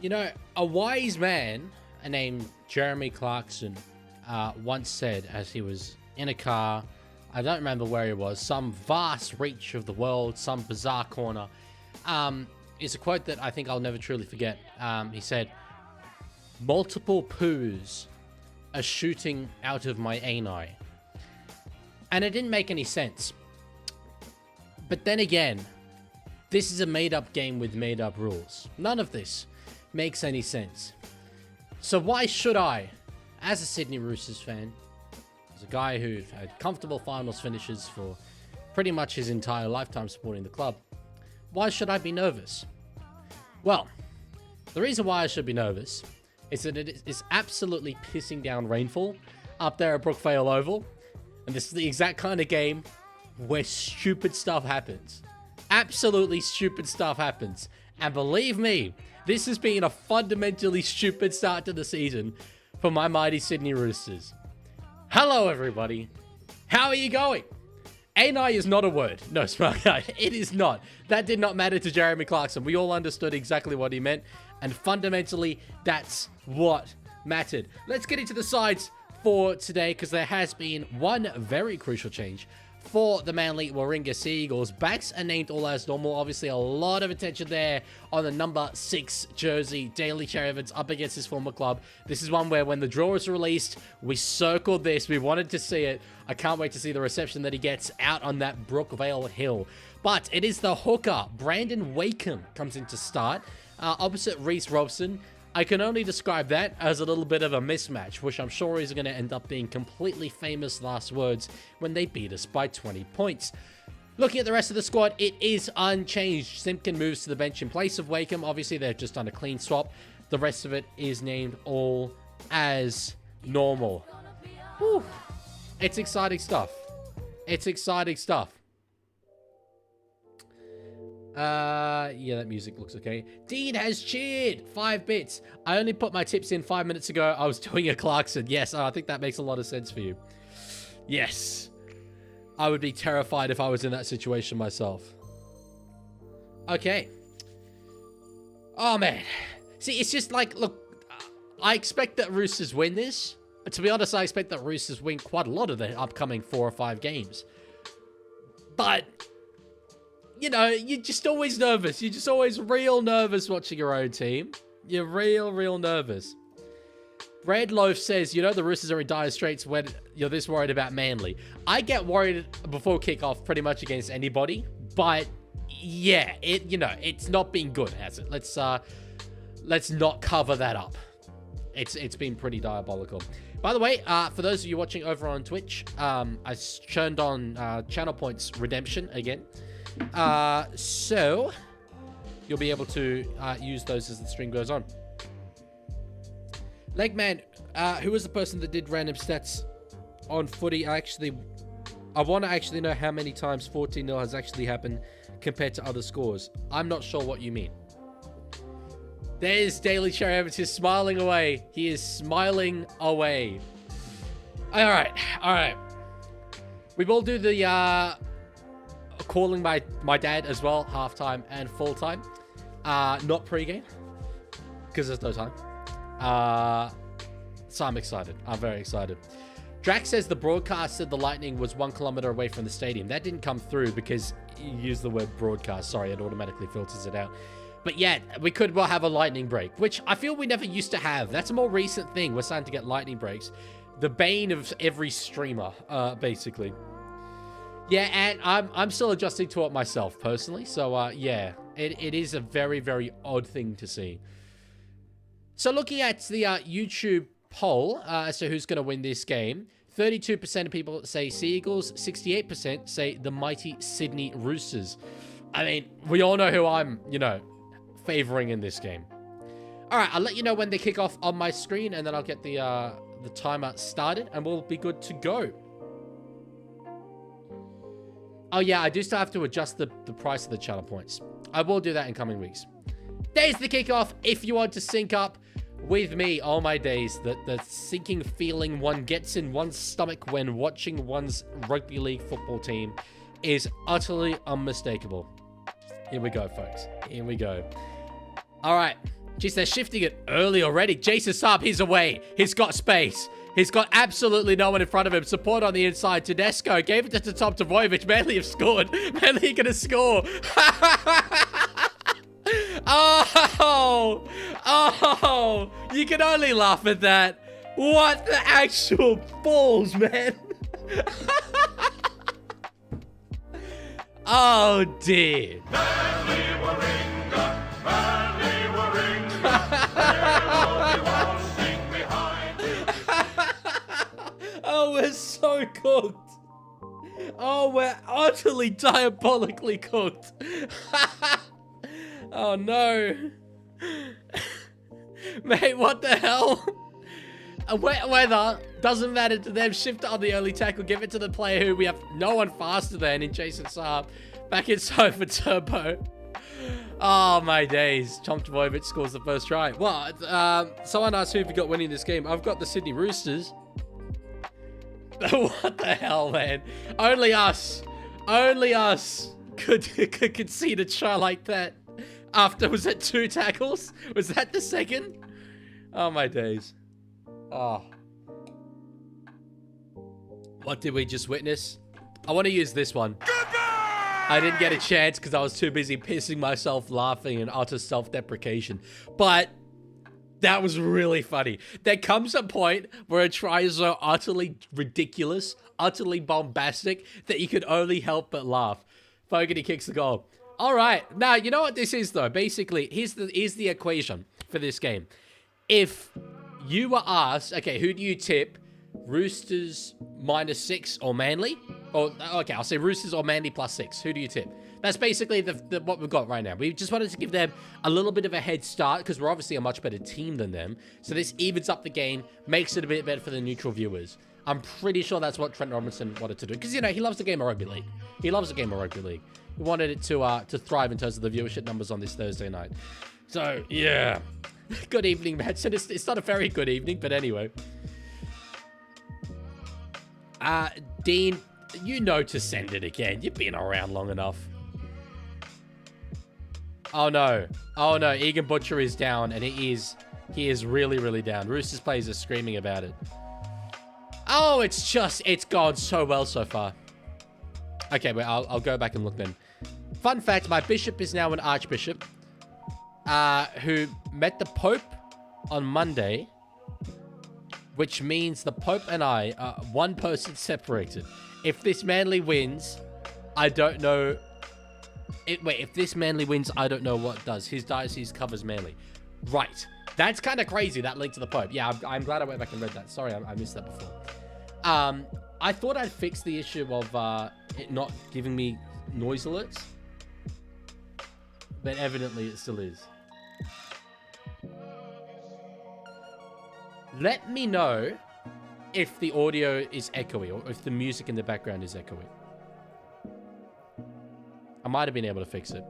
You know, a wise man named Jeremy Clarkson once said, as he was in a car, I don't remember where he was, some vast reach of the world, some bizarre corner. It's a quote that I think I'll never truly forget. He said, "Multiple poos are shooting out of my ani." And it didn't make any sense. But then again, this is a made-up game with made-up rules. None of this makes any sense. So why should I, as a Sydney Roosters fan, as a guy who had comfortable finals finishes for pretty much his entire lifetime supporting the club, why should I be nervous? Well, the reason why I should be nervous is that it is absolutely pissing down rainfall up there at Brookvale Oval. And this is the exact kind of game where stupid stuff happens. Absolutely stupid stuff happens. And believe me, this has been a fundamentally stupid start to the season for my mighty Sydney Roosters. Hello, everybody. How are you going? ANI is not a word. No, smart guy. It is not. That did not matter to Jeremy Clarkson. We all understood exactly what he meant. And fundamentally, that's what mattered. Let's get into the sides for today, because there has been one very crucial change for the Manly Warringah Sea Eagles. Backs are named all as normal. Obviously, a lot of attention there on the number 6 jersey. Daly Cherry Evans up against his former club. This is one where when the draw is released, we circled this. We wanted to see it. I can't wait to see the reception that he gets out on that Brookvale Hill. But it is the hooker. Brandon Wakeham comes in to start opposite Reece Robson. I can only describe that as a little bit of a mismatch, which I'm sure is going to end up being completely famous last words when they beat us by 20 points. Looking at the rest of the squad, it is unchanged. Simpkin moves to the bench in place of Wakeham. Obviously, they've just done a clean swap. The rest of it is named all as normal. Whew. It's exciting stuff. It's exciting stuff. Yeah, that music looks okay. Dean has cheered 5 bits. I only put my tips in 5 minutes ago. I was doing a Clarkson. Yes, I think that makes a lot of sense for you. Yes. I would be terrified if I was in that situation myself. Okay. Oh, man. See, it's just like, look, I expect that Roosters win this. To be honest, I expect that Roosters win quite a lot of the upcoming 4 or 5 games. But you know, you're just always nervous. You're just always real nervous watching your own team. You're real nervous. Bread Loaf says, you know, the Roosters are in dire straits when you're this worried about Manly. I get worried before kickoff pretty much against anybody. But, yeah, it's not been good, has it? Let's not cover that up. It's been pretty diabolical. By the way, for those of you watching over on Twitch, I turned on Channel Points Redemption again. So you'll be able to use those as the stream goes on. Legman, who was the person that did random stats on footy? I want to actually know how many times 14-0 has actually happened compared to other scores. I'm not sure what you mean. There's Daly Cherry Evans. He's smiling away. He is smiling away. All right. We will do the calling my dad as well, halftime and full time. Not pregame, because there's no time. So I'm excited. I'm very excited. Drax says the broadcast said the Lightning was 1 kilometer away from the stadium. That didn't come through because you used the word broadcast. Sorry, it automatically filters it out. But yeah, we could well have a lightning break, which I feel we never used to have. That's a more recent thing. We're starting to get lightning breaks. The bane of every streamer, basically. Yeah, and I'm still adjusting to it myself, personally. So, yeah, it is a very odd thing to see. So, looking at the YouTube poll as to who's going to win this game, 32% of people say Sea Eagles, 68% say the mighty Sydney Roosters. I mean, we all know who I'm, favoring in this game. All right, I'll let you know when they kick off on my screen, and then I'll get the timer started, and we'll be good to go. Oh, yeah, I do still have to adjust the price of the channel points. I will do that in coming weeks. There's the kickoff. If you want to sync up with me, oh my days, the sinking feeling one gets in one's stomach when watching one's rugby league football team is utterly unmistakable. Here we go, folks. Here we go. All right. Jeez, they're shifting it early already. Jason Saab, he's away. He's got space. He's got absolutely no one in front of him. Support on the inside. Tedesco gave it to the top to Voivich. Manly have scored. Manly gonna score. Oh, you can only laugh at that. What the actual balls, man? Oh, dear. Oh, we're so cooked. Oh, we're utterly diabolically cooked. Oh, no. Mate, what the hell? Weather doesn't matter to them. Shift it on the early tackle. Give it to the player who we have no one faster than in Jason Saab. Back inside for Turbo. Oh, my days. Chomp Voivich scores the first try. Well, someone asked who we got winning this game. I've got the Sydney Roosters. What the hell, man? Only us could concede a try like that. After, was it 2 tackles? Was that the second? Oh, my days. Oh. What did we just witness? I want to use this one. I didn't get a chance because I was too busy pissing myself laughing and utter self-deprecation. But that was really funny. There comes a point where a try is so utterly ridiculous, utterly bombastic, that you can only help but laugh. Fogarty kicks the goal. All right. Now, you know what this is, though? Basically, here's the equation for this game. If you were asked, okay, who do you tip? Roosters -6 or Manly? Or, okay, I'll say Roosters or Manly +6. Who do you tip? That's basically what we've got right now. We just wanted to give them a little bit of a head start because we're obviously a much better team than them. So this evens up the game, makes it a bit better for the neutral viewers. I'm pretty sure that's what Trent Robinson wanted to do because, you know, he loves the game of rugby league. He loves the game of rugby league. He wanted it to thrive in terms of the viewership numbers on this Thursday night. So, yeah. Good evening, Matt. It's not a very good evening, but anyway. Dean, you know to send it again. You've been around long enough. Oh, no. Oh, no. Egan Butcher is down, and he is really, really down. Roosters players are screaming about it. Oh, it's gone so well so far. Okay, wait, I'll go back and look then. Fun fact, my bishop is now an archbishop, who met the Pope on Monday, which means the Pope and I are one person separated. If this Manly wins, I don't know. Wait, if this Manly wins, I don't know what does. His diocese covers Manly. Right. That's kind of crazy, that link to the Pope. Yeah, I'm glad I went back and read that. Sorry, I missed that before. I thought I'd fix the issue of it not giving me noise alerts. But evidently it still is. Let me know if the audio is echoey or if the music in the background is echoey. I might have been able to fix it.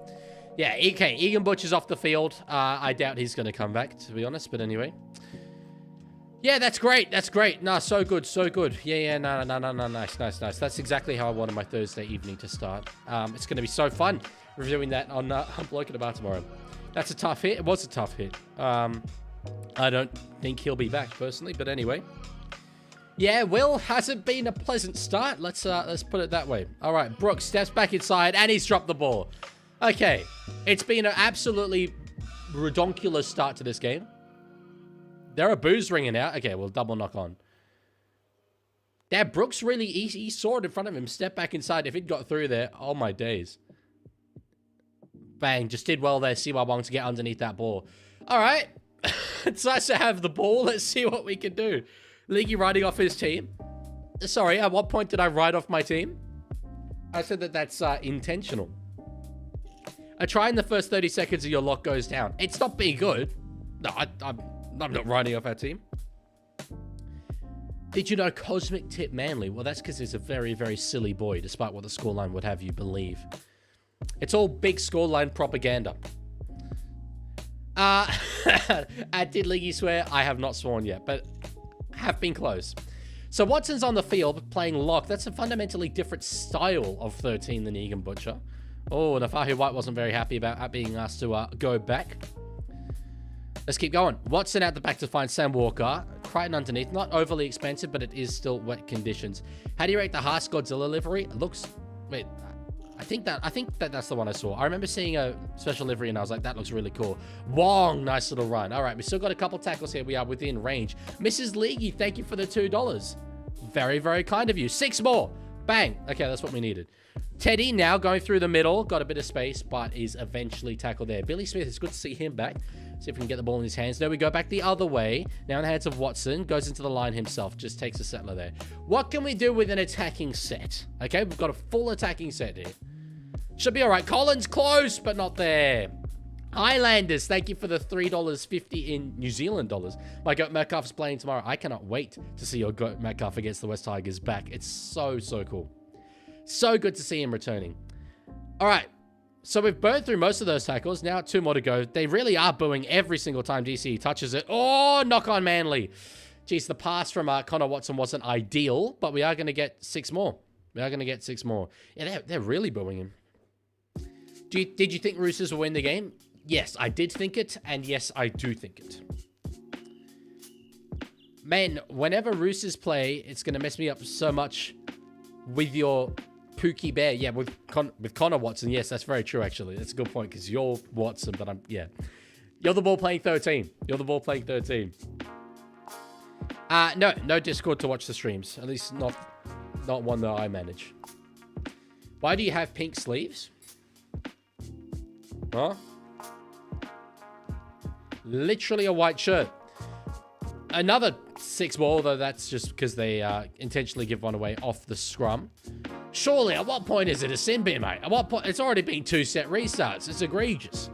Yeah, okay, Egan Butcher's off the field. I doubt he's going to come back, to be honest, but anyway. Yeah, that's great. That's great. No, so good, so good. Yeah, no, nice. That's exactly how I wanted my Thursday evening to start. It's going to be so fun reviewing that on Bloke at the Bar tomorrow. That's a tough hit. It was a tough hit. I don't think he'll be back, personally, but anyway. Yeah, Will, hasn't been a pleasant start. Let's put it that way. All right, Brooks steps back inside, and he's dropped the ball. Okay, it's been an absolutely redonkulous start to this game. There are boos ringing out. Okay, we'll double knock on. Dad, Brooks really, he saw it in front of him. Step back inside. If he'd got through there, oh my days. Bang, just did well there. Siwa Wong to get underneath that ball. All right. It's nice to have the ball. Let's see what we can do. Leaguie riding off his team. Sorry, at what point did I ride off my team? I said that that's intentional. A try in the first 30 seconds of your lock goes down. It's not being good. No, I'm not riding off our team. Did you know Cosmic tip Manly? Well, that's because he's a very, very silly boy, despite what the scoreline would have you believe. It's all big scoreline propaganda. Did Leaguie swear? I have not sworn yet, but have been close. So Watson's on the field playing lock. That's a fundamentally different style of 13 than Egan Butcher. Oh, Nafahu White wasn't very happy about being asked to go back. Let's keep going. Watson out the back to find Sam Walker. Crichton underneath. Not overly expensive, but it is still wet conditions. How do you rate the Haas Godzilla livery? It looks... Wait, I think that's the one I saw. I remember seeing a special livery and I was like, that looks really cool. Wong, nice little run. All right, we still got a couple tackles here. We are within range. Mrs. Leaguie, thank you for the $2. Very, very kind of you. 6 more. Bang. Okay, that's what we needed. Teddy now going through the middle. Got a bit of space, but is eventually tackled there. Billy Smith, it's good to see him back. See if we can get the ball in his hands. No, we go back the other way. Now in the hands of Watson. Goes into the line himself. Just takes a settler there. What can we do with an attacking set? Okay, we've got a full attacking set here. Should be all right. Collins close, but not there. Highlanders, thank you for the $3.50 in New Zealand dollars. My goat Metcalf is playing tomorrow. I cannot wait to see your goat Metcalf against the West Tigers back. It's so, so cool. So good to see him returning. All right. So we've burned through most of those tackles. Now 2 more to go. They really are booing every single time DCE touches it. Oh, knock on Manly. Jeez, the pass from Connor Watson wasn't ideal, but we are going to get 6 more. We are going to get 6 more. Yeah, they're really booing him. Did you think Roosters will win the game? Yes, I did think it, and yes, I do think it. Man, whenever Roosters play, it's going to mess me up so much with your Pookie Bear. Yeah, with Connor Watson. Yes, that's very true, actually. That's a good point, because you're Watson, but yeah. You're the ball playing 13. You're the ball playing 13. No Discord to watch the streams. At least not one that I manage. Why do you have pink sleeves? Huh? Literally a white shirt. Another 6 more, though that's just because they intentionally give one away off the scrum. Surely, at what point is it a sin bin, mate? At what point? It's already been 2 set restarts. It's egregious.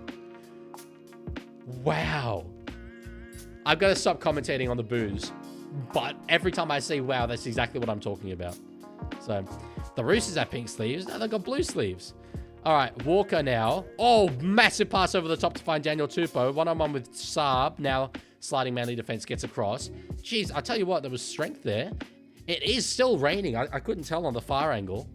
Wow. I've got to stop commentating on the boos. But every time I say wow, that's exactly what I'm talking about. So, the Roosters have pink sleeves. Now they've got blue sleeves. All right, Walker now. Oh, massive pass over the top to find Daniel Tupou. One-on-one with Saab. Now, sliding Manly defense gets across. Jeez, I tell you what, there was strength there. It is still raining. I couldn't tell on the far angle.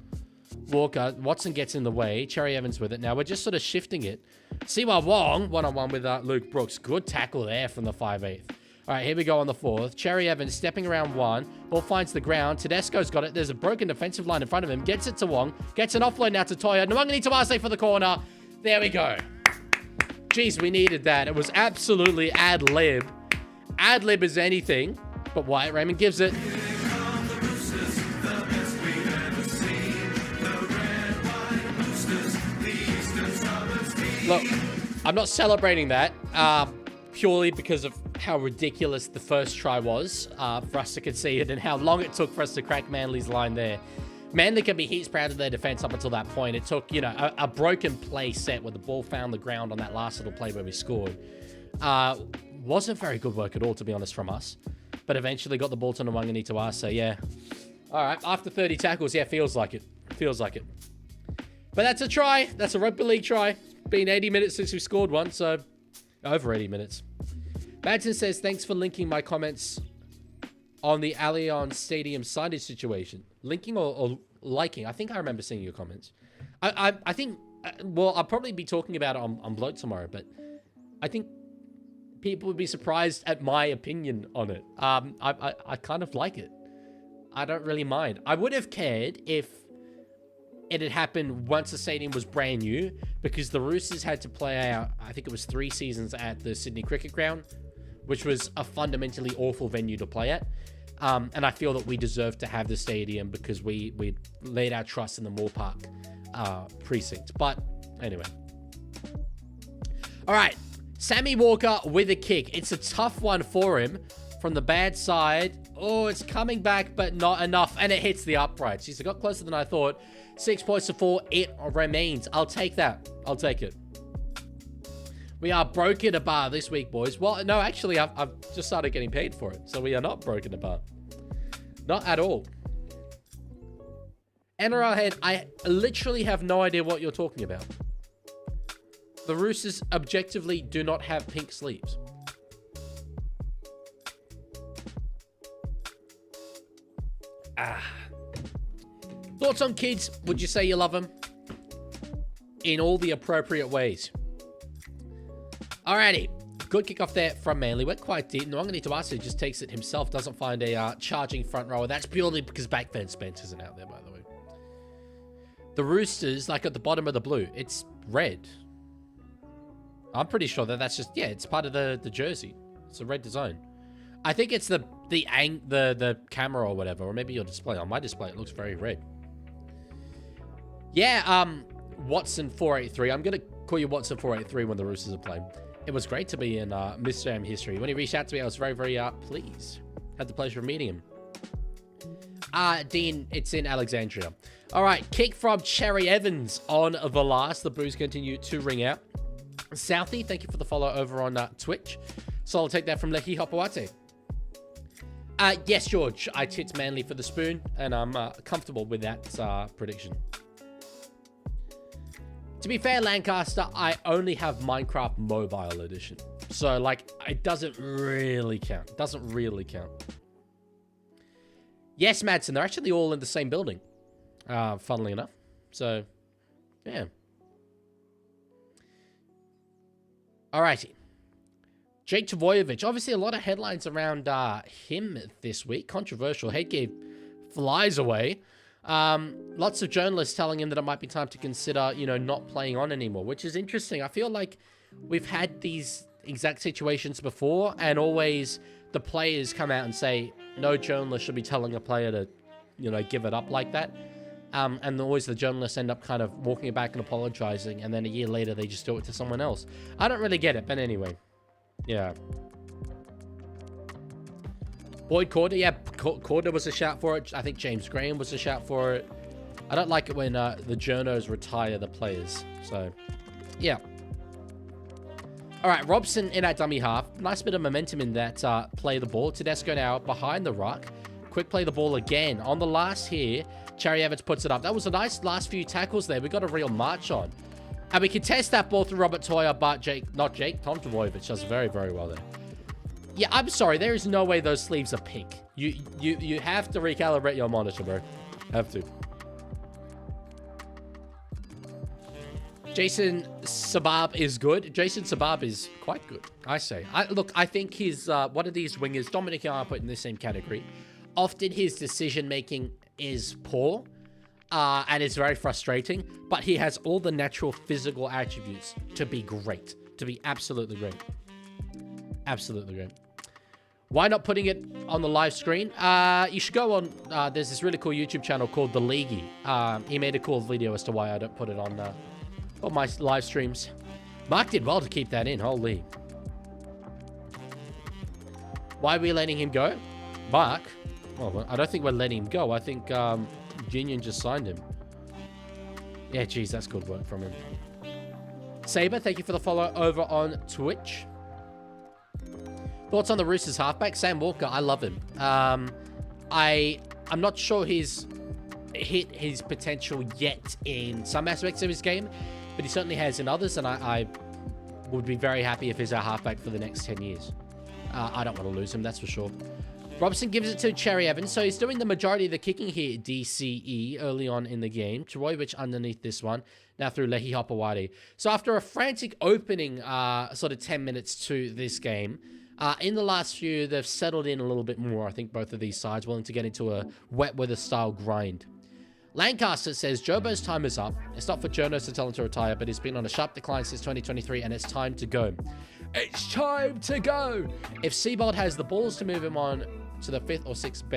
Walker, Watson gets in the way. Cherry Evans with it. Now, we're just sort of shifting it. Siwa Wong, one-on-one with Luke Brooks. Good tackle there from the 5'8". All right, here we go on the 4th. Cherry Evans stepping around 1. Ball finds the ground. Tedesco's got it. There's a broken defensive line in front of him. Gets it to Wong. Gets an offload now to Toya. Nwangani Tawase for the corner. There we go. Jeez, we needed that. It was absolutely ad-lib. Ad-lib as anything. But Wyatt Raymond gives it. Look, I'm not celebrating that. Purely because of how ridiculous the first try was for us to concede it and how long it took for us to crack Manly's line there. Manly can be heaps proud of their defense up until that point. It took, you know, a broken play set where the ball found the ground on that last little play where we scored. Wasn't very good work at all, to be honest, from us. But eventually got the ball to Nwangani Tawase, yeah. All right, after 30 tackles, yeah, feels like it. Feels like it. But that's a try. That's a rugby league try. Been 80 minutes since we scored one, so over 80 minutes. Madsen says, thanks for linking my comments on the Allianz Stadium signage situation. Linking or liking? I think I remember seeing your comments. I think, well, I'll probably be talking about it on Bloke tomorrow, but I think people would be surprised at my opinion on it. I kind of like it. I don't really mind. I would have cared if it had happened once the stadium was brand new, because the Roosters had to play out, I think it was 3 seasons at the Sydney Cricket Ground, which was a fundamentally awful venue to play at. And I feel that we deserve to have the stadium because we laid our trust in the Moore Park precinct. But anyway. All right. Sammy Walker with a kick. It's a tough one for him from the bad side. Oh, it's coming back, but not enough. And it hits the upright. Jeez, it got closer than I thought. 6 points to 4. It remains. I'll take that. I'll take it. We are broken a bar this week, boys. Well, no, actually, I've just started getting paid for it. So we are not broken a bar. Not at all. NRL head, I literally have no idea what you're talking about. The Roosters objectively do not have pink sleeves. Thoughts on kids? Would you say you love them? In all the appropriate ways. Alrighty. Good kickoff there from Manly. Went quite deep. Nwangani Tawasi just takes it himself. Doesn't find a charging front rower. That's purely because backfence Spence isn't out there, by the way. The Roosters, like at the bottom of the blue, it's red. I'm pretty sure that that's just, yeah, it's part of the jersey. It's a red design. I think it's the camera or whatever, or maybe your display. On my display, it looks very red. Yeah, Watson 483. I'm gonna call you Watson 483 when the Roosters are playing. It was great to be in LIVESTREAM history. When he reached out to me, I was very, very pleased. Had the pleasure of meeting him. Dean, it's in Alexandria. All right, kick from Cherry Evans on the last. The Blues continue to ring out. Southie, thank you for the follow over on Twitch. So I'll take that from Leaguie Hopawate. Yes, George, I tipped Manly for the spoon, and I'm comfortable with that prediction. To be fair, Lancaster, I only have Minecraft Mobile Edition. So, like, it doesn't really count. It doesn't really count. Yes, Madsen, they're actually all in the same building, funnily enough. So, yeah. Alrighty. Jake Tavoyevich. Obviously, a lot of headlines around him this week. Controversial. Headgear flies away. Lots of journalists telling him that it might be time to consider, you know, not playing on anymore, which is interesting. I feel like we've had these exact situations before, and always the players come out and say, no journalist should be telling a player to, you know, give it up like that. And always the journalists end up kind of walking back and apologizing, and then a year later they just do it to someone else. I don't really get it, but anyway. Yeah. Boyd Corder, yeah, Corder was a shout for it. I think James Graham was a shout for it. I don't like it when the journos retire the players. So, yeah. All right, Robson in at dummy half. Nice bit of momentum in that play the ball. Tedesco now behind the ruck. Quick play the ball again. On the last here, Cherry Evans puts it up. That was a nice last few tackles there. We got a real march on. And we can test that ball through Robert Toyer, but Tom Tavoyevich does very, very well there. Yeah, I'm sorry. There is no way those sleeves are pink. You have to recalibrate your monitor, bro. Have to. Jason Sabab is good. Jason Sabab is quite good, I say. Look, I think he's one of these wingers. Dominic and I put in the same category. Often his decision-making is poor, and it's very frustrating, but he has all the natural physical attributes to be great, to be absolutely great. Absolutely great. Why not putting it on the live screen? You should go on, there's this really cool YouTube channel called The Leaguie. He made a cool video as to why I don't put it on my live streams. Mark did well to keep that in, holy. Why are we letting him go? Mark? Well, I don't think we're letting him go. I think Union just signed him. Yeah, geez, that's good work from him. Saber, thank you for the follow over on Twitch. Thoughts on the Roosters halfback? Sam Walker, I love him. I'm not sure he's hit his potential yet in some aspects of his game, but he certainly has in others, and I would be very happy if he's our halfback for the next 10 years. I don't want to lose him, that's for sure. Robson gives it to Cherry Evans, so he's doing the majority of the kicking here, DCE, early on in the game. Tavoyevich underneath this one, now through Leahy Hopawati. So after a frantic opening sort of 10 minutes to this game, in the last few, they've settled in a little bit more, I think, both of these sides, willing to get into a wet weather style grind. Lancaster says, Jobo's time is up. It's not for journos to tell him to retire, but he's been on a sharp decline since 2023, and it's time to go. It's time to go! If Seabold has the balls to move him on to the fifth or sixth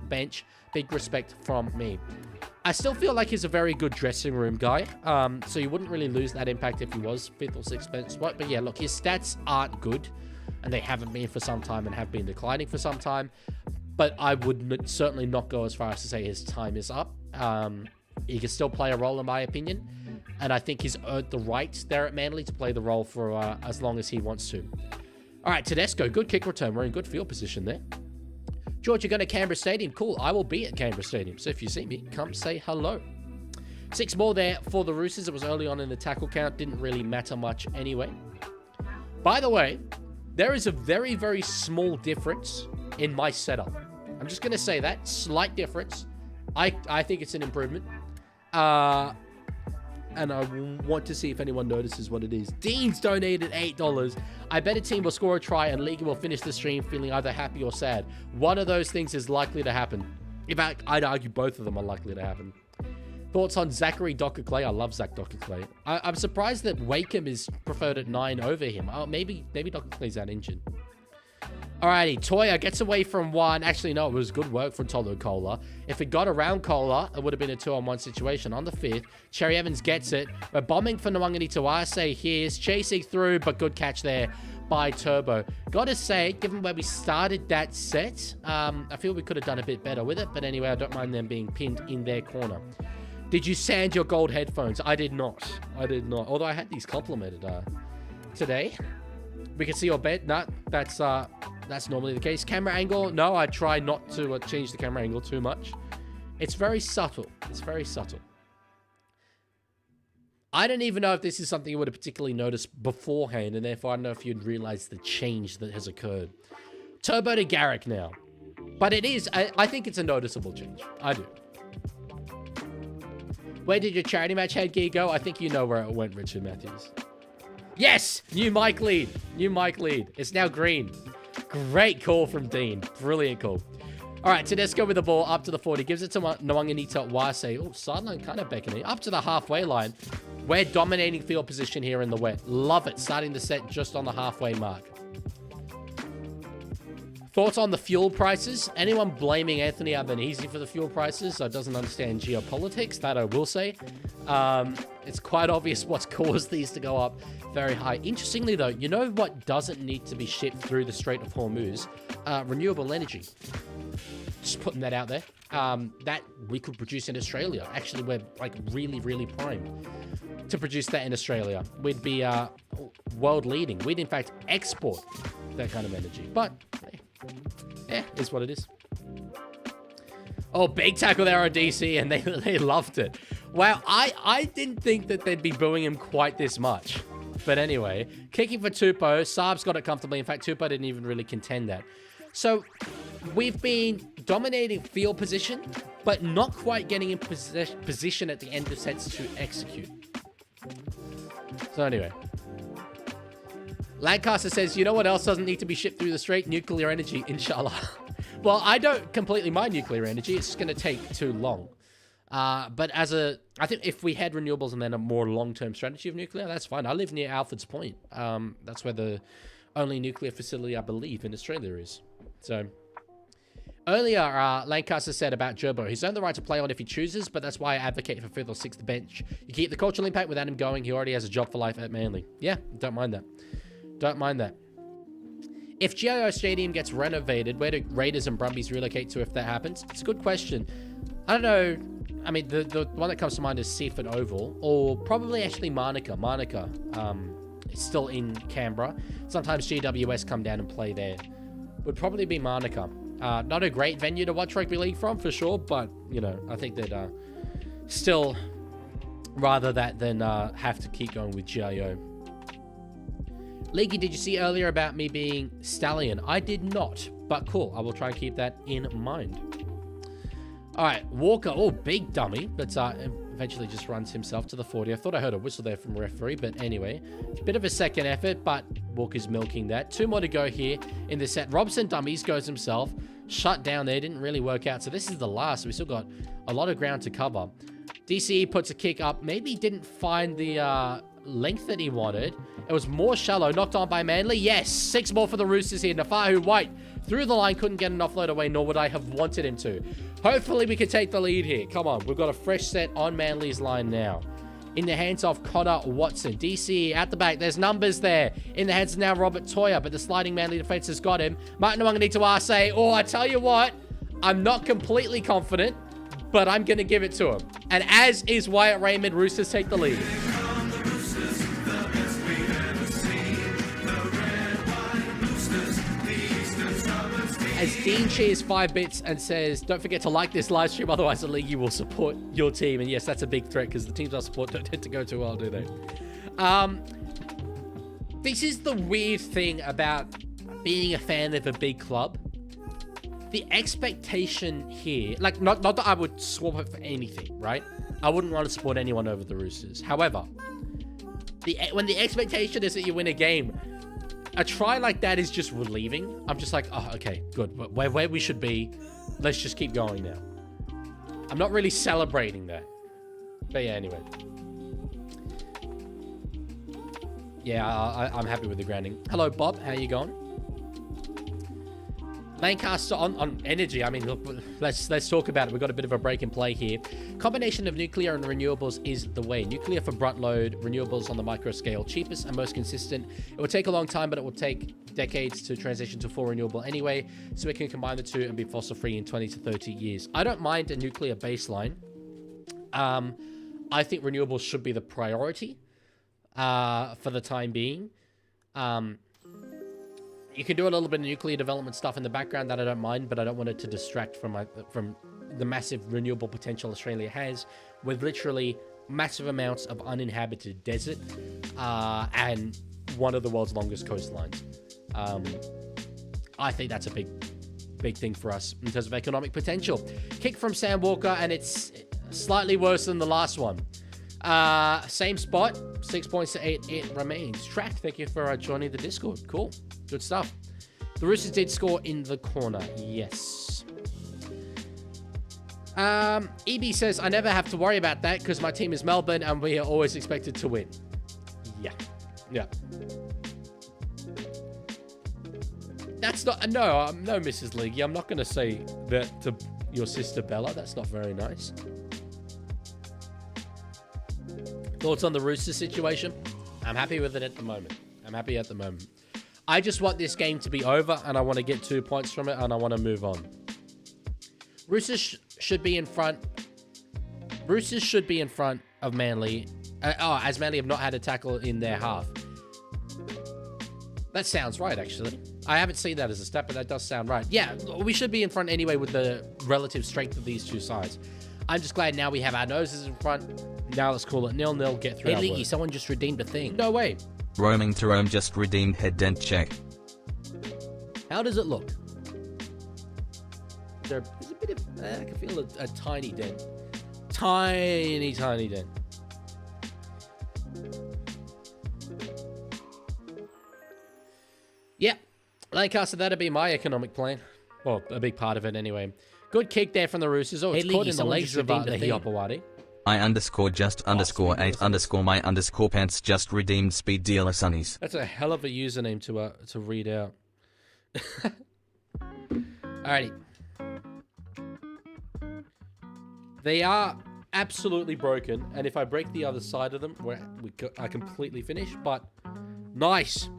bench, big respect from me. I still feel like he's a very good dressing room guy, so you wouldn't really lose that impact if he was fifth or sixth bench spot. But yeah, look, his stats aren't good, and they haven't been for some time and have been declining for some time. But I would certainly not go as far as to say his time is up. He can still play a role, in my opinion, and I think he's earned the right there at Manly to play the role for as long as he wants to. All right, Tedesco, good kick return. We're in good field position there. George, you're going to Canberra Stadium. Cool, I will be at Canberra Stadium. So if you see me, come say hello. 6 more there for the Roosters. It was early on in the tackle count. Didn't really matter much anyway. By the way, there is a very, very small difference in my setup. I'm just going to say that. Slight difference. I think it's an improvement. and I want to see if anyone notices what it is. Dean's donated $8. I bet a team will score a try and League will finish the stream feeling either happy or sad. One of those things is likely to happen. In fact, I'd argue both of them are likely to happen. Thoughts on Zachary Docker-Clay? I love Zach Docker-Clay. I'm surprised that Wakeham is preferred at 9 over him. Oh, maybe Docker-Clay's out injured. Alrighty, Toya gets away from 1. Actually, no, it was good work from Tolu Kola. If it got around Kola, it would have been a 2-on-1 situation. On the 5th, Cherry Evans gets it. We're bombing for Nwangani Tuase. Here's chasing through, but good catch there by Turbo. Gotta say, given where we started that set, I feel we could have done a bit better with it. But anyway, I don't mind them being pinned in their corner. Did you sand your gold headphones? I did not. I did not. Although I had these complimented today. We can see your bed. No, that's normally the case. Camera angle. No, I try not to change the camera angle too much. It's very subtle. It's very subtle. I don't even know if this is something you would have particularly noticed beforehand, and therefore I don't know if you'd realize the change that has occurred. Turbo to Garrick now. But it is, I think it's a noticeable change. I do. Where did your charity match headgear go? I think you know where it went, Richard Matthews. Yes! New mic lead. New mic lead. It's now green. Great call from Dean. Brilliant call. All right, Tedesco with the ball up to the 40. Gives it to Nwangani Tuase. Oh, sideline kind of beckoning. Up to the halfway line. We're dominating field position here in the wet. Love it. Starting the set just on the halfway mark. Thoughts on the fuel prices? Anyone blaming Anthony Albanese for the fuel prices doesn't understand geopolitics, that I will say. It's quite obvious what's caused these to go up very high. Interestingly, though, you know what doesn't need to be shipped through the Strait of Hormuz? Renewable energy. Just putting that out there. That we could produce in Australia. Actually, we're like really, really prime to produce that in Australia. We'd be world leading. We'd, in fact, export that kind of energy. But, hey. Yeah, is what it is. Oh, big tackle there on DC, and they loved it. Wow, I didn't think that they'd be booing him quite this much. But anyway, kicking for Tupou. Saab's got it comfortably. In fact, Tupou didn't even really contend that. So, we've been dominating field position, but not quite getting in position at the end of sets to execute. So anyway. Lancaster says, you know what else doesn't need to be shipped through the strait? Nuclear energy, inshallah. Well, I don't completely mind nuclear energy. It's just going to take too long. But I think if we had renewables and then a more long-term strategy of nuclear, that's fine. I live near Alfred's Point. That's where the only nuclear facility, I believe, in Australia is. So, earlier, Lancaster said about Gerbo, he's earned the right to play on if he chooses, but that's why I advocate for 5th or 6th bench. You keep the cultural impact without him going. He already has a job for life at Manly. Yeah, don't mind that. Don't mind that. If GIO Stadium gets renovated, where do Raiders and Brumbies relocate to if that happens? It's a good question. I don't know. I mean, the one that comes to mind is Seaford Oval, or probably actually Manuka. Manuka is still in Canberra. Sometimes GWS come down and play there. Would probably be Manuka. Not a great venue to watch rugby league from, for sure, but, you know, I think that still rather that than have to keep going with GIO. Leaguie, did you see earlier about me being Stallion? I did not, but cool. I will try and keep that in mind. All right, Walker. Oh, big dummy, but eventually just runs himself to the 40. I thought I heard a whistle there from referee, but anyway. It's a bit of a second effort, but Walker's milking that. 2 more to go here in the set. Robson dummies goes himself. Shut down there. Didn't really work out. So this is the last. We still got a lot of ground to cover. DCE puts a kick up. Maybe didn't find the length that he wanted. It was more shallow. Knocked on by Manly. Yes, 6 more for the Roosters here. Nafahu White through the line. Couldn't get an offload away, nor would I have wanted him to. Hopefully we can take the lead here. Come on. We've got a fresh set on Manly's line now. In the hands of Connor Watson. DCE at the back. There's numbers there. In the hands of now Robert Toya, but the sliding Manly defense has got him. Martin Nwangani Tuase. Oh, I tell you what. I'm not completely confident, but I'm going to give it to him. And as is Wyatt Raymond, Roosters take the lead. As Dean cheers 5 bits and says, don't forget to like this live stream, otherwise the League will support your team. And yes, that's a big threat because the teams I support don't tend to go too well, do they? This is the weird thing about being a fan of a big club. The expectation here, like, not that I would swap it for anything, right? I wouldn't want to support anyone over the Roosters. However, when the expectation is that you win a game, a try like that is just relieving. I'm just like, oh, okay, good. Where we should be. Let's just keep going now. I'm not really celebrating that. But yeah, anyway. Yeah, I'm happy with the grounding. Hello, Bob. How you going? Lancaster on energy. I mean, look, let's talk about it. We've got a bit of a break in play here. Combination of nuclear and renewables is the way. Nuclear for brunt load, renewables on the micro scale. Cheapest and most consistent. It will take a long time, but it will take decades to transition to full renewable anyway. So we can combine the two and be fossil free in 20 to 30 years. I don't mind a nuclear baseline. I think renewables should be the priority for the time being. You can do a little bit of nuclear development stuff in the background that I don't mind, but I don't want it to distract from the massive renewable potential Australia has, with literally massive amounts of uninhabited desert and one of the world's longest coastlines. I think that's a big thing for us in terms of economic potential. Kick from Sam Walker, and it's slightly worse than the last one. Same spot, 6 points to 8. It remains tracked. Thank you for joining the Discord. Cool. Good stuff. The Roosters did score in the corner. Yes. EB says, I never have to worry about that because my team is Melbourne and we are always expected to win. Yeah. Yeah. That's not... No, no, Mrs. Leaguie. I'm not going to say that to your sister Bella. That's not very nice. Thoughts on the Roosters situation? I'm happy with it at the moment. I'm happy at the moment. I just want this game to be over, and I want to get 2 points from it, and I want to move on. Roosters should be in front. Roosters should be in front of Manly. As Manly have not had a tackle in their half. That sounds right, actually. I haven't seen that as a stat, but that does sound right. Yeah, we should be in front anyway with the relative strength of these two sides. I'm just glad now we have our noses in front. Now let's call it 0-0, get through. Hey, Leaguie, someone just redeemed a thing. No way. Roaming to Rome just redeemed head dent check. How does it look? There's a bit of... I can feel a tiny dent. Tiny dent. Yeah. Lancaster, that'd be my economic plan. Well, a big part of it anyway. Good kick there from the Roosters. Oh, it's caught in the legs of the Hiopawati. I_just_my_pants just redeemed speed dealer sunnies. That's a hell of a username to read out. Alrighty. They are absolutely broken, and if I break the other side of them, I completely finish, but nice.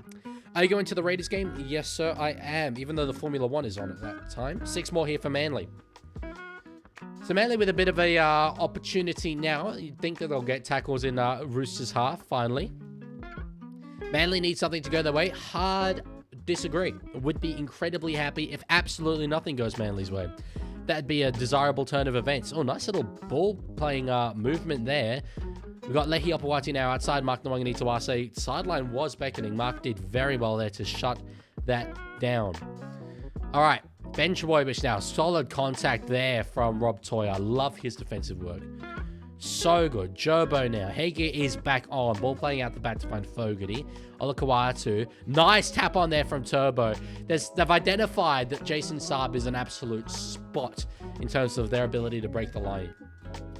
Are you going to the Raiders game? Yes, sir, I am, even though the Formula 1 is on at that time. 6 more here for Manly. So Manly with a bit of a opportunity now. You'd think that they'll get tackles in Roosters half, finally. Manly needs something to go their way. Hard disagree. Would be incredibly happy if absolutely nothing goes Manly's way. That'd be a desirable turn of events. Oh, nice little ball playing movement there. We've got Lehi Opawati now outside. Mark Nwangani Tawase. Sideline was beckoning. Mark did very well there to shut that down. All right. Ben Trebojevic now. Solid contact there from Rob Toy. I love his defensive work. So good. Jobo now. Hege is back on. Ball playing out the back to find Fogarty. Olakawatu. Nice tap on there from Turbo. They've identified that Jason Saab is an absolute spot in terms of their ability to break the line.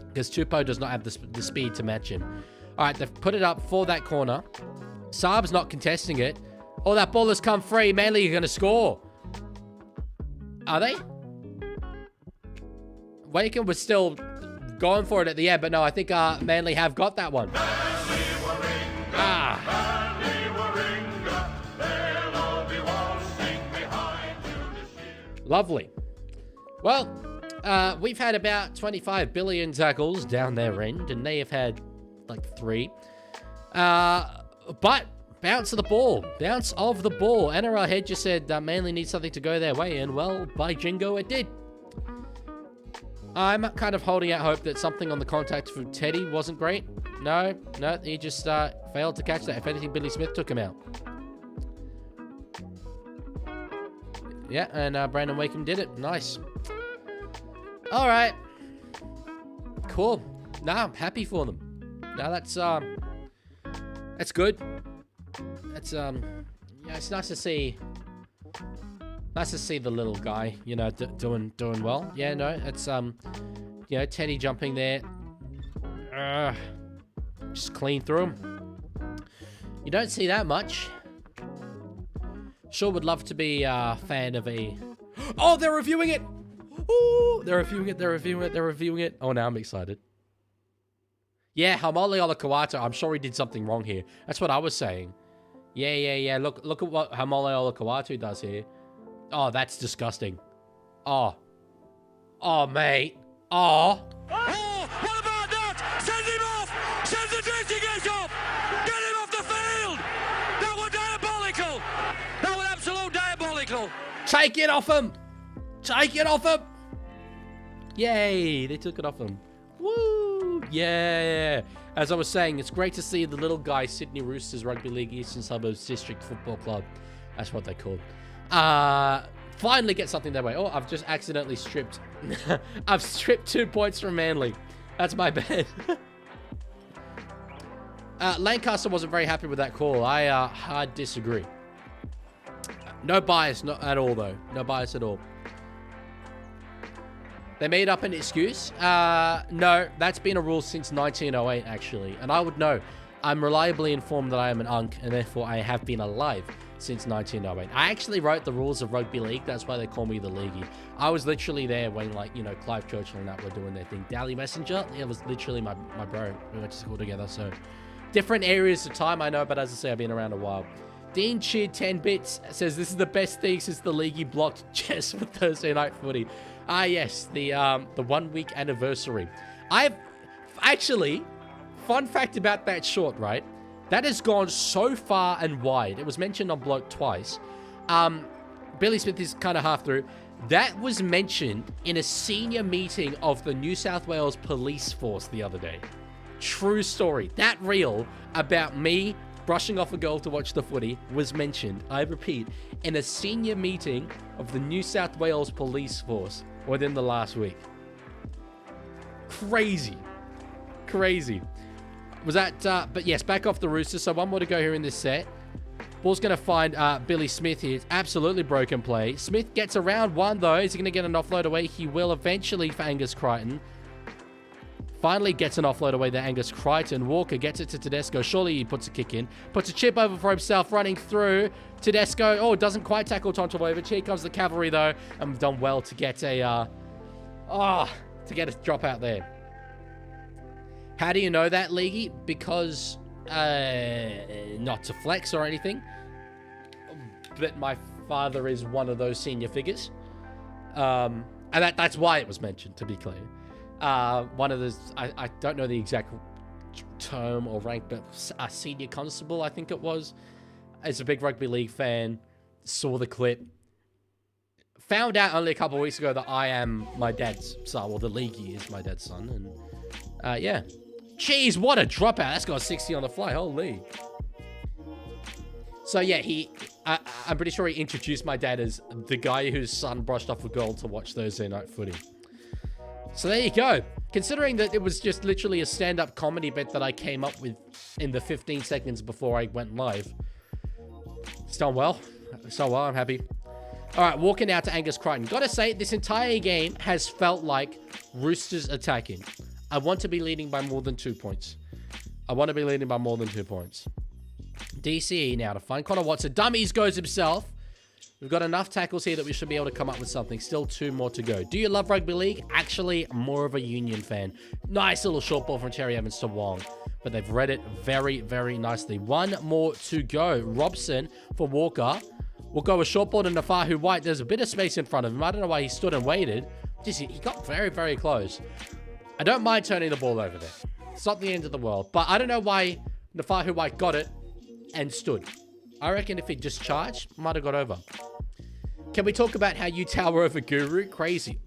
Because Tupou does not have the speed to match him. All right, they've put it up for that corner. Saab's not contesting it. Oh, that ball has come free. Manly are going to score. Are they? Waken was still going for it at the end, but no, I think Manly have got that one. Lovely. Well, we've had about 25 billion tackles down their end, and they have had like 3. But bounce of the ball. Bounce of the ball. NRL head just said Manly needs something to go their way, and well, by jingo, it did. I'm kind of holding out hope that something on the contact for Teddy wasn't great. No, he just failed to catch that. If anything, Billy Smith took him out. Yeah, and Brandon Wakeham did it. Nice. All right. Cool. Nah, I'm happy for them. Now that's good. It's yeah, it's nice to see the little guy, you know, doing well. Yeah, no, it's you know, Teddy jumping there, just clean through him. You don't see that much. Sure would love to be a fan of a... Oh, they're reviewing it! Ooh, they're reviewing it. Oh, now I'm excited. Yeah, Hamole Olakawata, I'm sure he did something wrong here. That's what I was saying. Yeah. Look at what Hamole Olakawatu does here. Oh, that's disgusting. Oh, mate. Oh. Oh, what about that? Send him off! Send the drifting gate off! Get him off the field! That was diabolical! That was absolute diabolical! Take it off him! Take it off him! Yay, they took it off him. Woo! Yeah. As I was saying, it's great to see the little guy, Sydney Roosters Rugby League Eastern Suburbs District Football Club. That's what they called. Finally get something their way. Oh, I've just accidentally stripped. I've stripped 2 points from Manly. That's my bad. Lancaster wasn't very happy with that call. I hard disagree. No bias, not at all though. No bias at all. They made up an excuse. No, that's been a rule since 1908 actually, and I would know. I'm reliably informed that I am an unk, and therefore I have been alive since 1908. I actually wrote the rules of rugby league. That's why they call me the Leaguie. I was literally there when, like, you know, Clive Churchill and that were doing their thing. Daly Messenger, it was literally my bro. We went to school together, so different areas of time, I know, but as I say, I've been around a while. Dean Cheered 10 bits says this is the best thing since the Leaguie blocked chess for Thursday night footy. Ah, yes, the 1 week anniversary. I've actually, fun fact about that short, right? That has gone so far and wide. It was mentioned on Bloke twice. Billy Smith is kind of half through. That was mentioned in a senior meeting of the New South Wales Police Force the other day. True story. That reel about me brushing off a girl to watch the footy was mentioned, I repeat, in a senior meeting of the New South Wales Police Force within the last week. Crazy. Was that, but yes, back off the Roosters. So one more to go here in this set. Ball's going to find Billy Smith here. It's absolutely broken play. Smith gets around one, though. Is he going to get an offload away? He will eventually for Angus Crichton. Finally gets an offload away there, Angus Crichton. Walker gets it to Tedesco. Surely he puts a kick in. Puts a chip over for himself, running through. Tedesco, oh, doesn't quite tackle Tontovovic. Here comes the cavalry, though. And we've done well to get a, drop out there. How do you know that, Leaguie? Because, not to flex or anything, but my father is one of those senior figures. And that's why it was mentioned, to be clear. One of those, I don't know the exact term or rank, but a senior constable, I think it was. As a big rugby league fan, saw the clip. Found out only a couple of weeks ago that I am my dad's son, or the Leaguie is my dad's son, and yeah. Jeez, what a dropout. That's got a 60 on the fly. Holy. So yeah, I'm pretty sure he introduced my dad as the guy whose son brushed off a girl to watch Thursday night footy. So there you go. Considering that it was just literally a stand-up comedy bit that I came up with in the 15 seconds before I went live. It's done well. So well, I'm happy. All right, walking out to Angus Crichton. Gotta say, this entire game has felt like Roosters attacking. I want to be leading by more than 2 points. DCE now to find Connor Watson. Dummies goes himself. We've got enough tackles here that we should be able to come up with something. Still 2 more to go. Do you love rugby league? Actually, more of a Union fan. Nice little short ball from Terry Evans to Wong. But they've read it very, very nicely. 1 more to go. Robson for Walker. We'll go with short ball to Nafahu White. There's a bit of space in front of him. I don't know why he stood and waited. Just, he got very, very close. I don't mind turning the ball over there. It's not the end of the world. But I don't know why Nafahu White got it and stood. I reckon if he just charged, might have got over. Can we talk about how you tower over Guru? Crazy.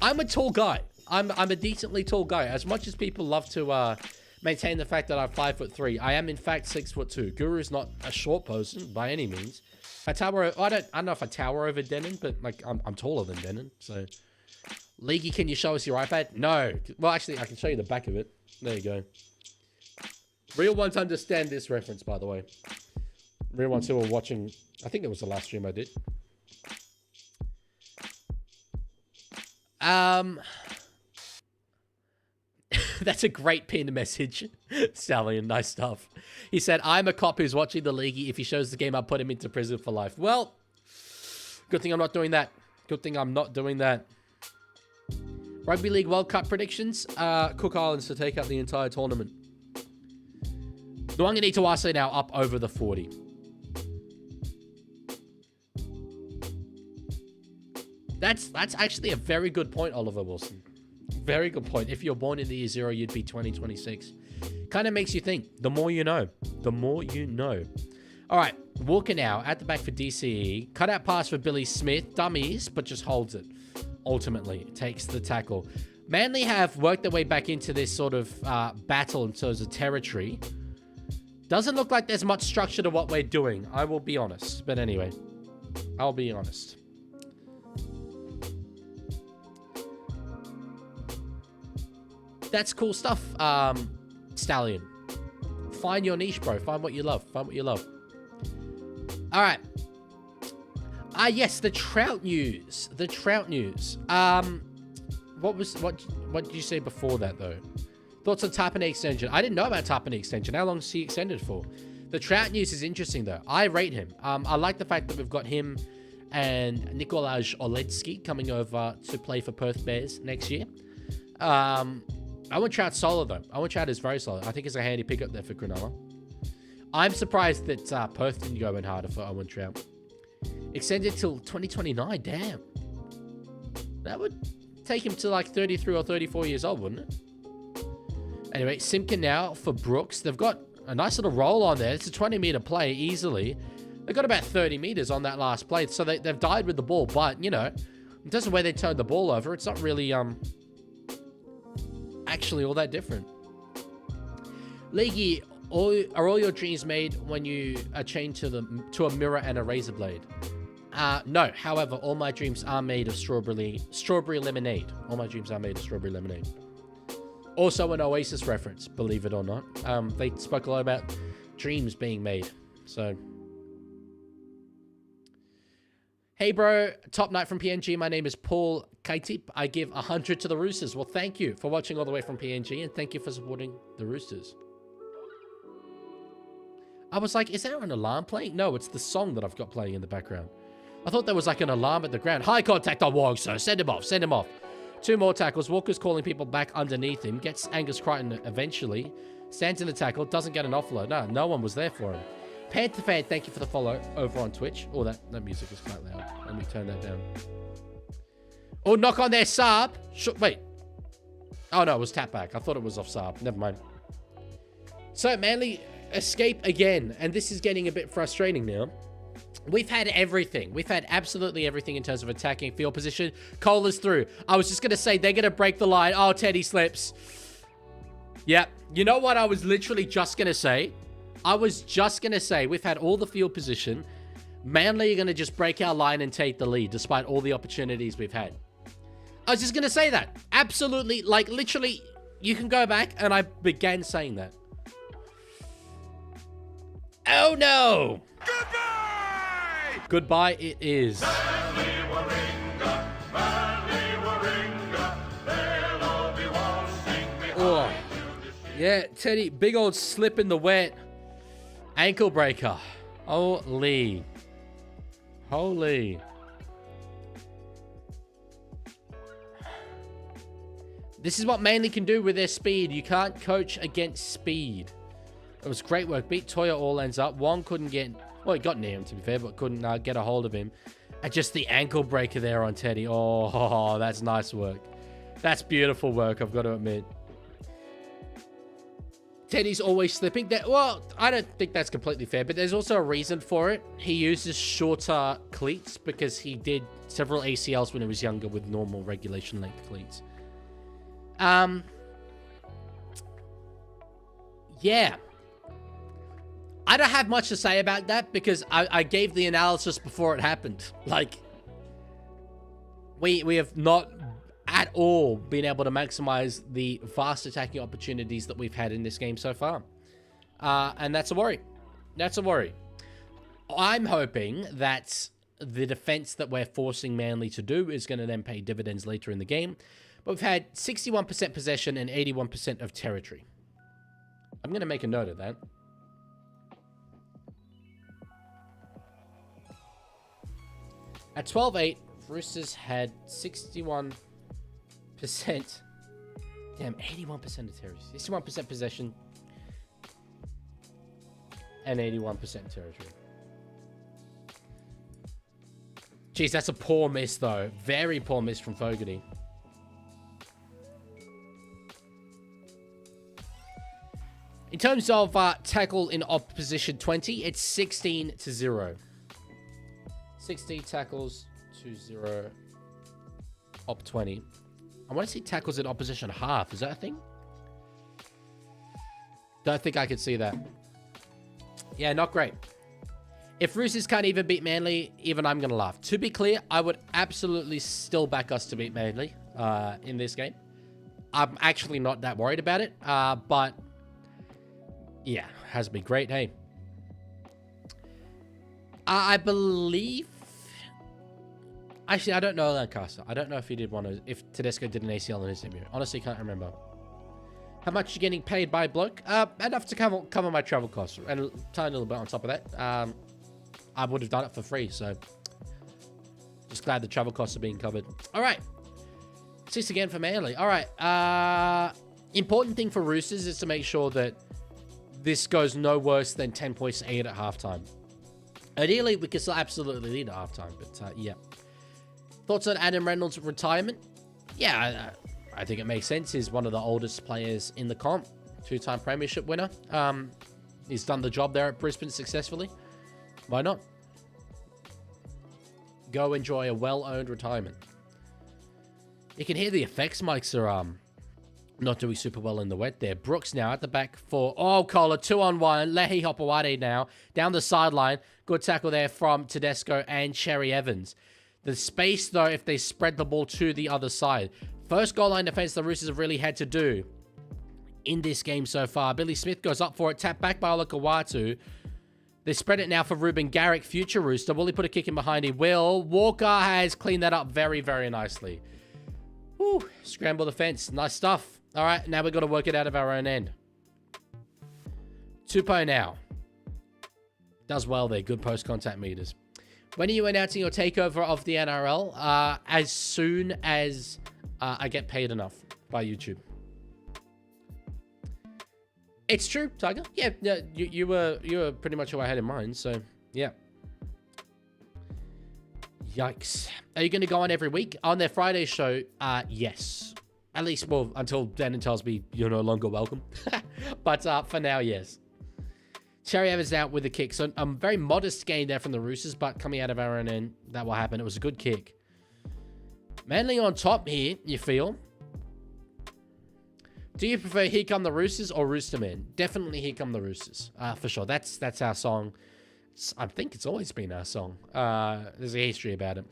I'm a tall guy. I'm a decently tall guy. As much as people love to maintain the fact that I'm 5'3", I am in fact 6'2". Guru's not a short person by any means. I don't know if I tower over Denon, but like I'm taller than Denon, so Leaguie, can you show us your iPad? No. Well, actually, I can show you the back of it. There you go. Real ones understand this reference, by the way. Real ones who are watching... I think it was the last stream I did. That's a great pinned message. Stallion, nice stuff. He said, I'm a cop who's watching the Leaguie. If he shows the game, I'll put him into prison for life. Well, good thing I'm not doing that. Good thing I'm not doing that. Rugby League World Cup predictions. Cook Islands to take out the entire tournament. Nwanga Nitawase now up over the 40. That's actually a very good point, Oliver Wilson. Very good point. If you're born in the year 0, you'd be 2026. Kind of makes you think. The more you know. The more you know. All right. Walker now at the back for DCE. Cutout pass for Billy Smith. Dummies, but just holds it. Ultimately, takes the tackle. Manly have worked their way back into this sort of battle in terms of territory. Doesn't look like there's much structure to what we're doing. I will be honest. But anyway, I'll be honest. That's cool stuff, Stallion. Find your niche, bro. Find what you love. Find what you love. All right. Yes, the Trout news. The Trout news. What did you say before that, though? Thoughts on Tapine extension? I didn't know about Tapine extension. How long is he extended for? The Trout news is interesting, though. I rate him. I like the fact that we've got him and Nikolaj Oledzki coming over to play for Perth Bears next year. I want Trout solid, though. I want Trout is very solid. I think it's a handy pickup there for Cronulla. I'm surprised that Perth didn't go in harder for Owen Trout. Extended till 2029. Damn. That would take him to like 33 or 34 years old, wouldn't it? Anyway, Simpkin now for Brooks. They've got a nice little roll on there. It's a 20-meter play easily. They've got about 30 meters on that last play. So they've died with the ball. But, you know, in terms of where they turned the ball over, it's not really... actually all that different. Leaguie, are all your dreams made when you are chained to a mirror and a razor blade? No. However, all my dreams are made of strawberry lemonade. All my dreams are made of strawberry lemonade. Also an Oasis reference, believe it or not. They spoke a lot about dreams being made. So... Hey, bro. Top night from PNG. My name is Paul Kaitip. I give 100 to the Roosters. Well, thank you for watching all the way from PNG, and thank you for supporting the Roosters. I was like, is there an alarm playing? No, it's the song that I've got playing in the background. I thought there was like an alarm at the ground. High contact on Wong, sir. Send him off. Send him off. 2 more tackles. Walker's calling people back underneath him. Gets Angus Crichton eventually. Stands in the tackle. Doesn't get an offload. No one was there for him. Panther Fan, thank you for the follow over on Twitch. Oh, that music was quite loud. Let me turn that down. Oh, knock on their Saab. Wait. Oh, no, it was tap back. I thought it was off Saab. Never mind. So, Manly escape again. And this is getting a bit frustrating now. We've had everything. We've had absolutely everything in terms of attacking field position. Cole is through. I was just going to say, they're going to break the line. Oh, Teddy slips. Yep. You know what I was literally just going to say? I was just going to say, we've had all the field position. Manly are going to just break our line and take the lead, despite all the opportunities we've had. I was just going to say that. Absolutely, like, literally, you can go back, and I began saying that. Oh, no! Goodbye! Goodbye it is. Manly Warringah, Manly Warringah, they'll all be washing me. Oh. Yeah, Teddy, big old slip in the wet. Ankle breaker. Holy. Holy. This is what Manly can do with their speed. You can't coach against speed. It was great work. Beat Toya all ends up. Wong couldn't get... Well, he got near him, to be fair, but couldn't get a hold of him. And just the ankle breaker there on Teddy. Oh, that's nice work. That's beautiful work, I've got to admit. Teddy's always slipping. Well, I don't think that's completely fair, but there's also a reason for it. He uses shorter cleats because he did several ACLs when he was younger with normal regulation length cleats. Yeah. I don't have much to say about that because I gave the analysis before it happened. Like, we have not at all been able to maximize the vast attacking opportunities that we've had in this game so far. And that's a worry. That's a worry. I'm hoping that the defense that we're forcing Manly to do is going to then pay dividends later in the game. But we've had 61% possession and 81% of territory. I'm going to make a note of that. At 12-8, Roosters had 61%. Damn, 81% of territory. 61% possession and 81% territory. Jeez, that's a poor miss, though. Very poor miss from Fogarty. In terms of tackle in opposition 20, it's 16-0. 60 tackles to 0. Op 20. I want to see tackles in opposition half. Is that a thing? Don't think I could see that. Yeah, not great. If Roosters can't even beat Manly, even I'm going to laugh. To be clear, I would absolutely still back us to beat Manly in this game. I'm actually not that worried about it. But, yeah, has been great. Hey. I believe... Actually, I don't know Lancaster. I don't know if he did one of... If Tedesco did an ACL in his debut. Honestly, can't remember. How much are you getting paid by bloke? Enough to cover my travel costs. And a tiny little bit on top of that. I would have done it for free, so... Just glad the travel costs are being covered. Alright. 6 again for Manly. Alright. Important thing for Roosters is to make sure that this goes no worse than 10 points to 8 at halftime. Ideally, we could still absolutely lead at halftime, but yeah. Thoughts on Adam Reynolds' retirement? Yeah, I think it makes sense. He's one of the oldest players in the comp. 2-time premiership winner. He's done the job there at Brisbane successfully. Why not? Go enjoy a well-earned retirement. You can hear the effects mics are not doing super well in the wet there. Brooks now at the back for... Oh, Kohler, 2-on-1. Lehi Hopewade now. Down the sideline. Good tackle there from Tedesco and Cherry Evans. The space, though, if they spread the ball to the other side. First goal line defense the Roosters have really had to do in this game so far. Billy Smith goes up for it. Tap back by Olakawatu. They spread it now for Ruben Garrick, future Rooster. Will he put a kick in behind? He will. Walker has cleaned that up very, very nicely. Whew. Scramble defense. Nice stuff. All right, now we've got to work it out of our own end. Tupou now. Does well there. Good post-contact meters. When are you announcing your takeover of the NRL? As soon as I get paid enough by YouTube. It's true, Tiger. Yeah, you were pretty much who I had in mind, so yeah. Yikes. Are you going to go on every week? On their Friday show, yes. At least, well, until Dannon tells me you're no longer welcome. But for now, yes. Cherry Evans out with a kick. So a very modest gain there from the Roosters, but coming out of our own end, that will happen. It was a good kick. Manly on top here, you feel? Do you prefer Here Come the Roosters or Roosterman? Definitely Here Come the Roosters. For sure. That's our song. I think it's always been our song. There's a history about it.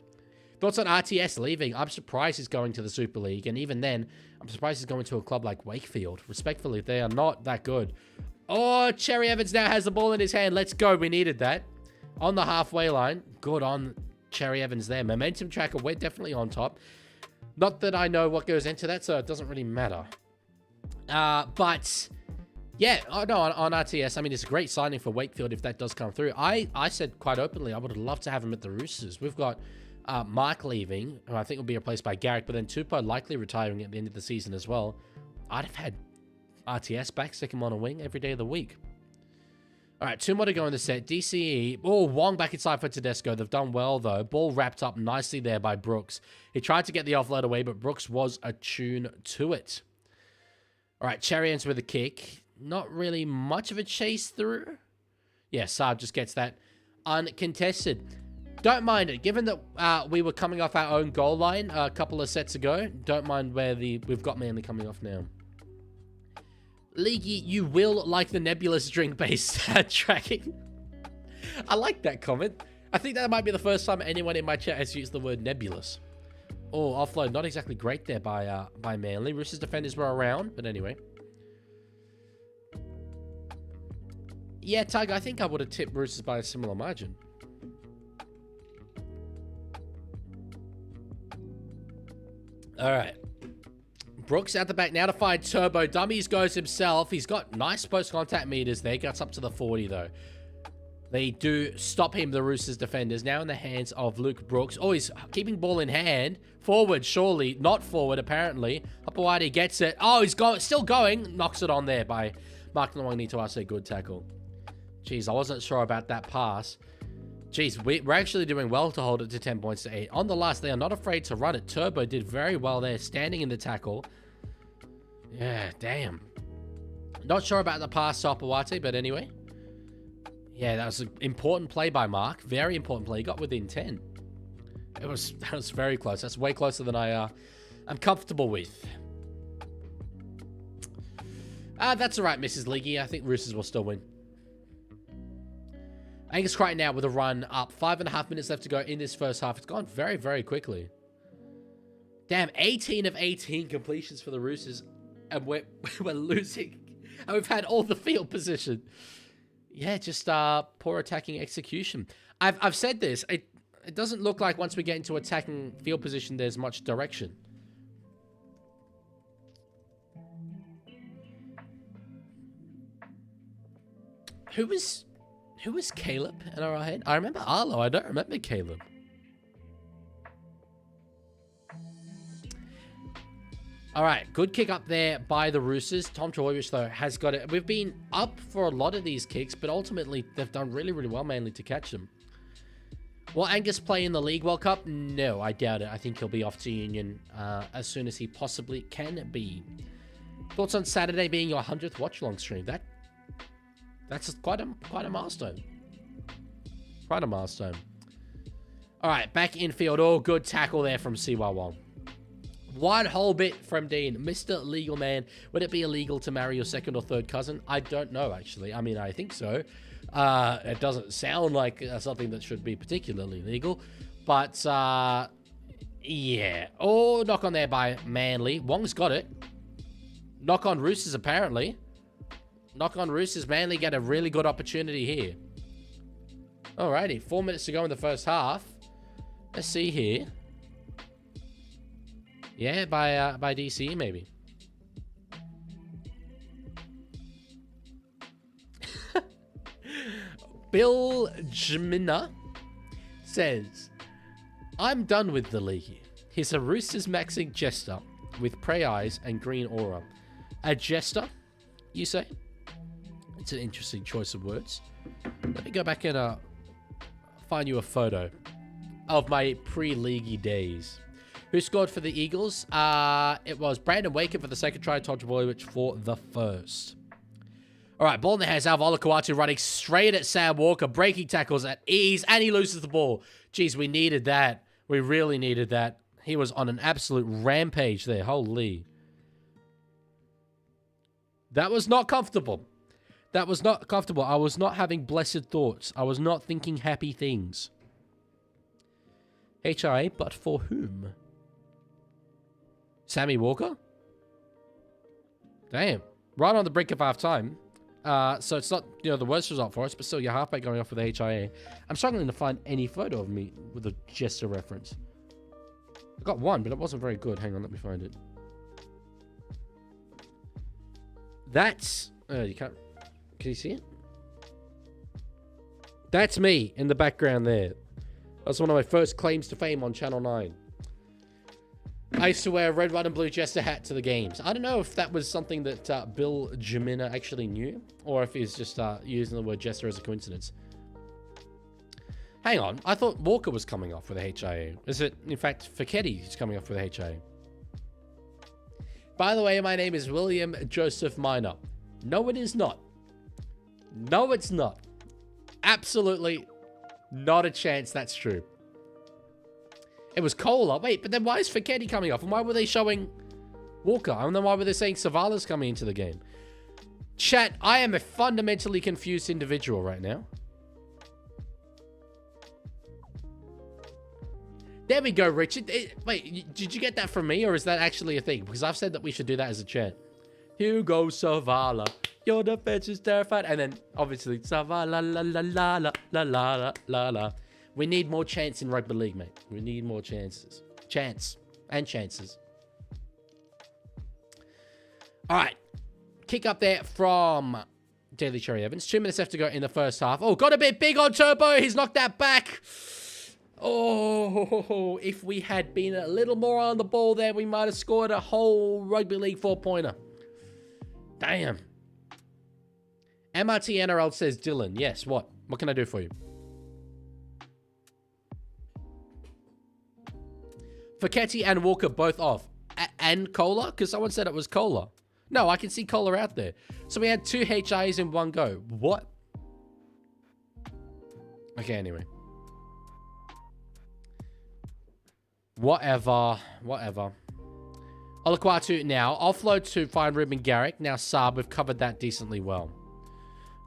Thoughts on RTS leaving? I'm surprised he's going to the Super League. And even then, I'm surprised he's going to a club like Wakefield. Respectfully, they are not that good. Oh, Cherry Evans now has the ball in his hand. Let's go. We needed that. On the halfway line. Good on Cherry Evans there. Momentum tracker, we're definitely on top. Not that I know what goes into that, so it doesn't really matter. But, yeah. Oh, no, on RTS, I mean, it's a great signing for Wakefield if that does come through. I said quite openly, I would have loved to have him at the Roosters. We've got Mark leaving, who I think will be replaced by Garrick, but then Tupou likely retiring at the end of the season as well. I'd have had RTS back, stick him on a wing every day of the week. All right, 2 more to go in the set. DCE. Oh, Wong back inside for Tedesco. They've done well, though. Ball wrapped up nicely there by Brooks. He tried to get the offload away, but Brooks was attuned to it. All right, Cherry ends with a kick. Not really much of a chase through. Yeah, Saab just gets that uncontested. Don't mind it. Given that we were coming off our own goal line a couple of sets ago, don't mind where we've got Manly coming off now. Leaguie, you will like the nebulous drink-based tracking. I like that comment. I think that might be the first time anyone in my chat has used the word nebulous. Oh, offload. Not exactly great there by Manly. Roosters defenders were around, but anyway. Yeah, Tiger, I think I would have tipped Roosters by a similar margin. All right. Brooks out the back now to find Turbo. Dummies goes himself. He's got nice post-contact meters there. Gets up to the 40, though. They do stop him, the Roosters defenders. Now in the hands of Luke Brooks. Oh, he's keeping ball in hand. Forward, surely. Not forward, apparently. Hapawadi gets it. Oh, he's still going. Knocks it on there by Mark Nwangni to us. A good tackle. Jeez, I wasn't sure about that pass. Jeez, we're actually doing well to hold it to 10 points to 8. On the last, they are not afraid to run it. Turbo did very well there, standing in the tackle. Yeah, damn. Not sure about the pass to Apawati, but anyway. Yeah, that was an important play by Mark. Very important play. He got within 10. That was very close. That's way closer than I'm comfortable with. That's all right, Mrs. Leaguie. I think Roosters will still win. Angus Crichton now with a run up. 5.5 minutes left to go in this first half. It's gone very, very quickly. Damn, 18 of 18 completions for the Roosters. And we're losing. And we've had all the field position. Yeah, just poor attacking execution. I've said this. It doesn't look like once we get into attacking field position, there's much direction. Who was Caleb in our head? I remember Arlo. I don't remember Caleb. All right, good kick up there by the Roosters. Tom Trbojevic, though, has got it. We've been up for a lot of these kicks, but ultimately they've done really, really well, mainly to catch them. Will Angus play in the League World Cup? No, I doubt it. I think he'll be off to Union as soon as he possibly can be. Thoughts on Saturday being your 100th watch-along stream? That's quite a milestone. Quite a milestone. All right, back infield. Oh, good tackle there from Siwa Wong. One whole bit from Dean. Mr. Legal Man, would it be illegal to marry your second or third cousin? I don't know, actually. I mean, I think so. It doesn't sound like something that should be particularly legal. But, yeah. Oh, knock on there by Manly. Wong's got it. Knock on Roosters, apparently. Knock on Roosters. Manly get a really good opportunity here. Alrighty. 4 minutes to go in the first half. Let's see here. Yeah, by DCE, maybe. Bill Jmina says, I'm done with the League. He's a Roosters maxing jester with prey eyes and green aura. A jester, you say? It's an interesting choice of words. Let me go back and find you a photo of my pre-League days. Who scored for the Eagles? It was Brandon Waker for the second try, Tom Trbojevic for the first. All right, ball in the hands. Alva Olakau'atu running straight at Sam Walker, breaking tackles at ease, and he loses the ball. Jeez, we needed that. We really needed that. He was on an absolute rampage there. Holy. That was not comfortable. That was not comfortable. I was not having blessed thoughts. I was not thinking happy things. HIA, but for whom? Sammy Walker? Damn. Right on the brink of half-time. So it's not, the worst result for us, but still, your halfback going off with the HIA. I'm struggling to find any photo of me with a jester reference. I got one, but it wasn't very good. Hang on, let me find it. That's... you can't... Can you see it? That's me in the background there. That's one of my first claims to fame on Channel 9. I used to wear a red, white, and blue jester hat to the games. I don't know if that was something that Bill Jemina actually knew, or if he's just using the word jester as a coincidence. Hang on, I thought Walker was coming off with a HIA. Is it, in fact, Fiketti who's coming off with a HIA? By the way, my name is William Joseph Minor. No, it is not. No, it's not. Absolutely not a chance that's true. It was Kohler. Wait, but then why is Fiketti coming off? And why were they showing Walker? And then why were they saying Savala's coming into the game? Chat, I am a fundamentally confused individual right now. There we go, Richard. Wait, did you get that from me, or is that actually a thing? Because I've said that we should do that as a chant. Hugo Savala, your defense is terrified. And then, obviously, Savala, la, la, la, la, la, la, la, la. We need more chants in rugby league, mate. We need more chances. Chants. And chances. All right. Kick up there from Daly Cherry Evans. 2 minutes left to go in the first half. Oh, got a bit big on Turbo. He's knocked that back. Oh, if we had been a little more on the ball there, we might have scored a whole rugby league 4-pointer. Damn. MRT NRL says, Dylan, yes, what? What can I do for you? Fiketti and Walker both off. And Kohler? Because someone said it was Kohler. No, I can see Kohler out there. So we had 2 HIs in one go. What? Okay, anyway. Whatever. Olaquatu now. Offload to find Ruben Garrick. Now Saab, we've covered that decently well.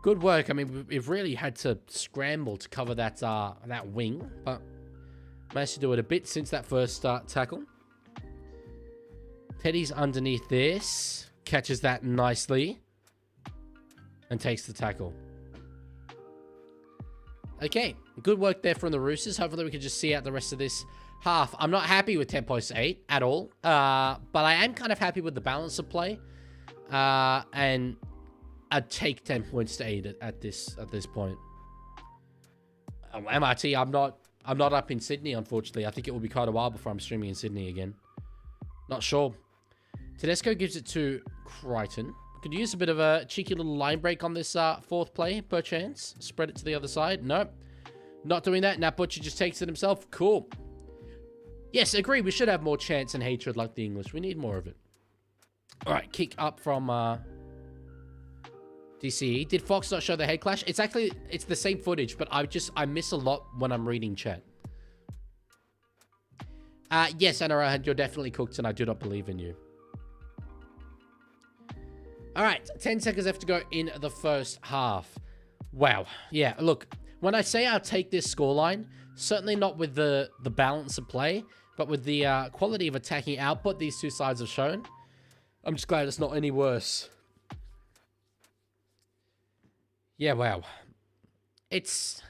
Good work. I mean, we've really had to scramble to cover that that wing. But managed to do it a bit since that first tackle. Teddy's underneath this. Catches that nicely. And takes the tackle. Okay. Good work there from the Roosters. Hopefully we can just see out the rest of this half. I'm not happy with 10.8 at all. But I am kind of happy with the balance of play. And I'd take 10 points to 8 at this point. MRT, I'm not up in Sydney, unfortunately. I think it will be quite a while before I'm streaming in Sydney again. Not sure. Tedesco gives it to Crichton. Could use a bit of a cheeky little line break on this fourth play, perchance. Spread it to the other side. Nope. Not doing that. Nat Butcher just takes it himself. Cool. Yes, agree. We should have more chance and hatred like the English. We need more of it. All right, kick up from DCE. Did Fox not show the head clash? It's the same footage, but I miss a lot when I'm reading chat. Yes, NRL, you're definitely cooked, and I do not believe in you. All right, 10 seconds left to go in the first half. Wow. Yeah, look, when I say I'll take this scoreline, certainly not with the balance of play, but with the quality of attacking output these two sides have shown. I'm just glad it's not any worse. Yeah, wow. It's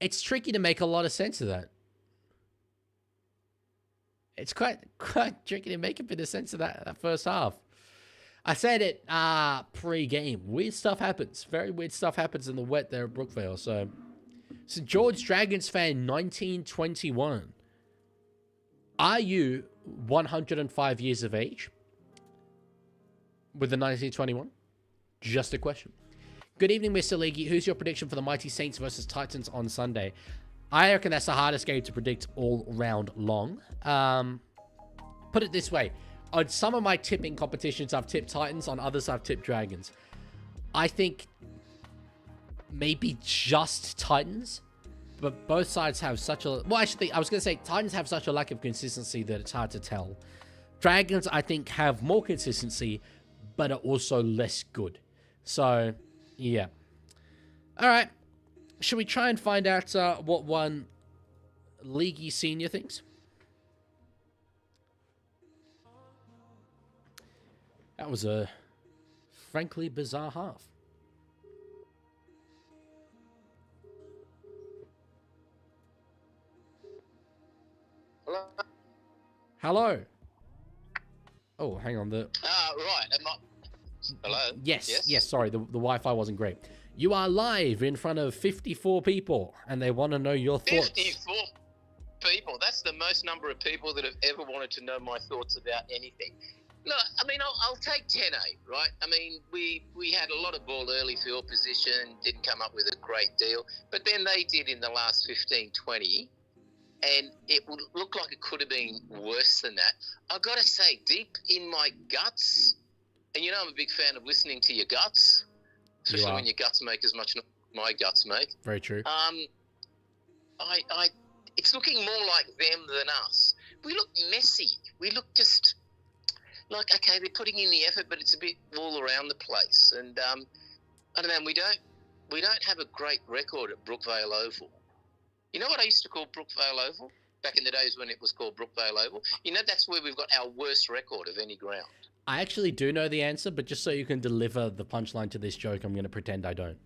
tricky to make a lot of sense of that. It's quite tricky to make a bit of sense of that first half. I said it pre-game. Weird stuff happens. Very weird stuff happens in the wet there at Brookvale. So St. George Dragons fan 1921. Are you 105 years of age? With the 1921? Just a question. Good evening, Mr. Leaguie. Who's your prediction for the Mighty Saints versus Titans on Sunday? I reckon that's the hardest game to predict all round long. Put it this way. On some of my tipping competitions, I've tipped Titans. On others, I've tipped Dragons. I think maybe just Titans. But both sides have such a... Well, actually, I was going to say Titans have such a lack of consistency that it's hard to tell. Dragons, I think, have more consistency, but are also less good. So, yeah. All right. Should we try and find out what one Leaguie Senior thinks? That was a frankly bizarre half. Hello? Hello. Oh, hang on. Right. Hello? Yes. Sorry, the Wi-Fi wasn't great. You are live in front of 54 people, and they want to know your thoughts. 54 people. That's the most number of people that have ever wanted to know my thoughts about anything. Look, I mean, I'll take 10-8, right? I mean, we had a lot of ball early field position, didn't come up with a great deal, but then they did in the last 15-20, and it looked like it could have been worse than that. I've got to say, deep in my guts, and you know I'm a big fan of listening to your guts, especially when your guts make as much noise as my guts make. Very true. It's looking more like them than us. We look messy. We look just... Like, okay, they're putting in the effort, but it's a bit all around the place. And, I don't know, we don't have a great record at Brookvale Oval. You know what I used to call Brookvale Oval? back in the days when it was called Brookvale Oval. You know, that's where we've got our worst record of any ground. I actually do know the answer, but just so you can deliver the punchline to this joke, I'm going to pretend I don't.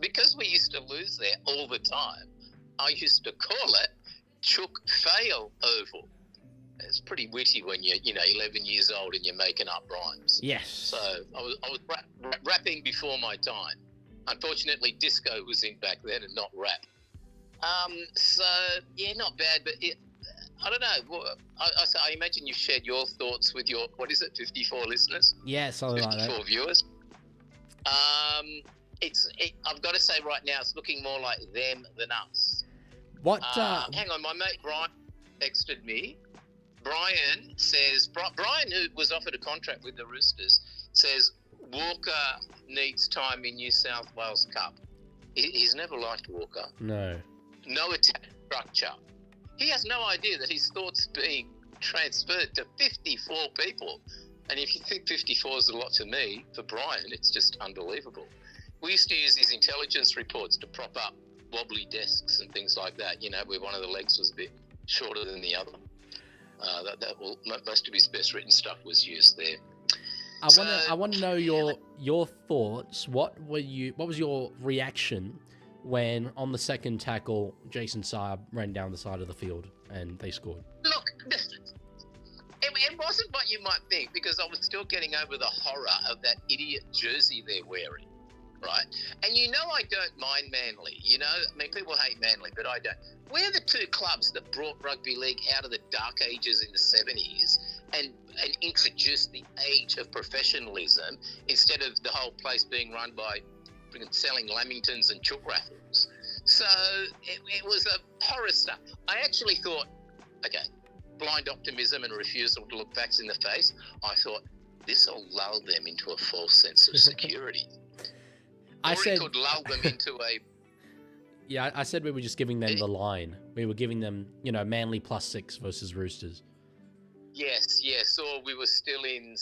Because we used to lose there all the time, I used to call it Chook Fail Oval. It's pretty witty when you're, 11 years old and you're making up rhymes. Yes. So I was rapping before my time. Unfortunately, disco was in back then and not rap. So, yeah, not bad, but I don't know. I imagine you've shared your thoughts with your, 54 listeners? Yeah, something like that. 54 viewers. I've got to say right now, it's looking more like them than us. What? Hang on, my mate Brian texted me. Brian says, Brian, who was offered a contract with the Roosters, says Walker needs time in New South Wales Cup. He's never liked Walker. No. No attack structure. He has no idea that his thoughts being transferred to 54 people. And if you think 54 is a lot to me, for Brian, it's just unbelievable. We used to use these intelligence reports to prop up wobbly desks and things like that, where one of the legs was a bit shorter than the other. Most of his best written stuff was used there. I want to know your thoughts. What was your reaction when on the second tackle Jason Saab ran down the side of the field and they scored? Look, it wasn't what you might think, because I was still getting over the horror of that idiot jersey they're wearing, right? And I don't mind Manly, people hate Manly, but I don't. We're the two clubs that brought rugby league out of the dark ages in the 70s and introduced the age of professionalism instead of the whole place being run by selling Lamingtons and chook raffles. So it was a horror stuff. I actually thought, okay, blind optimism and refusal to look facts in the face, I thought this will lull them into a false sense of security. It could lull them into a... Yeah, I said we were just giving them the line. We were giving them, Manly +6 versus Roosters. Yes, or we were still in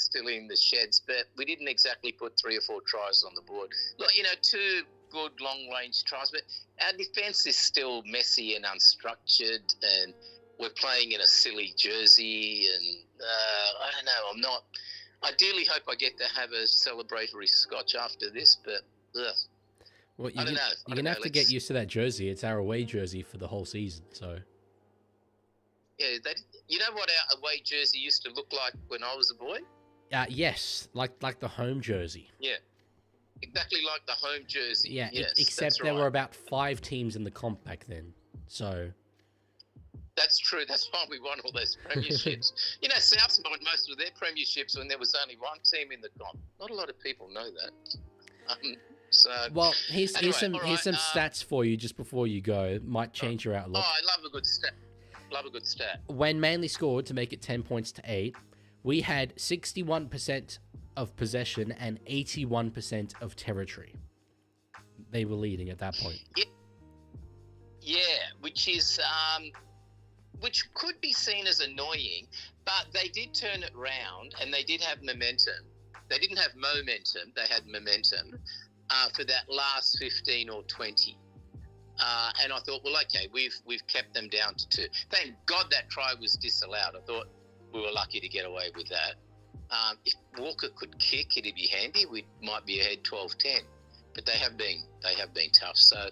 the sheds, but we didn't exactly put 3 or 4 tries on the board. Look, 2 good long-range tries, but our defence is still messy and unstructured, and we're playing in a silly jersey, and I don't know, ideally hope I get to have a celebratory scotch after this, but Well, I don't know. You're going to have to get used to that jersey. It's our away jersey for the whole season, so... Yeah, you know what our away jersey used to look like when I was a boy? Yes, like the home jersey. Yeah, exactly like the home jersey. Yeah, yes, except there were about 5 teams in the comp back then, so... That's true. That's why we won all those premierships. Souths won most of their premierships when there was only one team in the comp. Not a lot of people know that. Well, here's some stats for you just before you go. Might change your outlook. Oh, I love a good stat. When Manly scored to make it 10 points to 8, we had 61% of possession and 81% of territory. They were leading at that point. Yeah, which could be seen as annoying, but they did turn it round and they did have momentum. They didn't have momentum; they had momentum for that last 15 or 20. And I thought, well, okay, we've kept them down to 2. Thank God that try was disallowed. I thought we were lucky to get away with that. If Walker could kick, it'd be handy. We might be ahead 12-10. But they have been tough. So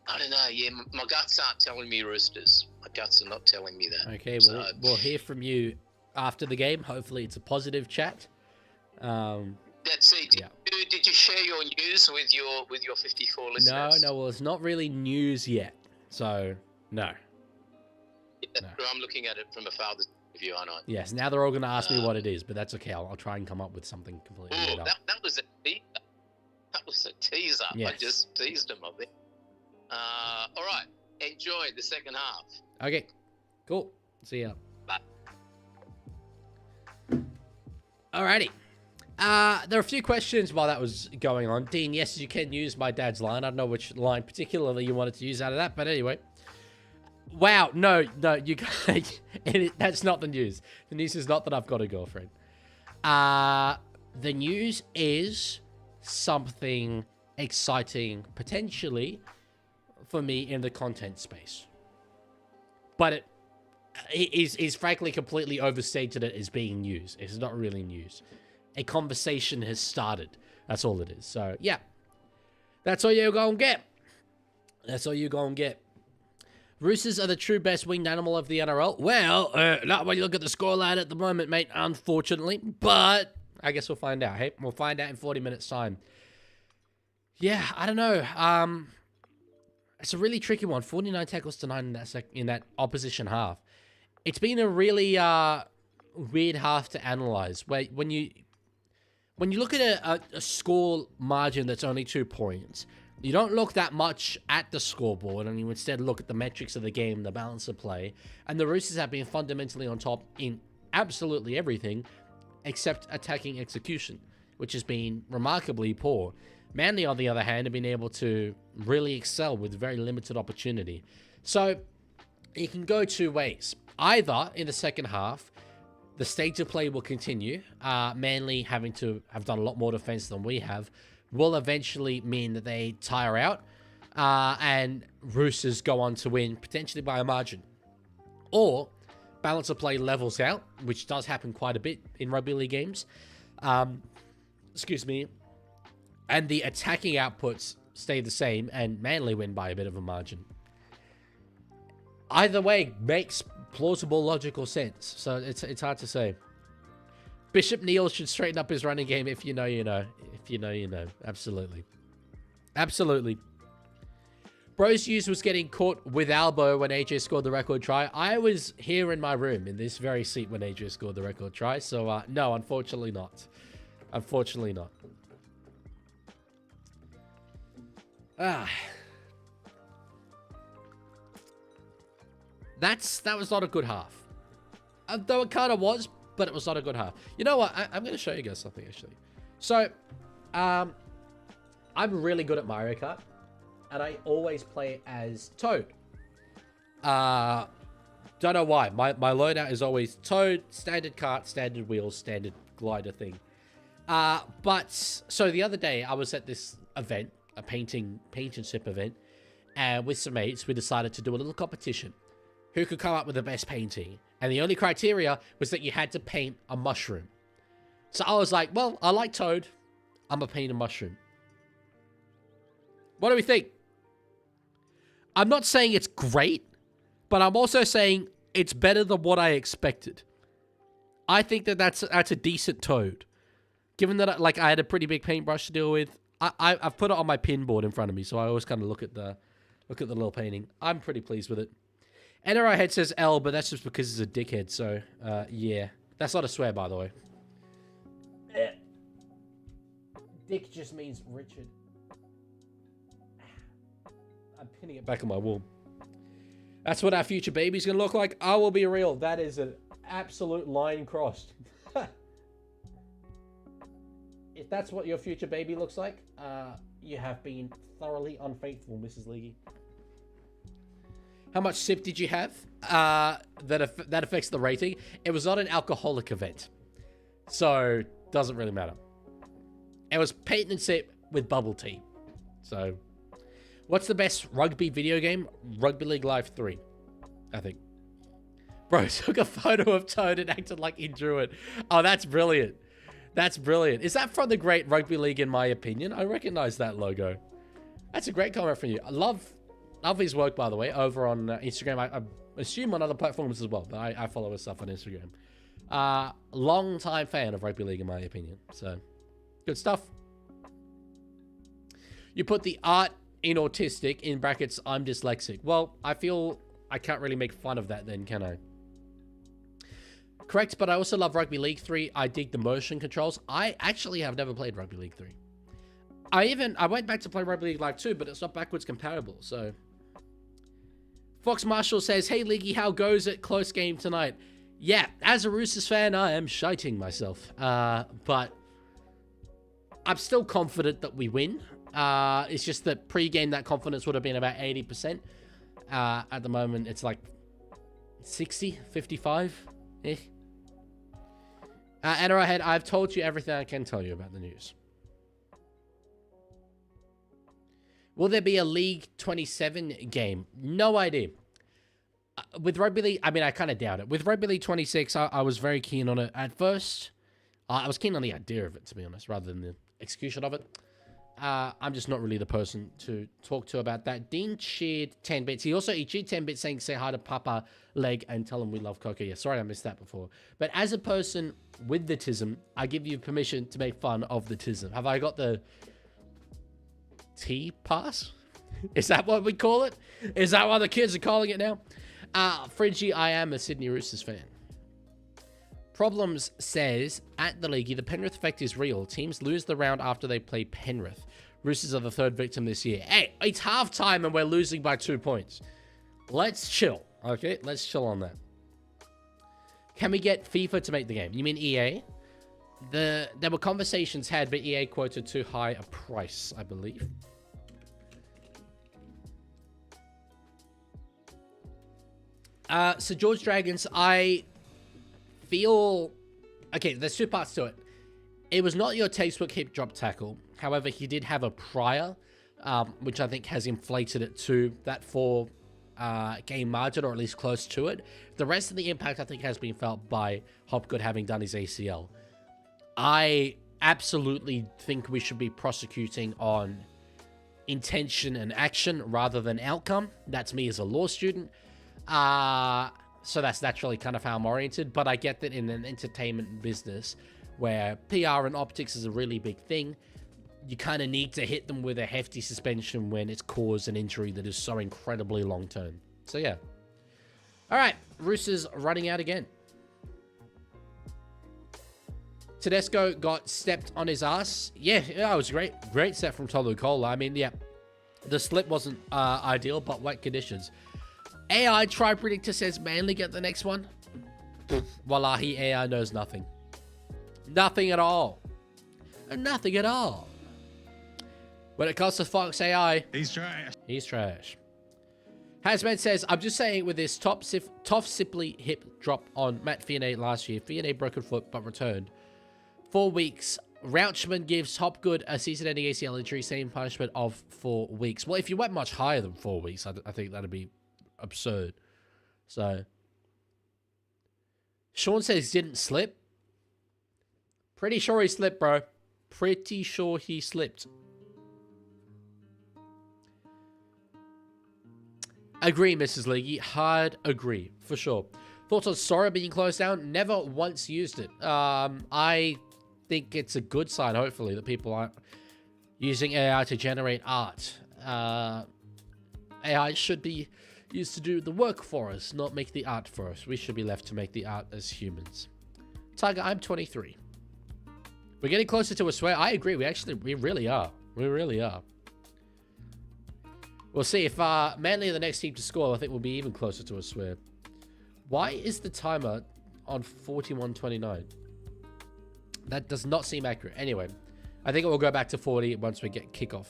I don't know. Yeah, my guts aren't telling me Roosters. My guts are not telling me that. Okay, well, we'll hear from you after the game. Hopefully, it's a positive chat. That's it. Yeah. Did you share your news with your 54 listeners? No. Well, it's not really news yet, so no. Yeah, no. I'm looking at it from a father's view, aren't I? Yes. Now they're all going to ask me what it is, but that's okay. I'll try and come up with something completely made up. That was a teaser. That was a teaser. Yes. I just teased him a bit. All right. Enjoy the second half. Okay. Cool. See ya. Bye. Alrighty. There are a few questions while that was going on. Dean, yes, you can use my dad's line. I don't know which line particularly you wanted to use out of that, but anyway. Wow, no, you can't. That's not the news. The news is not that I've got a girlfriend. The news is something exciting, potentially, for me in the content space. But it is frankly completely overstated it as being news. It's not really news. A conversation has started. That's all it is. So, yeah. That's all you're going to get. That's all you're going to get. Roosters are the true best winged animal of the NRL. Well, not when you look at the scoreline at the moment, mate, unfortunately. But I guess we'll find out, hey? We'll find out in 40 minutes' time. Yeah, I don't know. It's a really tricky one. 49 tackles to 9 in that opposition half. It's been a really weird half to analyze. Where when you look at a score margin that's only 2 points, you don't look that much at the scoreboard, and you instead look at the metrics of the game, the balance of play. And the Roosters have been fundamentally on top in absolutely everything except attacking execution, which has been remarkably poor. Manly, on the other hand, have been able to really excel with very limited opportunity. So it can go two ways. Either in the second half, the state of play will continue. Manly, having to have done a lot more defense than we have, will eventually mean that they tire out, and Roosters go on to win, potentially by a margin. Or balance of play levels out, which does happen quite a bit in rugby league games. Excuse me. And the attacking outputs stay the same, and Manly win by a bit of a margin. Either way makes plausible, logical sense. So it's hard to say. Bishop Neal should straighten up his running game. If you know, you know. If you know, you know. Absolutely. Absolutely. Bros Hughes was getting caught with elbow when AJ scored the record try. I was here in my room in this very seat when AJ scored the record try. So, no, unfortunately not. Unfortunately not. That was not a good half. Though it kind of was, but it was not a good half. You know what? I'm going to show you guys something, actually. So, I'm really good at Mario Kart, and I always play as Toad. Don't know why. My loadout is always Toad, standard kart, standard wheels, standard glider thing. But, so the other day, I was at this event, a paint and sip event, and with some mates, we decided to do a little competition. Who could come up with the best painting? And the only criteria was that you had to paint a mushroom. So I was like, well, I like Toad. I'm going to paint a mushroom. What do we think? I'm not saying it's great, but I'm also saying it's better than what I expected. I think that that's a decent Toad. Given that I had a pretty big paintbrush to deal with, I've put it on my pin board in front of me, so I always kind of look at the little painting. I'm pretty pleased with it. NRL Head says L, but that's just because he's a dickhead, so, yeah. That's not a swear, by the way. Dick just means Richard. I'm pinning it back on my wall. That's what our future baby's gonna look like. I will be real. That is an absolute line crossed. If that's what your future baby looks like, you have been thoroughly unfaithful, Mrs. Leaguie. How much sip did you have? That affects the rating. It was not an alcoholic event, so doesn't really matter. It was paint and sip with bubble tea. So, what's the best rugby video game? Rugby League Live 3, I think. Bro took a photo of Toad and acted like he drew it. Oh, that's brilliant. That's brilliant. Is that from the Great Rugby League, in my opinion? I recognize that logo. That's a great comment from you. I love his work, by the way, over on Instagram. I assume on other platforms as well, but I follow his stuff on Instagram. Long time fan of Rugby League, in my opinion. So, good stuff. You put the art in autistic, in brackets, I'm dyslexic. Well, I feel I can't really make fun of that then, can I? Correct, but I also love Rugby League 3. I dig the motion controls. I actually have never played Rugby League 3. I went back to play Rugby League Live 2, but it's not backwards compatible, so. Fox Marshall says, hey, Leaguie, how goes it? Close game tonight. Yeah, as a Roosters fan, I am shiting myself. But I'm still confident that we win. It's just that pre-game, that confidence would have been about 80%. At the moment, it's like 60, 55. NRL Head, I've told you everything I can tell you about the news. Will there be a League 27 game? No idea. With Rugby League, I mean, I kind of doubt it. With Rugby League 26, I was very keen on it at first. I was keen on the idea of it, to be honest, rather than the execution of it. I'm just not really the person to talk to about that. Dean cheered 10 bits. He cheered 10 bits saying, say hi to Papa Leg and tell him we love Coco. Yeah, sorry I missed that before. But as a person with the tism, I give you permission to make fun of the tism. Have I got the T-pass? Is that what we call it? Is that what the kids are calling it now? Fridgie, I am a Sydney Roosters fan. Problems says, at the Leaguie, the Penrith effect is real. Teams lose the round after they play Penrith. Roosters are the third victim this year. Hey, it's halftime and we're losing by 2 points. Let's chill, okay? Let's chill on that. Can we get FIFA to make the game? You mean EA? There were conversations had, but EA quoted too high a price, I believe. So George Dragons, I feel... Okay, there's two parts to it. It was not your textbook hip drop tackle. However, he did have a prior, which I think has inflated it to that 4 game margin, or at least close to it. The rest of the impact, I think, has been felt by Hopgood having done his ACL. I absolutely think we should be prosecuting on intention and action rather than outcome. That's me as a law student. So that's naturally kind of how I'm oriented, but I get that in an entertainment business where PR and optics is a really big thing, you kind of need to hit them with a hefty suspension when it's caused an injury that is so incredibly long term. So yeah. All right, Roosters running out again. Tedesco got stepped on his ass. Yeah, it was great. Great set from Tolu Kola. I mean, yeah, the slip wasn't ideal, but wet conditions. AI Try Predictor says Manly get the next one. Wallahi, AI knows nothing. Nothing at all. Nothing at all. When it comes to Fox AI, he's trash. He's trash. Hasman says, I'm just saying with this top Sipley hip drop on Matt Fionney last year. Fionney broken foot but returned. 4 weeks. Rauchman gives Hopgood a season-ending ACL injury, same punishment of 4 weeks. Well, if you went much higher than 4 weeks, I think that'd be absurd. So, Sean says didn't slip. Pretty sure he slipped, bro. Pretty sure he slipped. Agree, Mrs. Leaguie. Hard agree, for sure. Thoughts on Sora being closed down? Never once used it. I think it's a good sign, hopefully, that people aren't using AI to generate art. AI should be used to do the work for us, not make the art for us. We should be left to make the art as humans. Tiger, I'm 23. We're getting closer to a swear. I agree. We really are. We really are. We'll see. If Manly are the next team to score, I think we'll be even closer to a swear. Why is the timer on 41:29? That does not seem accurate. Anyway, I think it will go back to 40 once we get kickoff.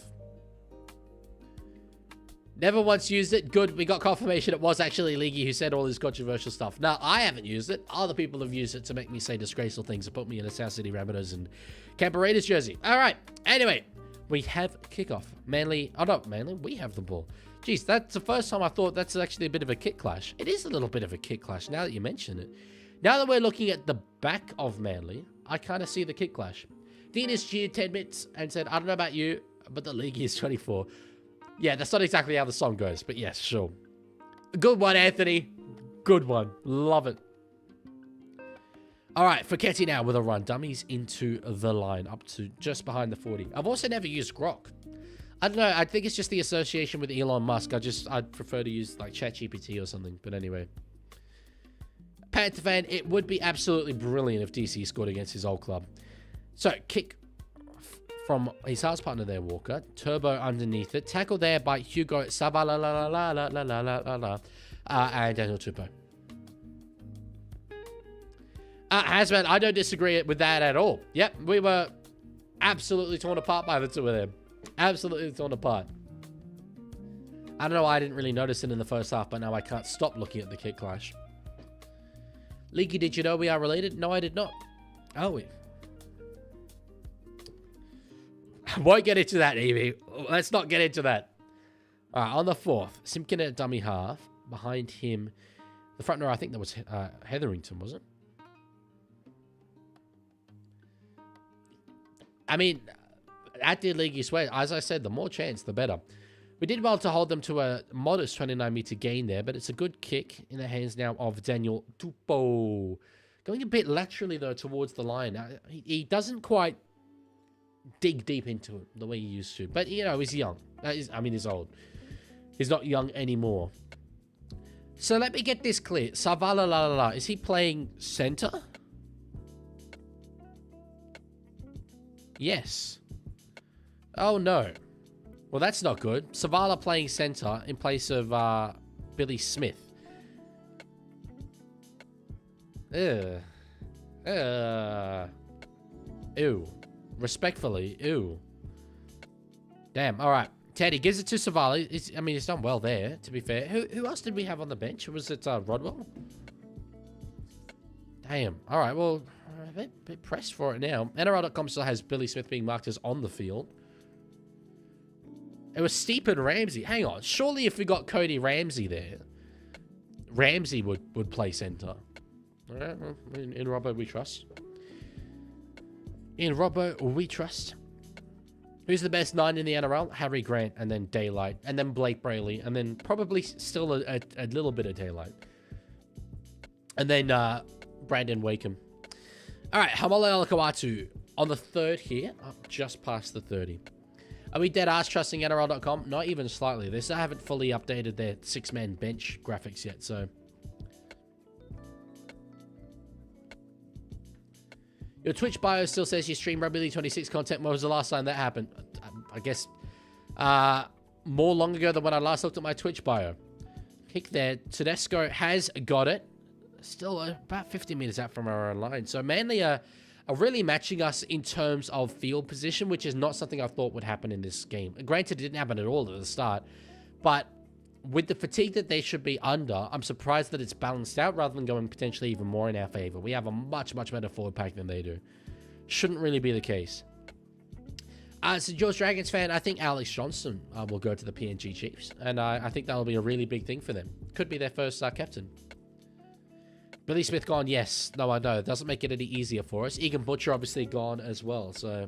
Never once used it. Good. We got confirmation it was actually Leaguie who said all this controversial stuff. Now, I haven't used it. Other people have used it to make me say disgraceful things and put me in a South City Rabbitohs and Canberra Raiders jersey. All right. Anyway, we have kickoff. Manly. Oh, not Manly. We have the ball. Jeez, that's the first time I thought that's actually a bit of a kick clash. It is a little bit of a kick clash now that you mention it. Now that we're looking at the back of Manly, I kind of see the kick clash. Dean has cheered 10 bits and said, I don't know about you, but the league is 24. Yeah, that's not exactly how the song goes, but yes, sure. Good one, Anthony. Good one. Love it. All right, Fouquetti now with a run. Dummies into the line, up to just behind the 40. I've also never used Grok. I don't know. I think it's just the association with Elon Musk. I'd prefer to use like ChatGPT or something. But anyway. Panther fan, it would be absolutely brilliant if DC scored against his old club. So, kick from his house partner there, Walker. Turbo underneath it. Tackle there by Hugo Sabalala and Daniel Tupou. Hasman, I don't disagree with that at all. Yep, we were absolutely torn apart by the two of them. Absolutely torn apart. I don't know why I didn't really notice it in the first half, but now I can't stop looking at the kick clash. Leaky, did you know we are related? No, I did not. Are we? I won't get into that, Evie. Let's not get into that. All right, on the 4th, Simpkin at dummy half. Behind him, the front row, I think that was Hetherington, was it? I mean, at the Leaguie Sweat, as I said, the more chance, the better. We did well to hold them to a modest 29-meter gain there, but it's a good kick in the hands now of Daniel Tupou. Going a bit laterally, though, towards the line. He doesn't quite dig deep into it the way he used to. But, you know, he's young. He's old. He's not young anymore. So let me get this clear. Savala, is he playing center? Yes. Oh, no. Well, that's not good. Savala playing center in place of Billy Smith. Ew. Respectfully, ew. Damn, all right. Teddy gives it to Savala. He's done well there, to be fair. Who else did we have on the bench? Was it Rodwell? Damn. All right, well, a bit pressed for it now. NRL.com still has Billy Smith being marked as on the field. It was Steep and Ramsey. Hang on. Surely if we got Cody Ramsey there, Ramsey would play center. All right, well, in Robbo we trust. In Robbo we trust. Who's the best 9 in the NRL? Harry Grant, and then Daylight, and then Blake Brayley, and then probably still a little bit of Daylight. And then Brandon Wakeham. All right, Hamala Alakawatu on the 3rd here, up just past the 30. Are we dead ass trusting NRL.com? Not even slightly. They still haven't fully updated their 6-man bench graphics yet, so... Your Twitch bio still says you stream Rugby League 26 content. When was the last time that happened? I guess more long ago than when I last looked at my Twitch bio. Kick there. Tedesco has got it. Still about 50 meters out from our own line. So Manly are really matching us in terms of field position, which is not something I thought would happen in this game. Granted, it didn't happen at all at the start. But with the fatigue that they should be under, I'm surprised that it's balanced out rather than going potentially even more in our favor. We have a much, much better forward pack than they do. Shouldn't really be the case. As a George Dragons fan, I think Alex Johnson will go to the PNG Chiefs. And I think that'll be a really big thing for them. Could be their first captain. Billy Smith gone, yes. No, I know. It doesn't make it any easier for us. Egan Butcher obviously gone as well. So,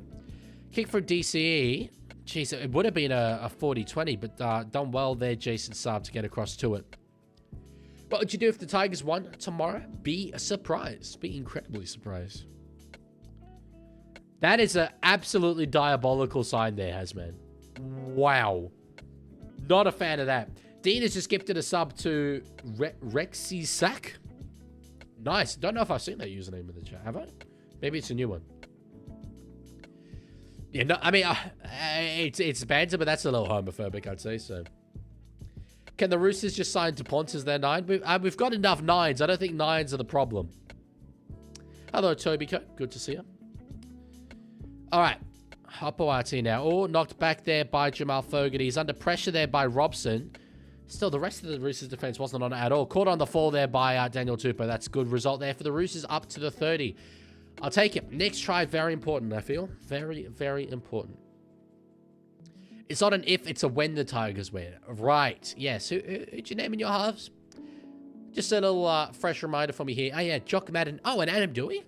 kick from DCE. Jeez, it would have been a 40-20, but done well there, Jason Saab, to get across to it. What would you do if the Tigers won tomorrow? Be surprised. Be incredibly surprised. That is an absolutely diabolical sign there, Hasman. Wow. Not a fan of that. Dean has just gifted a sub to Rexy Sack. Nice. Don't know if I've seen that username in the chat. Have I? Maybe it's a new one. Yeah, no, I mean, it's banter, but that's a little homophobic, I'd say, so. Can the Roosters just sign DuPont as their 9? We've got enough 9s. I don't think 9s are the problem. Hello, Tobiko. Good to see you. All right. Hopawati now. Oh, knocked back there by Jamal Fogarty. He's under pressure there by Robson. Still, the rest of the Roosters defense wasn't on it at all. Caught on the fall there by Daniel Tupou. That's a good result there for the Roosters up to the 30. I'll take it. Next try, very important, I feel. Very, very important. It's not an if, it's a when the Tigers win. Right. Yes. Who'd you name in your halves? Just a little fresh reminder for me here. Oh, yeah. Jock Madden. Oh, and Adam Dewey?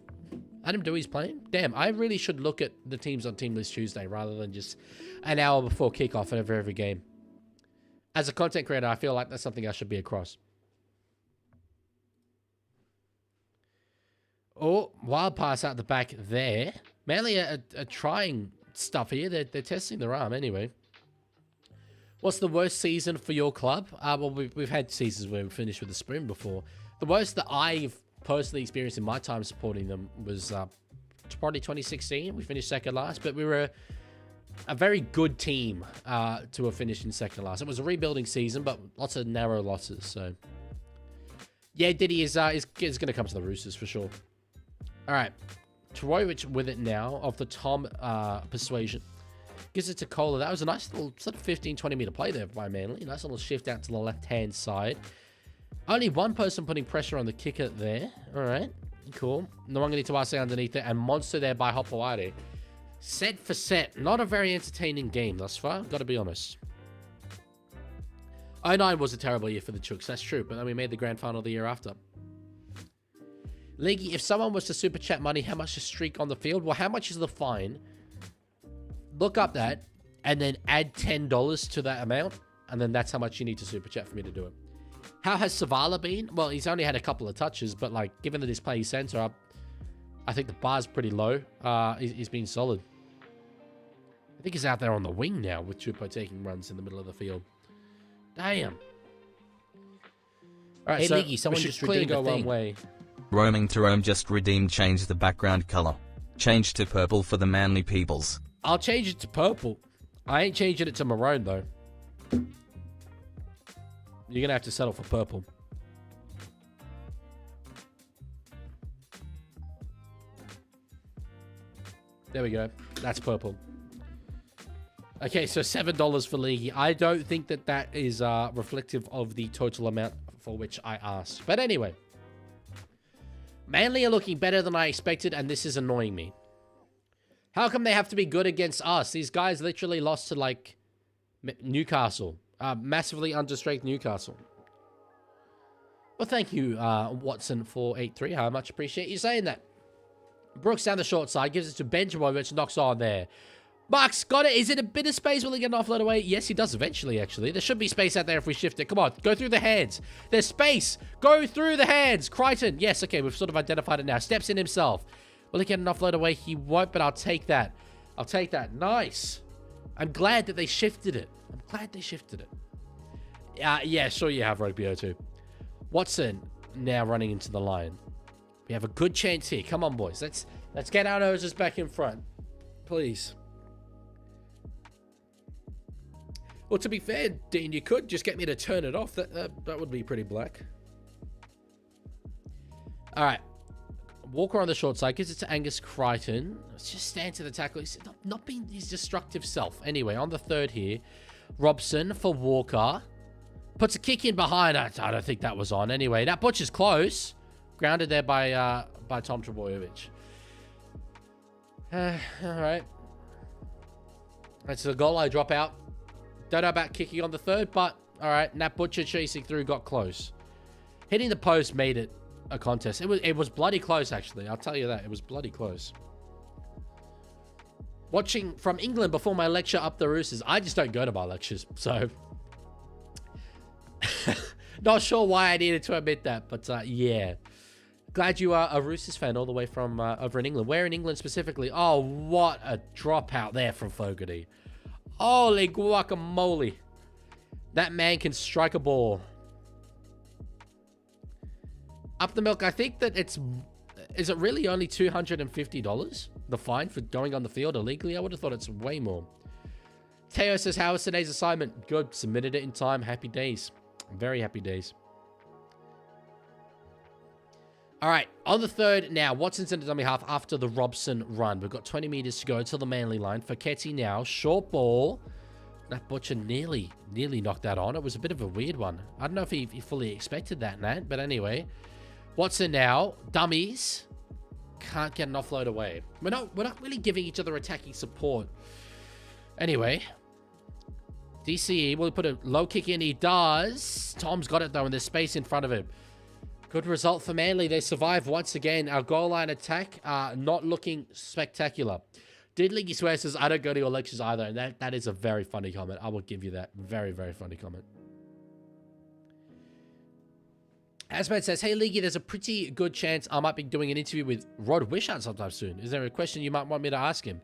Adam Dewey's playing? Damn, I really should look at the teams on Team List Tuesday rather than just an hour before kickoff of every game. As a content creator, I feel like that's something I should be across. Oh, wild pass out the back there. Manly are trying stuff here. They're testing their arm anyway. What's the worst season for your club? Well, we've had seasons where we finished with a sprint before. The worst that I've personally experienced in my time supporting them was probably 2016. We finished second last, but we were a very good team to have finished in second last. It was a rebuilding season, but lots of narrow losses. So, yeah, Diddy is going to come to the Roosters for sure. All right, Troyevich with it now of the Tom Persuasion. Gives it to Kohler. That was a nice little sort of 15-20 meter play there by Manly. Nice little shift out to the left-hand side. Only one person putting pressure on the kicker there. All right, cool. Nwangani Tawase underneath it, and monster there by Hopawade. Set for set. Not a very entertaining game thus far, got to be honest. '09 was a terrible year for the Chooks, that's true, but then we made the grand final the year after. Leaguie, if someone was to super chat money, how much to streak on the field? Well, how much is the fine? Look up that, and then add $10 to that amount, and then that's how much you need to super chat for me to do it. How has Savala been? Well, he's only had a couple of touches, but like, given that he's playing center, I think the bar's pretty low. He's been solid. I think he's out there on the wing now with Chupo taking runs in the middle of the field. Damn. All right, hey, so Leaguie, someone just clearly redeemed go a one thing. way. Roaming to Rome just redeemed. Change the background color. Change to purple for the manly peoples. I'll change it to purple. I ain't changing it to maroon, though. You're going to have to settle for purple. There we go. That's purple. Okay, so $7 for Leaguie. I don't think that that is reflective of the total amount for which I asked. But anyway. Manly are looking better than I expected, and this is annoying me. How come they have to be good against us? These guys literally lost to, like, Newcastle. Massively understrength Newcastle. Well, thank you, Watson, 483. I much appreciate you saying that. Brooks down the short side, gives it to Benjamin, which knocks on there. Mark's got it. Is it a bit of space? Will he get an offload away? Yes, he does eventually, actually. There should be space out there if we shift it. Come on, go through the hands. There's space. Go through the hands. Crichton. Yes, okay, we've sort of identified it now. Steps in himself. Will he get an offload away? He won't, but I'll take that. I'll take that. Nice. I'm glad that they shifted it. I'm glad they shifted it. Yeah, sure you have, Rugby 02. Watson now running into the line. We have a good chance here. Come on, boys. Let's get our noses back in front. Please. Well, to be fair, Dean, you could just get me to turn it off. That would be pretty black. All right. Walker on the short side. Gives it to Angus Crichton. Let's just stand to the tackle. He's not being his destructive self. Anyway, on the third here. Robson for Walker. Puts a kick in behind. I don't think that was on. Anyway, that butcher's close. Grounded there by Tom Trebojevic. All right. That's a goal line dropout. Don't know about kicking on the third, but all right. Nat Butcher chasing through got close. Hitting the post made it a contest. It was bloody close, actually. I'll tell you that. It was bloody close. Watching from England before my lecture up the Roosters. I just don't go to my lectures, so... Not sure why I needed to admit that, but yeah. Glad you are a Roosters fan all the way from over in England. Where in England specifically? Oh, what a dropout there from Fogarty. Holy guacamole. That man can strike a ball. Up the milk, I think that it's... Is it really only $250? The fine for going on the field illegally? I would have thought it's way more. Teo says, how was today's assignment? Good. Submitted it in time. Happy days. Very happy days. All right. On the third now. Watson's in the dummy half after the Robson run. We've got 20 meters to go to the Manly line. Feketi now. Short ball. Nat Butcher nearly knocked that on. It was a bit of a weird one. I don't know if he fully expected that, Nat. But anyway. Watson now. Dummies. Can't get an offload away. We're not really giving each other attacking support. Anyway. DCE will put a low kick in. He does. Tom's got it, though, and there's space in front of him. Good result for Manly. They survive once again. Our goal line attack not looking spectacular. Did Leaguie swear says, I don't go to your lectures either. And that is a very funny comment. I will give you that. Very, very funny comment. Asman says, hey, Leaguie, there's a pretty good chance I might be doing an interview with Rod Wishart sometime soon. Is there a question you might want me to ask him?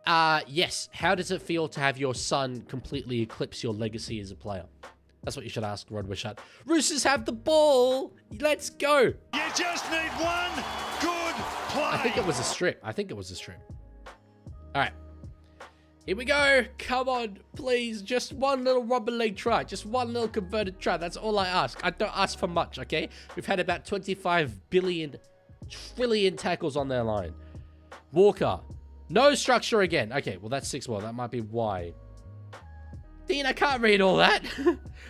Yes. How does it feel to have your son completely eclipse your legacy as a player? That's what you should ask Rod Wishart. Roosters have the ball. Let's go. You just need one good play. I think it was a strip. All right. Here we go. Come on, please. Just one little rubber leg try. Just one little converted try. That's all I ask. I don't ask for much, okay? We've had about 25 billion, trillion tackles on their line. Walker. No structure again. Okay, well, that's 6 more. That might be why. Dean, I can't read all that.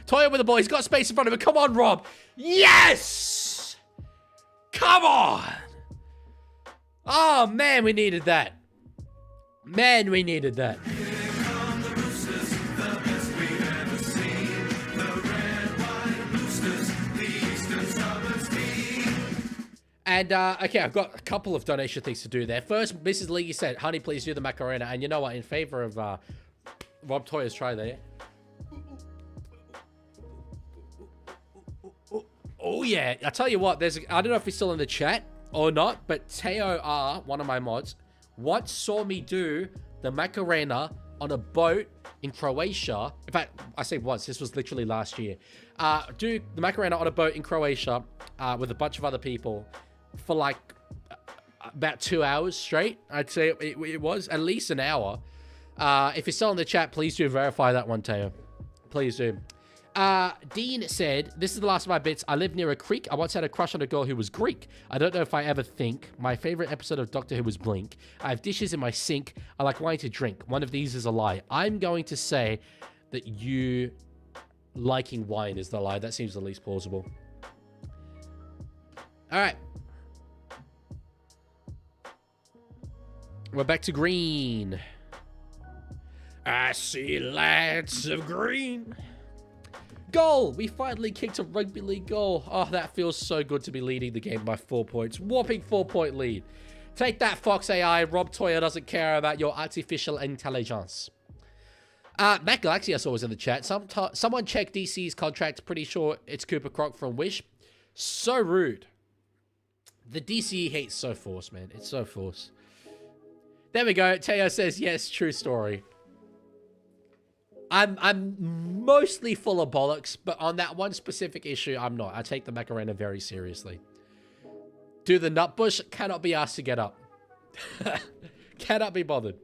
Toya with the ball. He's got space in front of him. Come on, Rob. Yes! Come on! Oh, man, we needed that. Man, we needed that. And, okay, I've got a couple of donation things to do there. First, Mrs. Leaguie said, honey, please do the Macarena. And you know what? In favor of Rob Toya's try there. Oh, yeah. I tell you what, I don't know if he's still in the chat or not, but Teo R, one of my mods, once saw me do the Macarena on a boat in Croatia. In fact, I say once, this was literally last year. Do the Macarena on a boat in Croatia with a bunch of other people for like about 2 hours straight. I'd say it was at least an hour. If you're still in the chat, please do verify that one, Teo. Please do. Dean said, this is the last of my bits. I live near a creek. I once had a crush on a girl who was Greek. I don't know if I ever think. My favorite episode of Doctor Who was Blink. I have dishes in my sink. I like wine to drink. One of these is a lie. I'm going to say that you liking wine is the lie. That seems the least plausible. All right. We're back to green. I see lights of green. Goal! We finally kicked a rugby league goal. Oh, that feels so good to be leading the game by 4 points. Whopping 4-point lead. Take that, Fox AI. Rob Toya doesn't care about your artificial intelligence. Matt Galaxy I saw was in the chat. Someone checked DC's contract. Pretty sure it's Cooper Croc from Wish. So rude. The DC hate's so forced, man. It's so forced. There we go. Teo says, yes, true story. I'm mostly full of bollocks, but on that one specific issue, I'm not. I take the Macarena very seriously. Do the Nutbush, cannot be asked to get up. Cannot be bothered.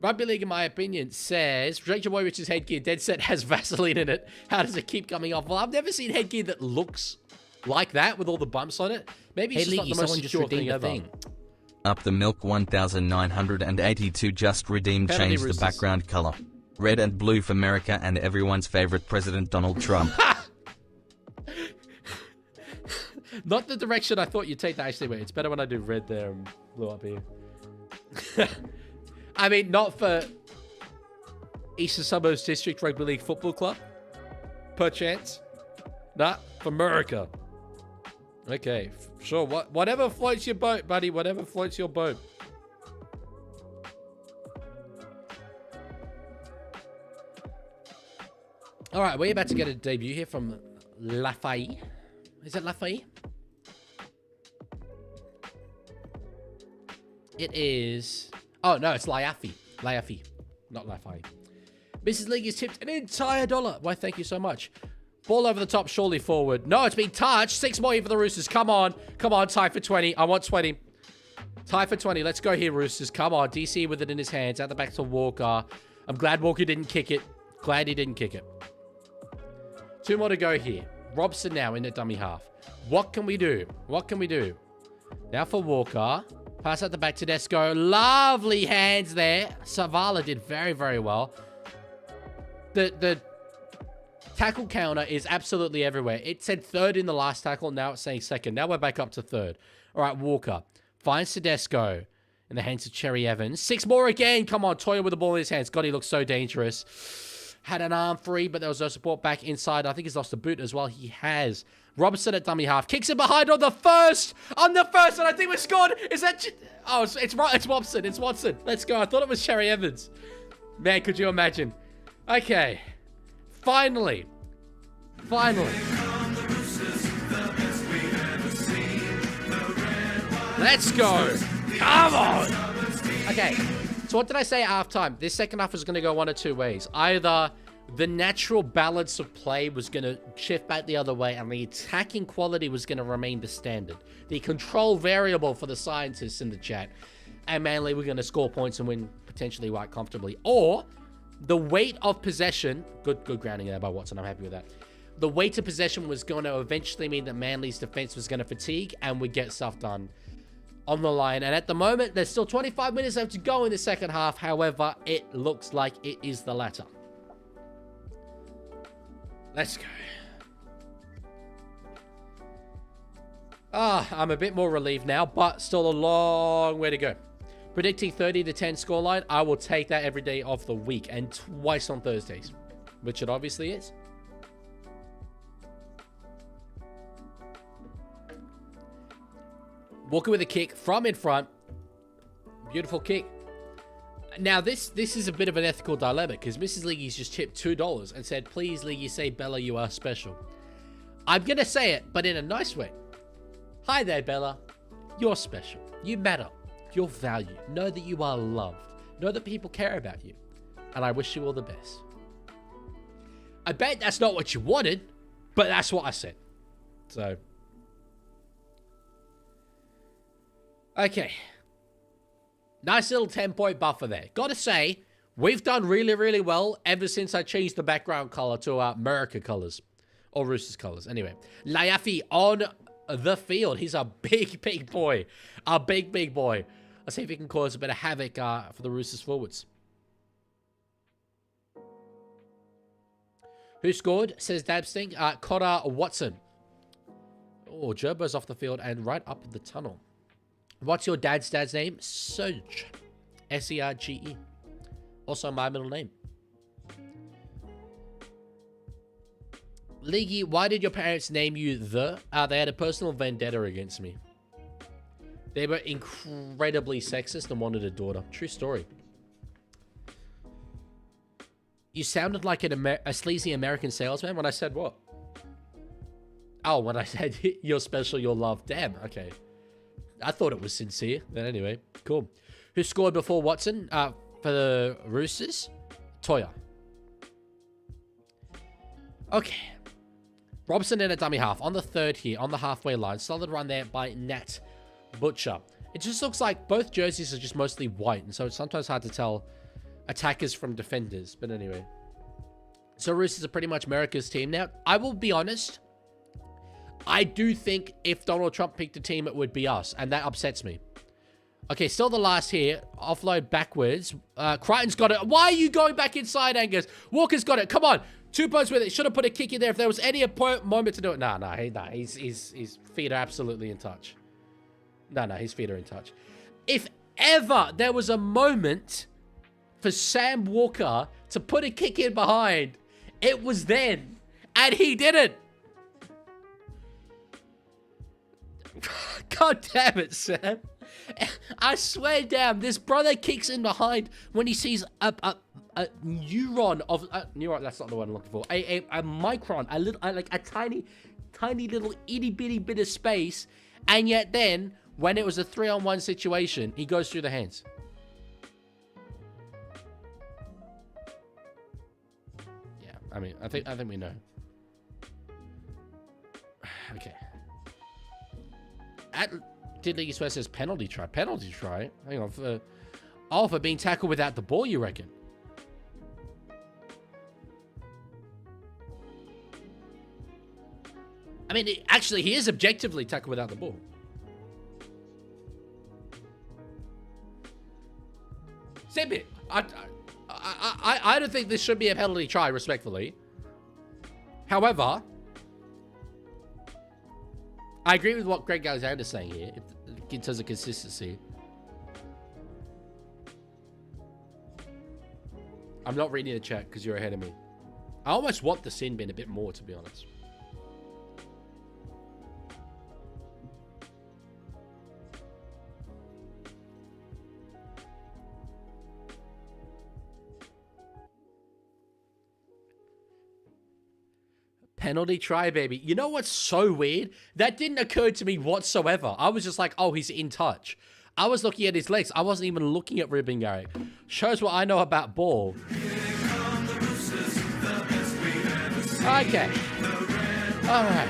Rugby League, in my opinion, says, Drake Jawoywich's headgear dead set has Vaseline in it. How does it keep coming off? Well, I've never seen headgear that looks like that with all the bumps on it. Maybe it's just not the most secure thing ever. Up the milk 1982 just redeemed. Penalty Changed Roosters. the background color. Red and blue for America and everyone's favorite president, Donald Trump. Not the direction I thought you'd take that. Actually, wait, it's better when I do red there and blue up here. I mean, not for Eastern Suburbs District Rugby League Football Club, perchance. Nah, for America. Okay, sure. Whatever floats your boat, buddy. Whatever floats your boat. All right, we're about to get a debut here from Lafayette. Is it Lafayette? It is... Oh, no, it's Lafayette. Lafayette, not Lafayette. Mrs. League has tipped an entire $1. Why, thank you so much. Ball over the top, surely forward. No, it's been touched. 6 more here for the Roosters. Come on. Come on, tie for 20. I want 20. Tie for 20. Let's go here, Roosters. Come on. DC with it in his hands. Out the back to Walker. I'm glad Walker didn't kick it. Glad he didn't kick it. 2 more to go here. Robson now in the dummy half. What can we do? What can we do? Now for Walker. Pass out the back to Desco. Lovely hands there. Savala did very, very well. The tackle counter is absolutely everywhere. It said 3rd in the last tackle. Now it's saying 2nd. Now we're back up to 3rd. All right, Walker. Finds Tedesco in the hands of Cherry Evans. 6 more again. Come on, Toya with the ball in his hands. God, he looks so dangerous. Had an arm free, but there was no support back inside. I think he's lost the boot as well. He has. Robertson at dummy half. Kicks it behind on the first. On the first, and I think we scored. Is that... Oh, it's Watson. It's Watson. Let's go. I thought it was Cherry Evans. Man, could you imagine? Okay. Finally. Finally. Let's go. Come on. Okay. So what did I say at halftime? This second half was going to go one of 2 ways. Either the natural balance of play was going to shift back the other way and the attacking quality was going to remain the standard. The control variable for the scientists in the chat. And Manly were going to score points and win potentially quite comfortably. Or the weight of possession, good grounding there by Watson, I'm happy with that. The weight of possession was going to eventually mean that Manly's defense was going to fatigue and would get stuff done on the line. And at the moment, there's still 25 minutes left to go in the second half. However, it looks like it is the latter. Let's go. I'm a bit more relieved now, but still a long way to go. Predicting 30-10 scoreline, I will take that every day of the week and twice on Thursdays, which it obviously is. Walker with a kick from in front. Beautiful kick. Now, this is a bit of an ethical dilemma because Mrs. League's just chipped $2 and said, please, Leaguie, say Bella, you are special. I'm going to say it, but in a nice way. Hi there, Bella. You're special. You matter. You're valued. Know that you are loved. Know that people care about you. And I wish you all the best. I bet that's not what you wanted, but that's what I said. So. Okay. Nice little 10-point buffer there. Gotta say, we've done really, really well ever since I changed the background color to America colors. Or Roosters colors. Anyway. Laiafi on the field. He's a big, big boy. A big, big boy. Let's see if he can cause a bit of havoc for the Roosters forwards. Who scored? Says Dabsting. Connor Watson. Oh, Gerbo's off the field and right up the tunnel. What's your dad's name? Serge. S-E-R-G-E. Also my middle name. Leaguie, why did your parents name you the? They had a personal vendetta against me. They were incredibly sexist and wanted a daughter. True story. You sounded like a sleazy American salesman when I said what? Oh, when I said you're special, you're loved. Damn, okay. I thought it was sincere. But anyway, cool. Who scored before Watson for the Roosters? Toya. Okay. Robson in a dummy half. On the third here, on the halfway line. Solid run there by Nat Butcher. It just looks like both jerseys are just mostly white. And so it's sometimes hard to tell attackers from defenders. But anyway. So Roosters are pretty much America's team now. I will be honest. I do think if Donald Trump picked a team, it would be us. And that upsets me. Okay, still the last here. Offload backwards. Crichton's got it. Why are you going back inside, Angus? Walker's got it. Come on. 2 points with it. Should have put a kick in there if there was any moment to do it. Nah. His feet are absolutely in touch. No, his feet are in touch. If ever there was a moment for Sam Walker to put a kick in behind, it was then. And he didn't. God damn it, Sam. I swear down, this brother kicks in behind when he sees a neuron of... neuron, that's not the word I'm looking for. A micron, like a tiny little itty-bitty bit of space. And yet then, when it was a 3-on-1 situation, he goes through the hands. Yeah, I mean, I think we know. Okay. Did League Swear says penalty try. Penalty try? Hang on. For being tackled without the ball, you reckon? I mean, actually, he is objectively tackled without the ball. Same bit. I don't think this should be a penalty try, respectfully. However, I agree with what Greg Alexander's saying here, in terms of consistency. I'm not reading the chat because you're ahead of me. I almost want the sin bin a bit more, to be honest. Penalty try, baby. You know what's so weird? That didn't occur to me whatsoever. I was just like, oh, he's in touch. I was looking at his legs. I wasn't even looking at Ruben Garrick. Shows what I know about ball. Okay. All right.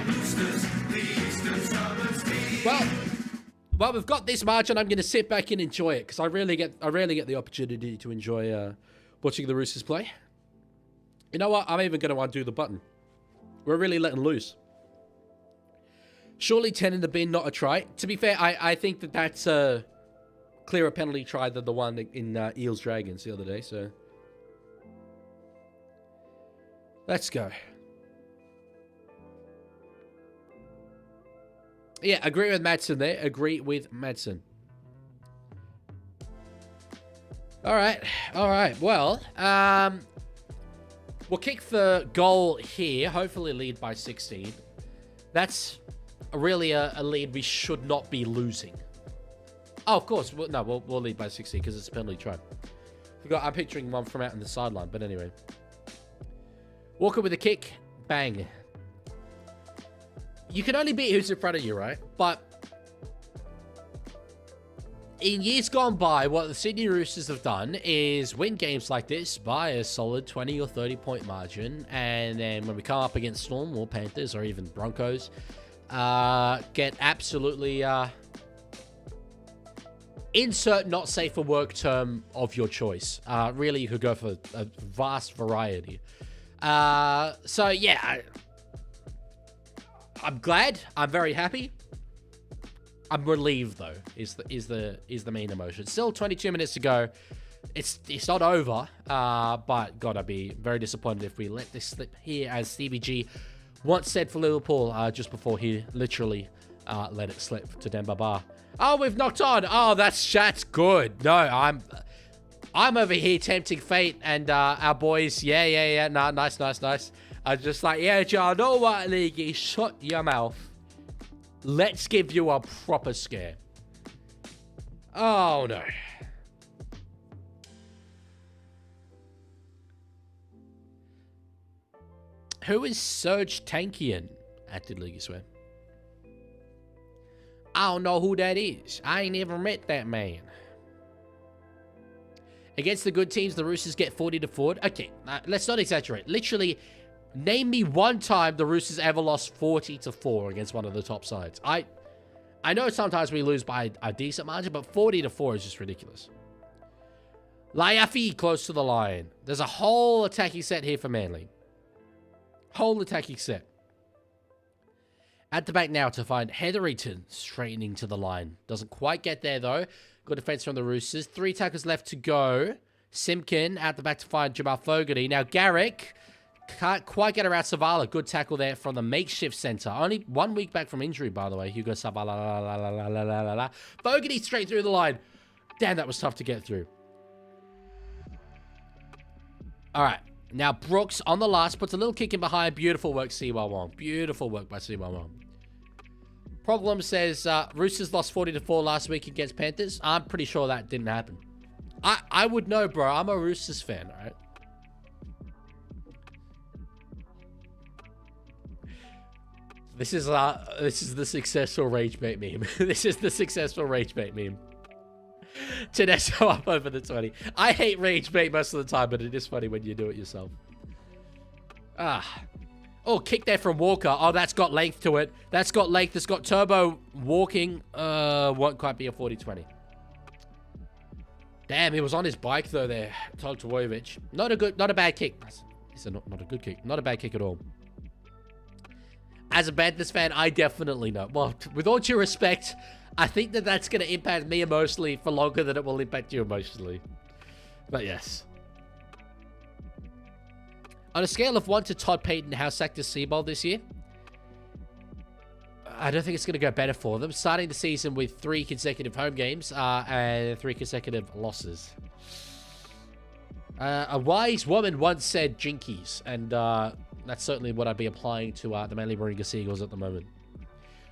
Well, we've got this match, and I'm going to sit back and enjoy it because I rarely get the opportunity to enjoy watching the Roosters play. You know what? I'm even going to undo the button. We're really letting loose. Surely 10 in the bin, not a try. To be fair, I think that's a clearer penalty try than the one in Eels Dragons the other day. So let's go. Yeah, agree with Madsen there. Agree with Madsen. All right. Well, we'll kick the goal here. Hopefully lead by 16. That's really a lead we should not be losing. Oh, of course. We'll lead by 60 because it's a penalty try. I'm picturing one from out in the sideline, but anyway. Walker with a kick. Bang. You can only beat who's in front of you, right? But in years gone by, what the Sydney Roosters have done is win games like this by a solid 20 or 30 point margin. And then when we come up against Storm or Panthers or even Broncos, get absolutely... insert not safe for work term of your choice. Really, you could go for a vast variety. So yeah, I'm glad. I'm very happy. I'm relieved though. Is the main emotion. Still 22 minutes to go. It's not over. But gotta be very disappointed if we let this slip here, as Stevie G once said for Liverpool just before he literally let it slip to Demba Ba. Oh, we've knocked on. Oh, that's good. No, I'm over here tempting fate, and our boys, yeah. Nah, nice. I'm just like, yeah, John, know what, Leaguie? Shut your mouth. Let's give you a proper scare. Oh, no. Who is Serge Tankian? Acted League, I swear. I don't know who that is. I ain't ever met that man. Against the good teams, the Roosters get 40 to 4. Okay, let's not exaggerate. Literally, name me one time the Roosters ever lost 40 to 4 against one of the top sides. I know sometimes we lose by a decent margin, but 40 to 4 is just ridiculous. Laiafi close to the line. There's a whole attacking set here for Manly. Whole attacking set. At the back now to find Hetherington straightening to the line. Doesn't quite get there, though. Good defense from the Roosters. 3 tackles left to go. Simpkin at the back to find Jamal Fogarty. Now, Garrick can't quite get around Savala. Good tackle there from the makeshift centre. Only 1 week back from injury, by the way. Hugo Savala. Fogarty straight through the line. Damn, that was tough to get through. All right. Now, Brooks on the last puts a little kick in behind. Beautiful work, Siwa. Beautiful work by Siwa. Problem says Roosters lost 40 to 4 last week against Panthers. I'm pretty sure that didn't happen. I would know, bro. I'm a Roosters fan, all right? This is the successful rage bait meme. This is the successful rage bait meme. Tedesco up over the 20. I hate rage bait most of the time, but it is funny when you do it yourself. Oh, kick there from Walker. Oh, that's got length to it. That's got length. It's got turbo walking. Won't quite be a 40-20. Damn, he was on his bike though there. Told Twojevic. Not a bad kick. It's not a good kick. Not a bad kick at all. As a Panthers fan, I definitely know. Well, with all due respect, I think that that's going to impact me emotionally for longer than it will impact you emotionally. But yes. On a scale of 1 to Todd Payton, how sacked is Seabold this year? I don't think it's going to go better for them. Starting the season with 3 consecutive home games and 3 consecutive losses. A wise woman once said jinkies, and that's certainly what I'd be applying to the Manly Warringah Seagulls at the moment.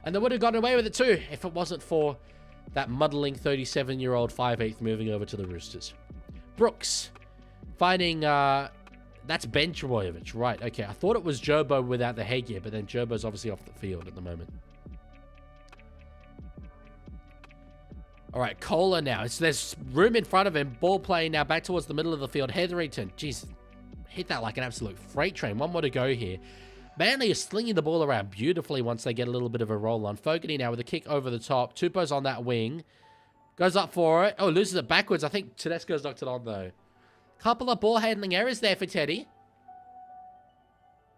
And they would have gotten away with it too if it wasn't for that muddling 37-year-old 5'8" moving over to the Roosters. Brooks finding... that's Ben Trbojevic. Right, okay. I thought it was Jobo without the headgear, but then Jobo's obviously off the field at the moment. All right, Kohler now. There's room in front of him. Ball playing now back towards the middle of the field. Hetherington, jeez, hit that like an absolute freight train. 1 more to go here. Manly is slinging the ball around beautifully once they get a little bit of a roll on. Fogarty now with a kick over the top. Tupou's on that wing. Goes up for it. Oh, loses it backwards. I think Tedesco's knocked it on, though. Couple of ball handling errors there for Teddy.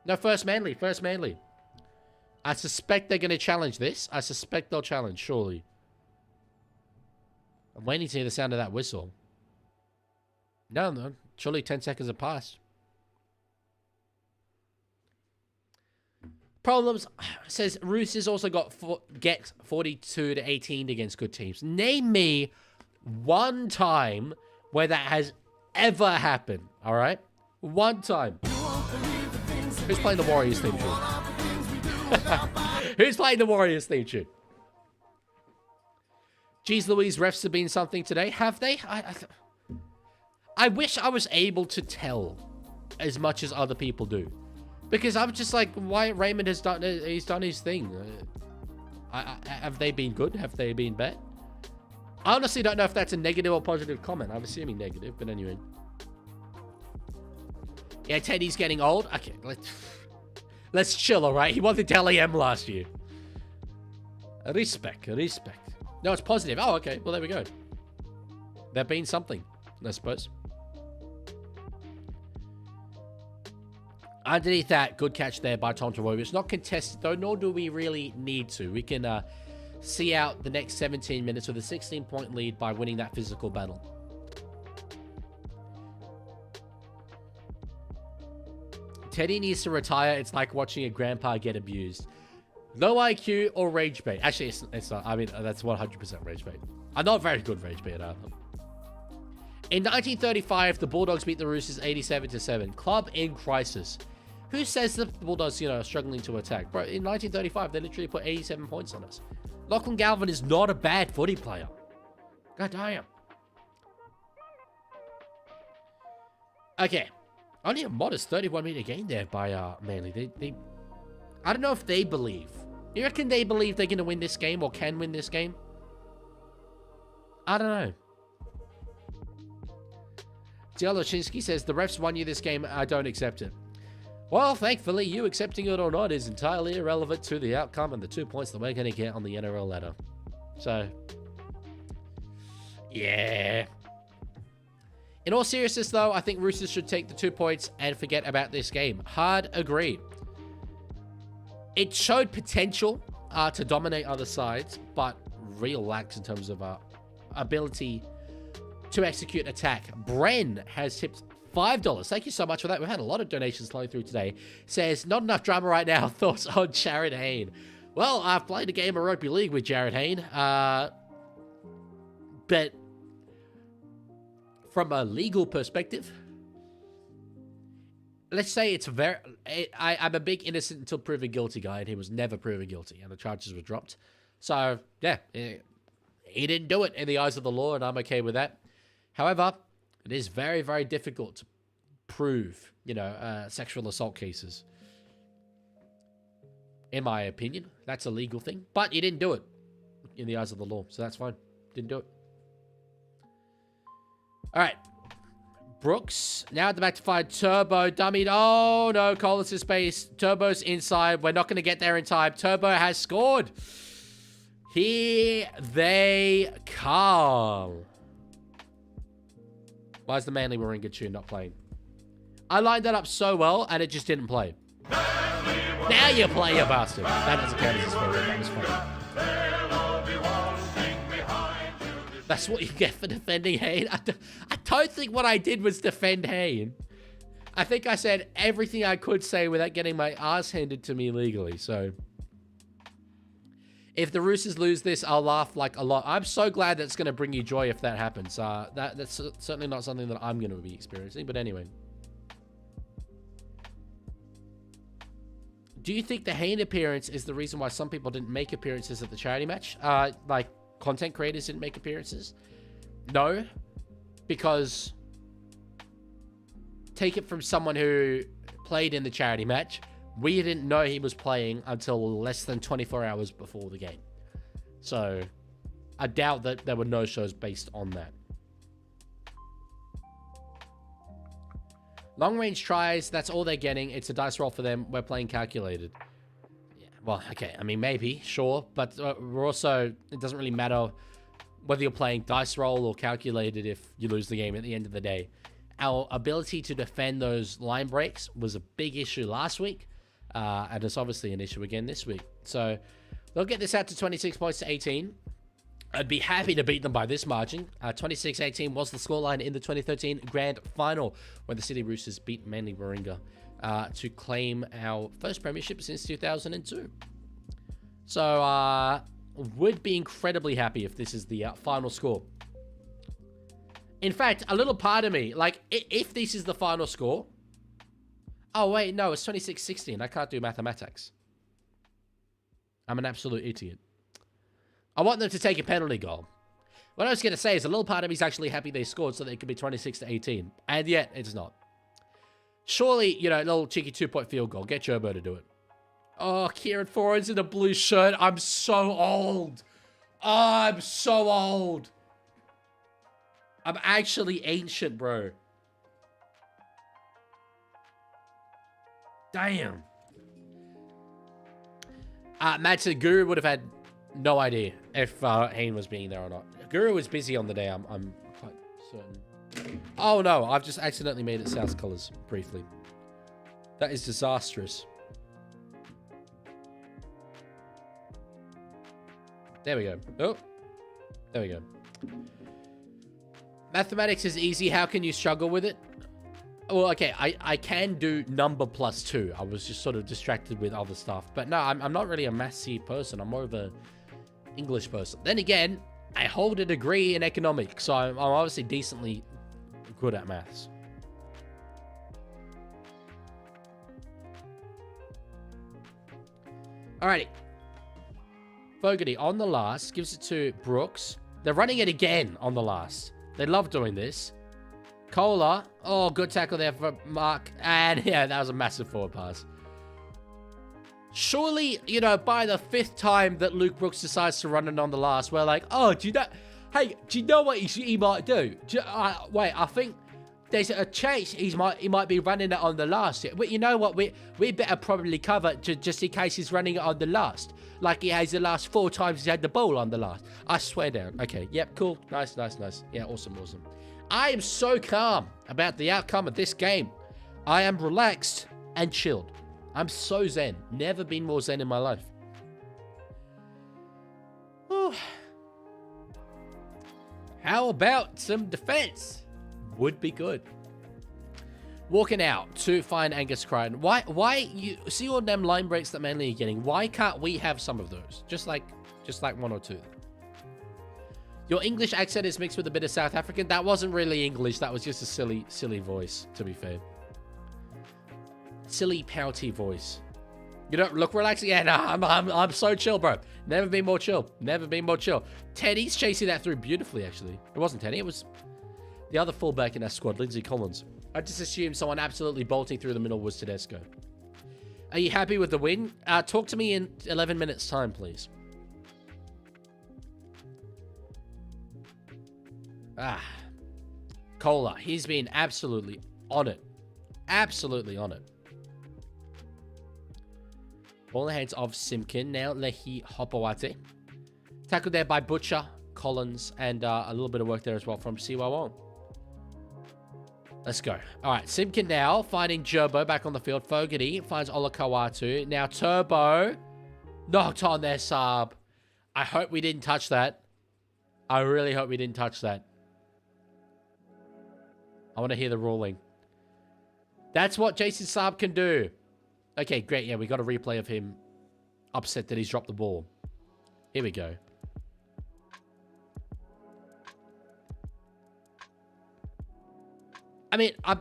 No, first Manly. First Manly. I suspect they're going to challenge this. I suspect they'll challenge, surely. I'm waiting to hear the sound of that whistle. No. Surely 10 seconds have passed. Problems. Says Roosters also get 42 to 18 against good teams. Name me one time where that has ever happened. All right? One time. Who's playing the Warriors theme tune? Who's playing the Warriors theme tune? Geez Louise, refs have been something today. Have they? I wish I was able to tell as much as other people do. Because I'm just like, Wyatt Raymond has done his thing. Have they been good? Have they been bad? I honestly don't know if that's a negative or positive comment. I'm assuming negative, but anyway. Yeah, Teddy's getting old. Okay, let's chill, all right? He won the Dally M last year. Respect. No, it's positive. Oh, okay. Well, there we go. There been something, I suppose. Underneath that, good catch there by Tom Tavoyevich. It's not contested, though, nor do we really need to. We can see out the next 17 minutes with a 16-point lead by winning that physical battle. Teddy needs to retire. It's like watching a grandpa get abused. No IQ or rage bait. Actually, it's not. I mean, that's 100% rage bait. I'm not very good rage bait either. In 1935, the Bulldogs beat the Roosters 87-7. Club in crisis. Who says the Bulldogs, are struggling to attack? Bro, in 1935, they literally put 87 points on us. Lachlan Galvin is not a bad footy player. God damn. Okay. Only a modest 31-meter gain there by Manly. I don't know if they believe. You reckon they believe they're going to win this game or can win this game? I don't know. Dzieloshinsky says, the refs won you this game. I don't accept it. Well, thankfully, you accepting it or not is entirely irrelevant to the outcome and the 2 points that we're going to get on the NRL ladder. So, yeah. In all seriousness, though, I think Roosters should take the 2 points and forget about this game. Hard agree. It showed potential to dominate other sides, but real lacks in terms of ability to execute attack. Bren has tipped $5. Thank you so much for that. We've had a lot of donations flowing through today. Says, not enough drama right now. Thoughts on Jared Hayne? Well, I've played a game of rugby league with Jared Hayne. But from a legal perspective, let's say it's very... I'm a big innocent until proven guilty guy, and he was never proven guilty, and the charges were dropped. So, yeah, he didn't do it in the eyes of the law, and I'm okay with that. However, it is very, very difficult to prove, sexual assault cases. In my opinion, that's a legal thing. But he didn't do it in the eyes of the law, so that's fine. Didn't do it. All right. Brooks, now at the back to find Turbo, dummied. Oh, no, Collins is space. Turbo's inside. We're not going to get there in time. Turbo has scored. Here they come. Why is the Manly Warringah tune not playing? I lined that up so well, and it just didn't play. Now you play, you bastard. That doesn't count as a swear word. That was funny. That's what you get for defending Hayne. I don't think what I did was defend Hayne. I think I said everything I could say without getting my ass handed to me legally, so... If the Roosters lose this, I'll laugh like a lot. I'm so glad that's going to bring you joy if that happens. That's certainly not something that I'm going to be experiencing, but anyway. Do you think the Hayne appearance is the reason why some people didn't make appearances at the charity match? Like, content creators didn't make appearances? No. Because, take it from someone who played in the charity match, we didn't know he was playing until less than 24 hours before the game. So, I doubt that there were no shows based on that. Long range tries, that's all they're getting. It's a dice roll for them. We're playing calculated. Yeah, well, okay. I mean, maybe, sure. But we're also, it doesn't really matter whether you're playing dice roll or calculated if you lose the game at the end of the day. Our ability to defend those line breaks was a big issue last week. And it's obviously an issue again this week. So they'll get this out to 26 points to 18. I'd be happy to beat them by this margin. 26-18 was the scoreline in the 2013 Grand Final when the Sydney Roosters beat Manly Warringah to claim our first premiership since 2002. So would be incredibly happy if this is the final score. In fact, a little part of me, like, if this is the final score... Oh, wait, no, it's 26-16. I can't do mathematics. I'm an absolute idiot. I want them to take a penalty goal. What I was going to say is a little part of me is actually happy they scored so they could be 26-18. And yet, it's not. Surely, you know, a little cheeky 2-point field goal. Get Jobo to do it. Oh, Kieran Foran's in a blue shirt. I'm so old. I'm so old. I'm actually ancient, bro. Damn. Matt said Guru would have had no idea if Hayne was being there or not. Guru was busy on the day, I'm quite certain. Oh no, I've just accidentally made it South colours briefly. That is disastrous. There we go. Oh, there we go. Mathematics is easy. How can you struggle with it? Well, okay, I can do number +2. I was just sort of distracted with other stuff. But no, I'm not really a mathsy person. I'm more of a English person. Then again, I hold a degree in economics, so I'm obviously decently good at maths. Alrighty. Fogarty on the last, gives it to Brooks. They're running it again on the last. They love doing this. Kohler. Oh, good tackle there for Mark. And yeah, that was a massive forward pass. Surely, you know, by the 5th time that Luke Brooks decides to run it on the last, we're like, oh, do you know... Hey, do you know what he might do? Wait, I think there's a chance he might be running it on the last. But you know what? We better probably cover just in case he's running it on the last. Like he has the last 4 times he's had the ball on the last. I swear down. Okay, yep, cool. Nice. Yeah, awesome. I am so calm about the outcome of this game. I am relaxed and chilled. I'm so zen. Never been more zen in my life. Whew. How about some defense? Would be good. Walking out to find Angus Crichton. Why you see all them line breaks that Manly are getting? Why can't we have some of those? Just like 1 or 2. Your English accent is mixed with a bit of South African. That wasn't really English. That was just a silly voice, to be fair. Silly, pouty voice. You don't look relaxed? Yeah, nah, I'm so chill, bro. Never been more chill. Never been more chill. Teddy's chasing that through beautifully, actually. It wasn't Teddy. It was the other fullback in our squad, Lindsay Collins. I just assumed someone absolutely bolting through the middle was Tedesco. Are you happy with the win? Talk to me in 11 minutes' time, please. Kohler. He's been absolutely on it. Absolutely on it. Ball in the hands of Simpkin. Now Lehi Hopawate. Tackled there by Butcher, Collins, and a little bit of work there as well from Siwawon. Let's go. All right, Simpkin now finding Jobo back on the field. Fogarty finds Olakawatu. Now Turbo knocked on their sub. I hope we didn't touch that. I really hope we didn't touch that. I want to hear the ruling. That's what Jason Saab can do. Okay, great. Yeah, we got a replay of him upset that he's dropped the ball. Here we go. I mean, I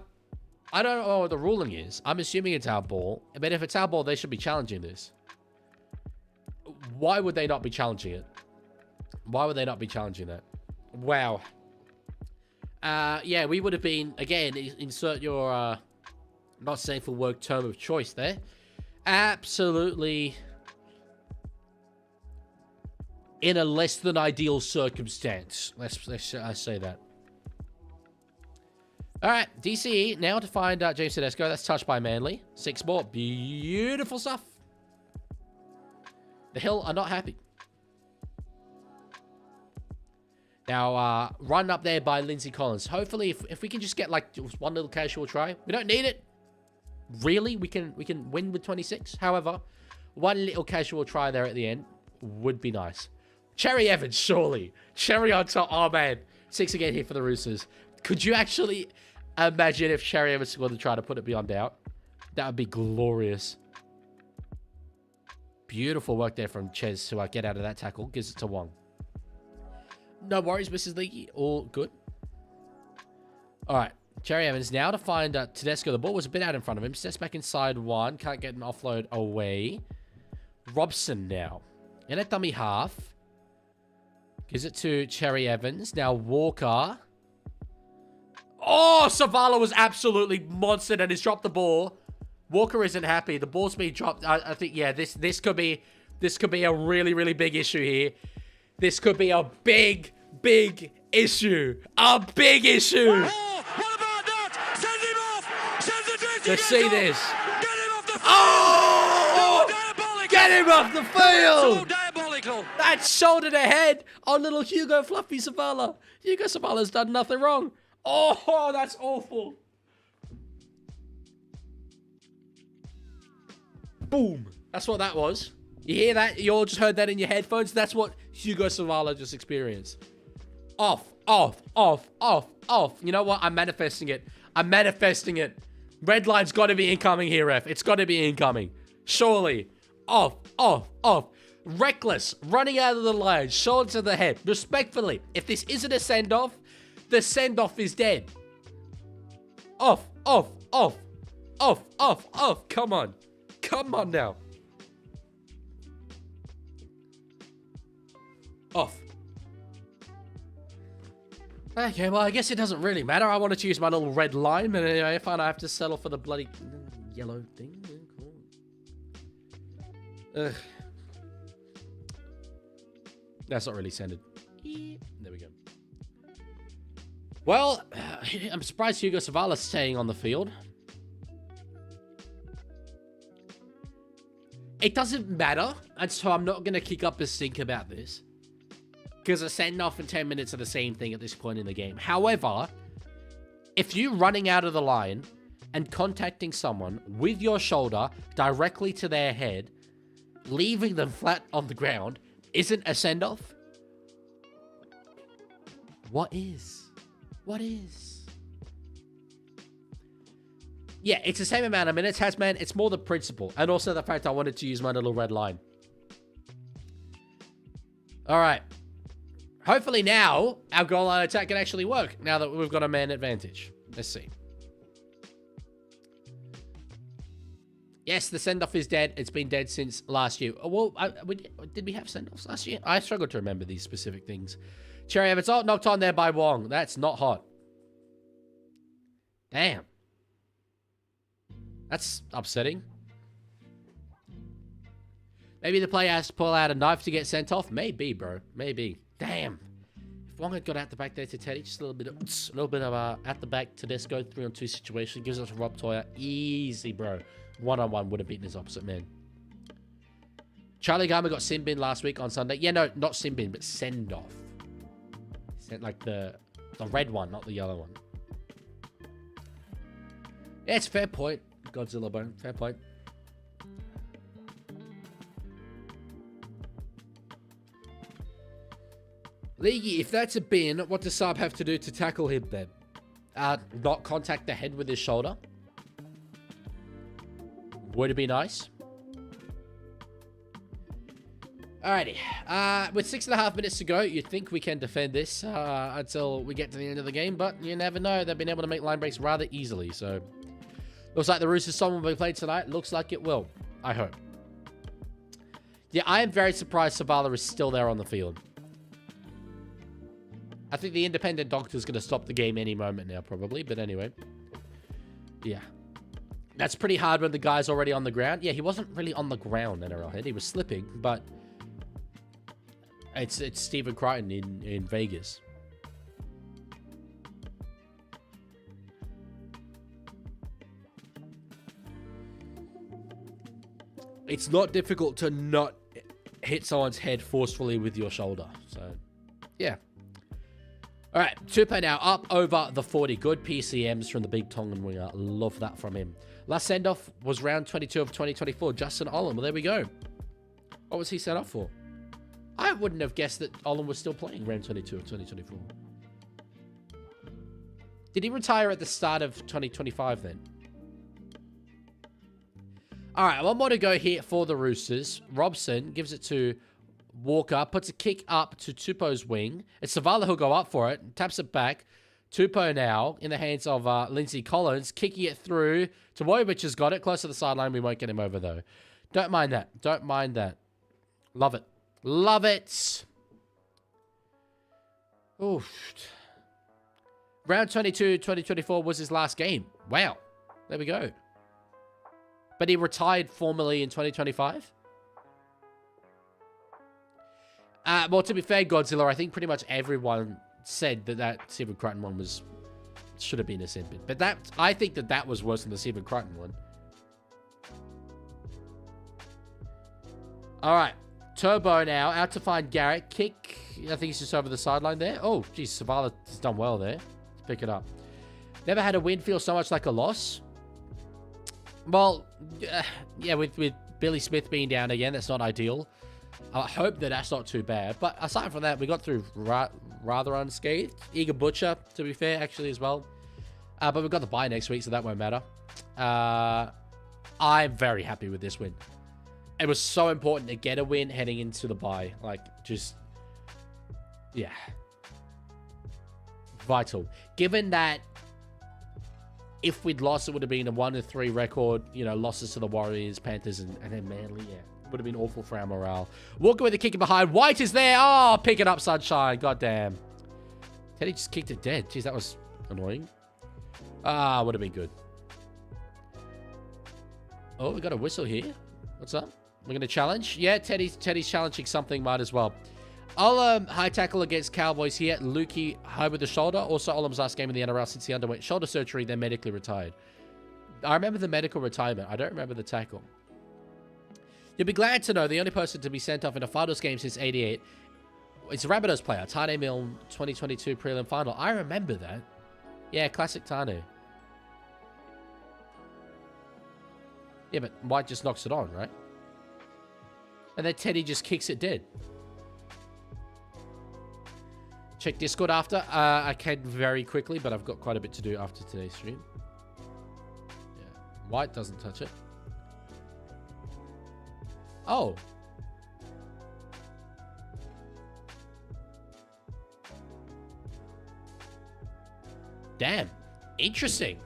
don't know what the ruling is. I'm assuming it's our ball. But if it's our ball, they should be challenging this. Why would they not be challenging it? Why would they not be challenging that? Wow. Yeah, we would have been, again, insert your not safe for work term of choice there. Absolutely in a less than ideal circumstance. Let's say that. All right, DCE now to find James Tedesco. That's touched by Manly. 6 more. Beautiful stuff. The Hill are not happy. Now, run up there by Lindsay Collins. Hopefully, if we can just get like just one little casual try. We don't need it. Really, we can win with 26. However, one little casual try there at the end would be nice. Cherry Evans, surely. Cherry on top. Oh, man. 6 again here for the Roosters. Could you actually imagine if Cherry Evans were to try to put it beyond doubt? That would be glorious. Beautiful work there from Ches to get out of that tackle. Gives it to Wong. No worries, Mrs. Leaguie. All good. All right. Cherry Evans now to find Tedesco. The ball was a bit out in front of him. Steps back inside 1. Can't get an offload away. Robson now. In a dummy half. Gives it to Cherry Evans. Now Walker. Oh, Savala was absolutely monstered and he's dropped the ball. Walker isn't happy. The ball's been dropped. I think, yeah, this could be a really, really big issue here. This could be a big issue. A big issue. Oh, what about that? Send him off. Send the drifting Let's see off. this. Get him off the field. Oh! Diabolical. Get him off the So field! diabolical. That shoulder to head on little Hugo Fluffy Savala. Hugo Savala's done nothing wrong. Oh, that's awful. Boom. That's what that was. You hear that? You all just heard that in your headphones? That's what Hugo Savala just experienced. Off. You know what? I'm manifesting it. Red line's got to be incoming here, ref. It's got to be incoming. Surely. Off. Reckless. Running out of the line. Shoulder to the head. Respectfully. If this isn't a send-off, the send-off is dead. Off. Come on. Come on now. Off. Okay, well, I guess it doesn't really matter. I wanted to use my little red line, and anyway, if I have to settle for the bloody yellow thing. Cool. Ugh. That's not really sended. There we go. Well, I'm surprised Hugo Savala's staying on the field. It doesn't matter, and so I'm not going to kick up a stink about this. Because a send-off and 10 minutes are the same thing at this point in the game. However, if you're running out of the line and contacting someone with your shoulder directly to their head, leaving them flat on the ground, isn't a send-off? What is? Yeah, it's the same amount of minutes, Hasman. It's more the principle. And also the fact I wanted to use my little red line. All right. Hopefully now, our goal line attack can actually work. Now that we've got a man advantage. Let's see. Yes, the send-off is dead. It's been dead since last year. Well, did we have send-offs last year? I struggle to remember these specific things. Cherry Evans, oh, knocked on there by Wong. That's not hot. Damn. That's upsetting. Maybe the player has to pull out a knife to get sent off. Maybe, bro. Maybe. Damn. If Wong had got out the back there to Teddy, just a little bit of at the back Tedesco 3-on-2 situation. Gives us a Rob Toyer. Easy, bro. 1-on-1 would have beaten his opposite man. Charlie Garmer got sin bin last week on Sunday. Yeah, no, not sin bin, but send off. Sent like the red one, not the yellow one. Yeah, it's a fair point. Godzilla Bone. Fair point. Leaguie, if that's a bin, what does Saab have to do to tackle him then? Not contact the head with his shoulder? Would it be nice? Alrighty. With 6.5 minutes to go, you'd think we can defend this until we get to the end of the game, but you never know. They've been able to make line breaks rather easily, so... Looks like the Roosters song will be played tonight. Looks like it will. I hope. Yeah, I am very surprised Savala is still there on the field. I think the independent doctor's going to stop the game any moment now, probably. But anyway. Yeah. That's pretty hard when the guy's already on the ground. Yeah, he wasn't really on the ground, NRL head. He was slipping, but... It's Stephen Crichton in Vegas. It's not difficult to not hit someone's head forcefully with your shoulder. So, yeah. All right, Tupo now up over the 40. Good PCMs from the big Tongan winger. Love that from him. Last send-off was round 22 of 2024. Justin Olam. Well, there we go. What was he set up for? I wouldn't have guessed that Olam was still playing round 22 of 2024. Did he retire at the start of 2025 then? All right, one more to go here for the Roosters. Robson gives it to Walker, puts a kick up to Tupo's wing. It's Savala who'll go up for it, taps it back. Tupo now in the hands of Lindsay Collins, kicking it through. Tavoyevich has got it, close to the sideline. We won't get him over, though. Don't mind that. Don't mind that. Love it. Love it. Oof. Round 22, 2024 was his last game. Wow. There we go. But he retired formally in 2025? Well, to be fair, Godzilla, I think pretty much everyone said that Stephen Crichton one should have been a sin bin. But I think that was worse than the Stephen Crichton one. All right. Turbo now. Out to find Garrett. Kick. I think he's just over the sideline there. Oh, geez. Savala has done well there. Let's pick it up. Never had a win feel so much like a loss. Well, yeah, with Billy Smith being down again, that's not ideal. I hope that that's not too bad. But aside from that, we got through rather unscathed. Eager Butcher, to be fair, actually, as well. But we've got the bye next week, so that won't matter. I'm very happy with this win. It was so important to get a win heading into the bye. Like, just... yeah. Vital. Given that if we'd lost, it would have been a 1-3 record. You know, losses to the Warriors, Panthers, and then Manly. Yeah, would have been awful for our morale. Walker with the kick behind. White is there. Oh, pick it up, Sunshine. God damn. Teddy just kicked it dead. Jeez, that was annoying. Would have been good. Oh, we got a whistle here. What's up? We're going to challenge. Yeah, Teddy's challenging something. Might as well. Olam high tackle against Cowboys here. Lukey high with the shoulder. Also, Olam's last game in the NRL since he underwent shoulder surgery, then medically retired. I remember the medical retirement. I don't remember the tackle. You'll be glad to know the only person to be sent off in a finals game since '88 is a Rabbitohs player. Tane Milne 2022 prelim final. I remember that. Yeah, classic Tane. Yeah, but White just knocks it on, right? And then Teddy just kicks it dead. Check Discord after. I can very quickly, but I've got quite a bit to do after today's stream. Yeah. White doesn't touch it. Oh. Damn. Interesting.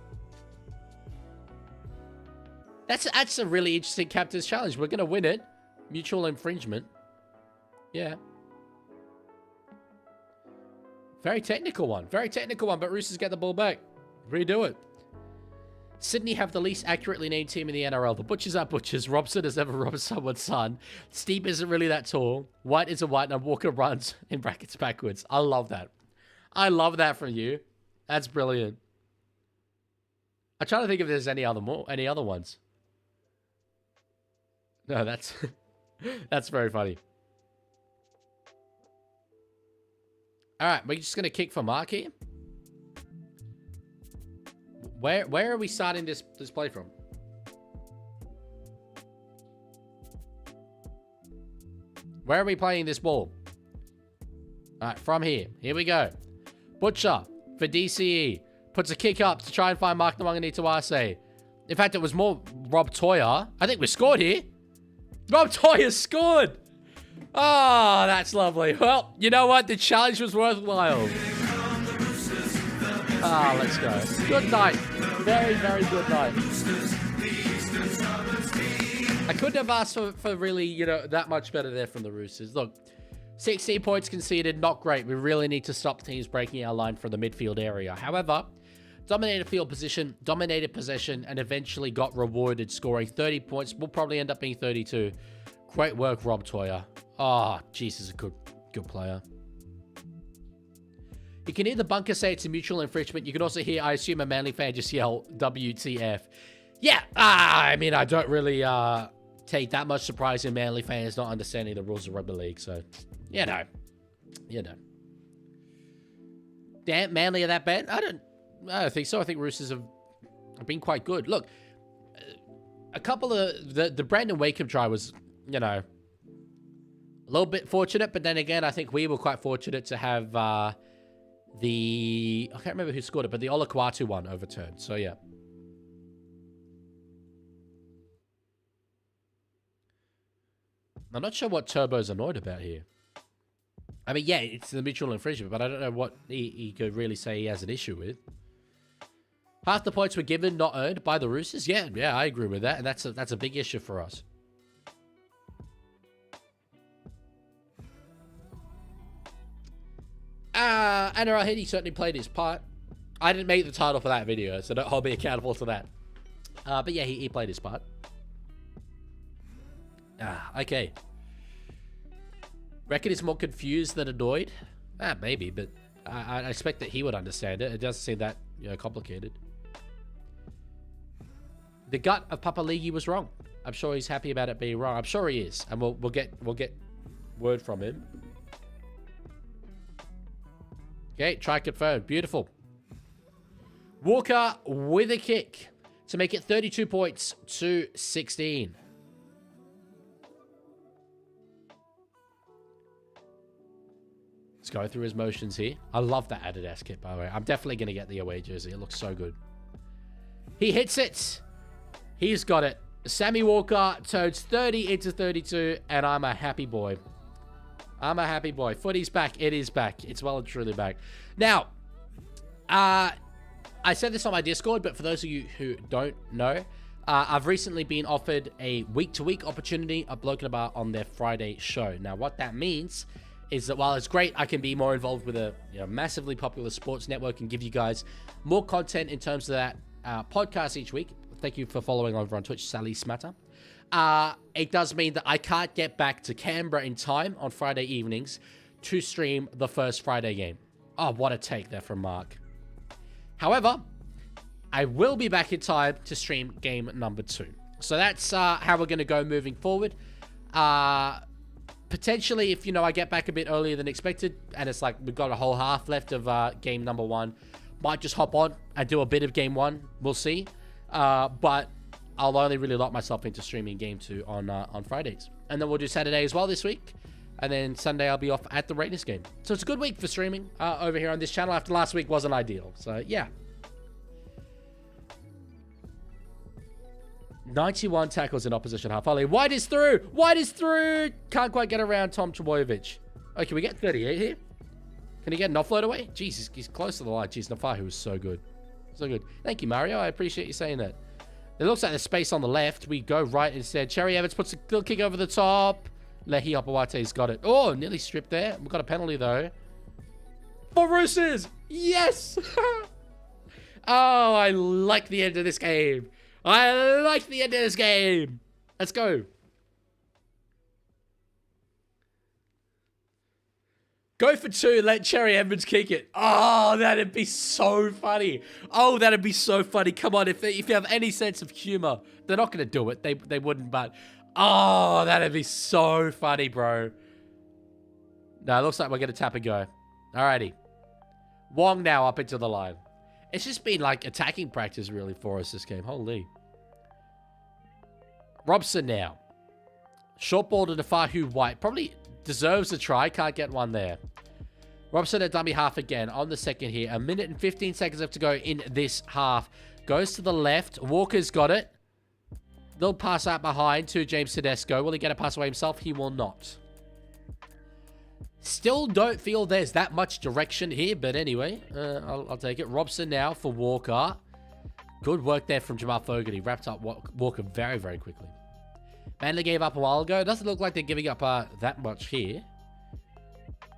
That's a really interesting captain's challenge. We're going to win it. Mutual infringement. Yeah. Very technical one. Very technical one, but Roosters get the ball back. Redo it. Sydney have the least accurately named team in the NRL. The Butchers are Butchers. Robson has never robbed someone's son. Steep isn't really that tall. White is a white, and Walker runs in brackets backwards. I love that. I love that from you. That's brilliant. I'm trying to think if there's any other ones. No, that's that's very funny. All right, we're just gonna kick for Mark here. Where are we starting this play from? Where are we playing this ball? All right, from here. Here we go. Butcher for DCE. Puts a kick up to try and find Mark Nawanganitawase. In fact, it was more Rob Toyer. I think we scored here. Rob Toyer scored. Oh, that's lovely. Well, you know what? The challenge was worthwhile. Ah, let's go. Good night. Very, very good night. I couldn't have asked for really, that much better there from the Roosters. Look, 16 points conceded, not great. We really need to stop teams breaking our line from the midfield area. However, dominated field position, dominated possession, and eventually got rewarded scoring 30 points. Will probably end up being 32. Great work, Rob Toyer. Oh, Jesus, a good player. You can hear the bunker say it's a mutual infringement. You can also hear, I assume, a Manly fan just yell, WTF. Yeah, I mean, I don't really take that much surprise in Manly fans not understanding the rules of rugby league. So, you know. Damn, Manly are that bad? I don't think so. I think Roosters have been quite good. Look, a couple of the Brandon Wakeham try was, a little bit fortunate, but then again, I think we were quite fortunate to have I can't remember who scored it, but the Olakwatu one overturned. So yeah. I'm not sure what Turbo's annoyed about here. I mean, yeah, it's the mutual infringement, but I don't know what he could really say he has an issue with. Half the points were given, not earned by the Roosters. Yeah, I agree with that, and that's a big issue for us. NRL Hit, he certainly played his part. I didn't make the title for that video, so don't hold me accountable to that. But yeah, he played his part. Okay. Reckon he's more confused than annoyed? Maybe, but I expect that he would understand it. It doesn't seem that, complicated. The gut of Papa Leaguie was wrong. I'm sure he's happy about it being wrong. I'm sure he is, and we'll get word from him. Okay, try confirmed. Beautiful. Walker with a kick to make it 32 points to 16. Let's go through his motions here. I love that Adidas kit, by the way. I'm definitely going to get the away jersey. It looks so good. He hits it. He's got it. Sammy Walker turns 30 into 32, and I'm a happy boy. I'm a happy boy. Footy's back. It is back. It's well and truly back. Now, I said this on my Discord, but for those of you who don't know, I've recently been offered a week-to-week opportunity of Bloke and a Bar on their Friday show. Now, what that means is that while it's great, I can be more involved with a massively popular sports network and give you guys more content in terms of that podcast each week. Thank you for following over on Twitch, Sally Smatter. It does mean that I can't get back to Canberra in time on Friday evenings to stream the first Friday game. Oh, what a take there from Mark. However, I will be back in time to stream game number 2. So that's how we're going to go moving forward. Potentially, if, I get back a bit earlier than expected, and it's like we've got a whole half left of game number 1, might just hop on and do a bit of game 1. We'll see. But I'll only really lock myself into streaming game 2 on Fridays. And then we'll do Saturday as well this week. And then Sunday I'll be off at the Raiders game. So it's a good week for streaming over here on this channel after last week wasn't ideal. So, yeah. 91 tackles in opposition half volley. White is through. White is through. Can't quite get around Tom Trbojevic. Oh, can we get 38 here? Can he get an offload away? Jeez, he's close to the line. Jeez, Nafahu was so good. So good. Thank you, Mario. I appreciate you saying that. It looks like there's space on the left. We go right instead. Cherry Evans puts a little kick over the top. Lehi Opawate's got it. Oh, nearly stripped there. We've got a penalty, though. For Roosters! Yes! Oh, I like the end of this game. I like the end of this game. Let's go. Go for 2. Let Cherry Evans kick it. Oh, that'd be so funny. Oh, that'd be so funny. Come on, if you have any sense of humor, they're not going to do it. They wouldn't, but... Oh, that'd be so funny, bro. No, it looks like we're going to tap and go. Alrighty. Wong now up into the line. It's just been like attacking practice really for us this game. Holy. Robson now. Short ball to Nafahu White. Probably deserves a try. Can't get one there. Robson at dummy half again on the second here. 1 minute and 15 seconds left to go in this half. Goes to the left. Walker's got it. They'll pass out behind to James Tedesco. Will he get a pass away himself? He will not. Still don't feel there's that much direction here, but anyway, I'll take it. Robson now for Walker. Good work there from Jamal Fogarty. Wrapped up Walker very, very quickly. Manly gave up a while ago. Doesn't look like they're giving up that much here.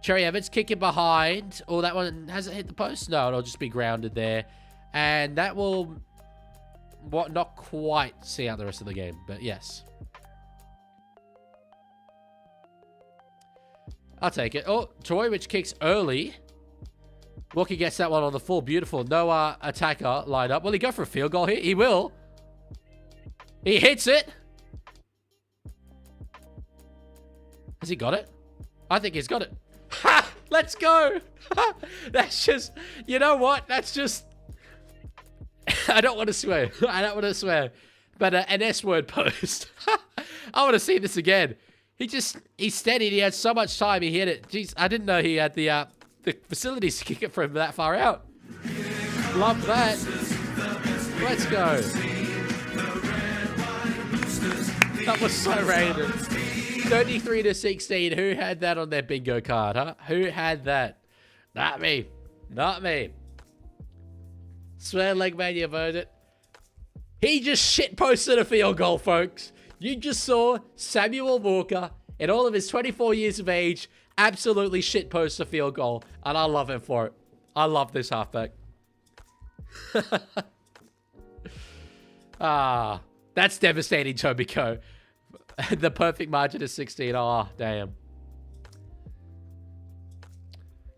Cherry Evans kicking behind. Oh, that one hasn't hit the post? No, it'll just be grounded there. And that will... not quite see out the rest of the game, but yes. I'll take it. Oh, Trbojevic kicks early. Walker gets that one on the full. Beautiful. No attacker lined up. Will he go for a field goal here? He will. He hits it. Has he got it? I think he's got it. Ha! Let's go. That's just... You know what? That's just... I don't want to swear. I don't want to swear. But an S-word post. I want to see this again. He's steadied. He had so much time. He hit it. Jeez, I didn't know he had the facilities to kick it from that far out. Love that. Let's go. That was so random. 33 to 16. Who had that on their bingo card, huh? Who had that? Not me. Not me. Swear leg man, you've heard it. He just shit-posted a field goal, folks. You just saw Samuel Walker, in all of his 24 years of age, absolutely shit post a field goal, and I love him for it. I love this halfback. That's devastating, Tobiko. The perfect margin is 16. Oh, damn.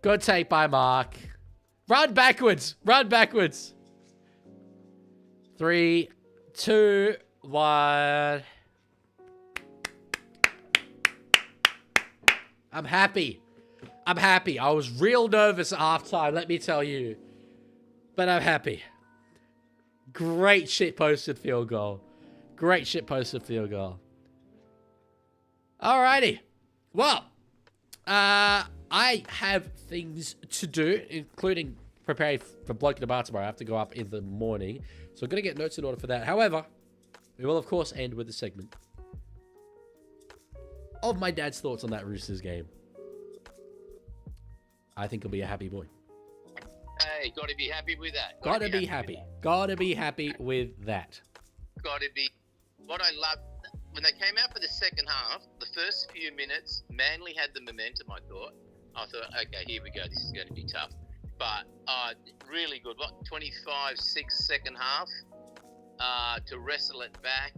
Good take by Mark. Run backwards. Run backwards. 3, 2, 1. I'm happy. I'm happy. I was real nervous at halftime, let me tell you. But I'm happy. Great shit posted field goal. Great shit posted field goal. Alrighty. Well, I have things to do, including preparing for Bloke in the Bar tomorrow. I have to go up in the morning. So I'm going to get notes in order for that. However, we will, of course, end with the segment of my dad's thoughts on that Roosters game. I think he'll be a happy boy. Hey, got to be happy with that. Gotta be happy. Gotta be happy with that. Got to be. What I love, when they came out for the second half, the first few minutes, Manly had the momentum, I thought, okay, here we go. This is going to be tough. But really good. What, 25-6 second half to wrestle it back.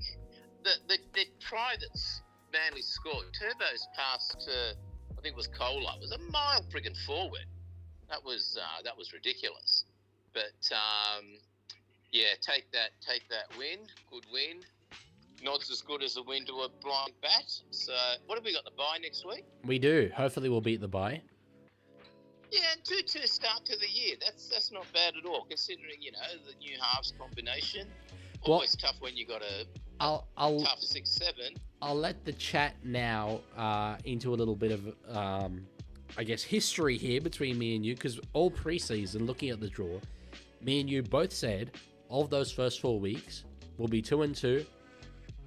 The try that's Manly scored, Turbo's pass to, I think it was Kohler, was a mile friggin' forward. That was ridiculous. But yeah, take that win. Good win. Not as good as a win to a blind bat. So what have we got, the bye next week? We do. Hopefully we'll beat the bye. Yeah, 2-2 start to the year. That's not bad at all, considering, you know, the new halves combination. Always tough when you got a tough 6-7. I'll let the chat now into a little bit of, I guess, history here between me and you, because all preseason, looking at the draw, me and you both said of those first 4 weeks, we'll be 2-2,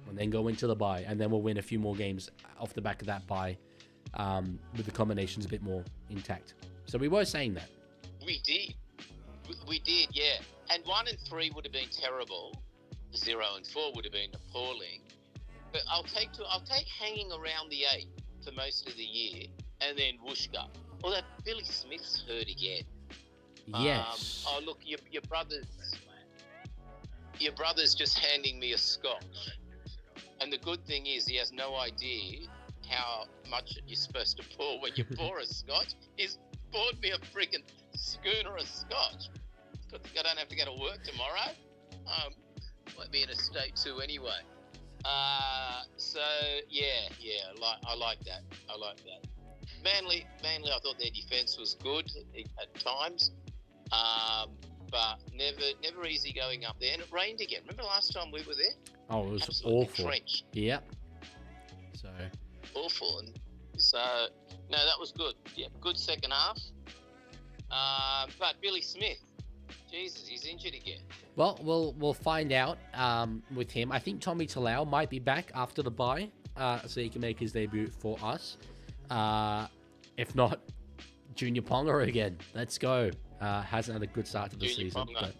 and then go into the bye, and then we'll win a few more games off the back of that bye, with the combinations a bit more intact. So we were saying that. We did. We did, yeah. And 1 and 3 would have been terrible. 0 and 4 would have been appalling. But I'll take hanging around the 8 for most of the year, and then whooshka. Although Billy Smith's hurt again. Yes. Oh look, your brother's just handing me a scotch, and the good thing is he has no idea how much you're supposed to pour when you pour a scotch. He's poured me a freaking schooner of scotch. I don't have to go to work tomorrow. Might be in a state too anyway. So yeah, I like that. Manly, I thought their defence was good at times, but never easy going up there. And it rained again. Remember last time we were there? Oh, it was absolutely awful. Drenched. Yep. So awful, and so no, that was good. Yeah, good second half. But Billy Smith, Jesus, he's injured again. Well, we'll find out with him. I think Tommy Talau might be back after the bye, so he can make his debut for us. If not, Junior Ponga again. Let's go. Hasn't had a good start to the Junior season. Ponga. But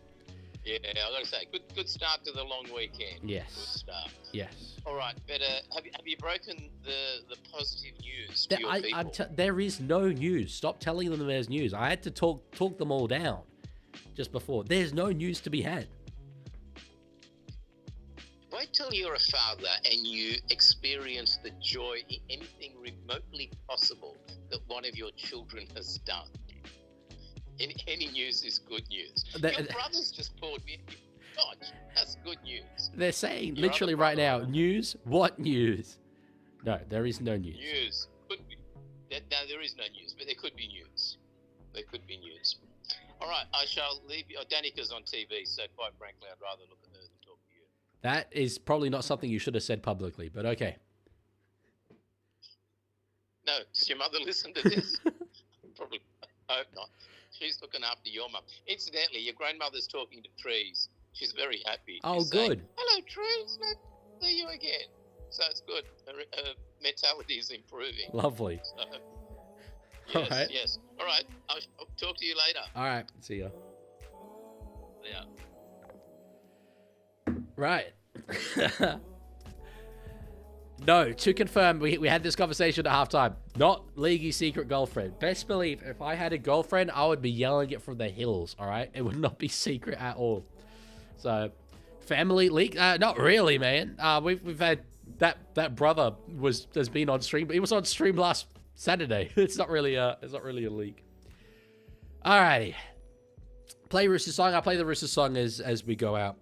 Yeah, I got to say, good start to the long weekend. yes. Good start. Yes. All right, better. Have you broken the positive news to your people? There is no news. Stop telling them there's news. I had to talk them all down just before. There's no news to be had. Wait till you're a father and you experience the joy in anything remotely possible that one of your children has done. Any news is good news. Your brother's just poured me. God, that's good news. They're saying Your literally other right now, brother- news? What news? No, there is no news. News. Could be. No, there is no news, but there could be news. There could be news. All right, I shall leave you. Danica's on TV, so quite frankly, I'd rather look at her than talk to you. That is probably not something you should have said publicly, but okay. No, does your mother listen to this? Probably. I hope not. She's looking after your mum. Incidentally, your grandmother's talking to trees. She's very happy. Oh, She's saying, good. hello, trees. Nice to see you again. So it's good. Her mentality is improving. Lovely. So, yes, All right. yes. All right. I'll talk to you later. All right. See ya. Yeah. Right. No, to confirm, we had this conversation at halftime. Not League's secret girlfriend. Best believe, if I had a girlfriend, I would be yelling it from the hills, all right? It would not be secret at all. So, family leak? Not really, man. We've had that brother has been on stream, but he was on stream last Saturday. It's not really a leak. Alrighty. Play Rooster song. I'll play the Rooster song as we go out.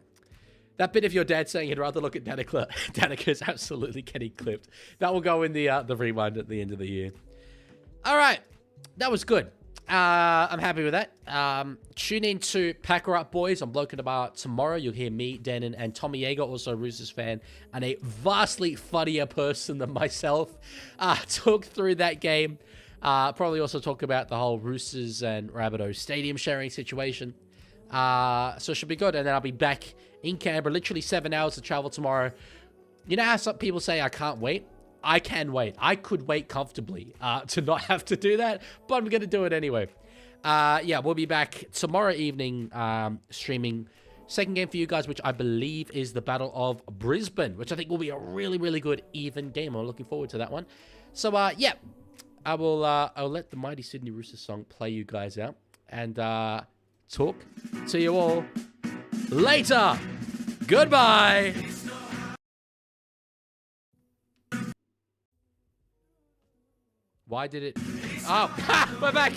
That bit of your dad saying he'd rather look at Danica is absolutely getting clipped. That will go in the rewind at the end of the year. All right. That was good. I'm happy with that. Tune in to Packer Up Boys on Bloke in the Bar tomorrow. You'll hear me, Denon, and Tommy Yeager, also a Roosters fan, and a vastly funnier person than myself, talk through that game. Probably also talk about the whole Roosters and Rabbitohs stadium sharing situation. So it should be good. And then I'll be back in Canberra, literally 7 hours of travel tomorrow. You know how some people say I can't wait? I can wait. I could wait comfortably to not have to do that, but I'm going to do it anyway. Yeah, we'll be back tomorrow evening streaming second game for you guys, which I believe is the Battle of Brisbane, which I think will be a really, really good even game. I'm looking forward to that one. So, yeah, I'll let the mighty Sydney Roosters song play you guys out and talk to you all later. Goodbye. Why did it... Oh, we're back.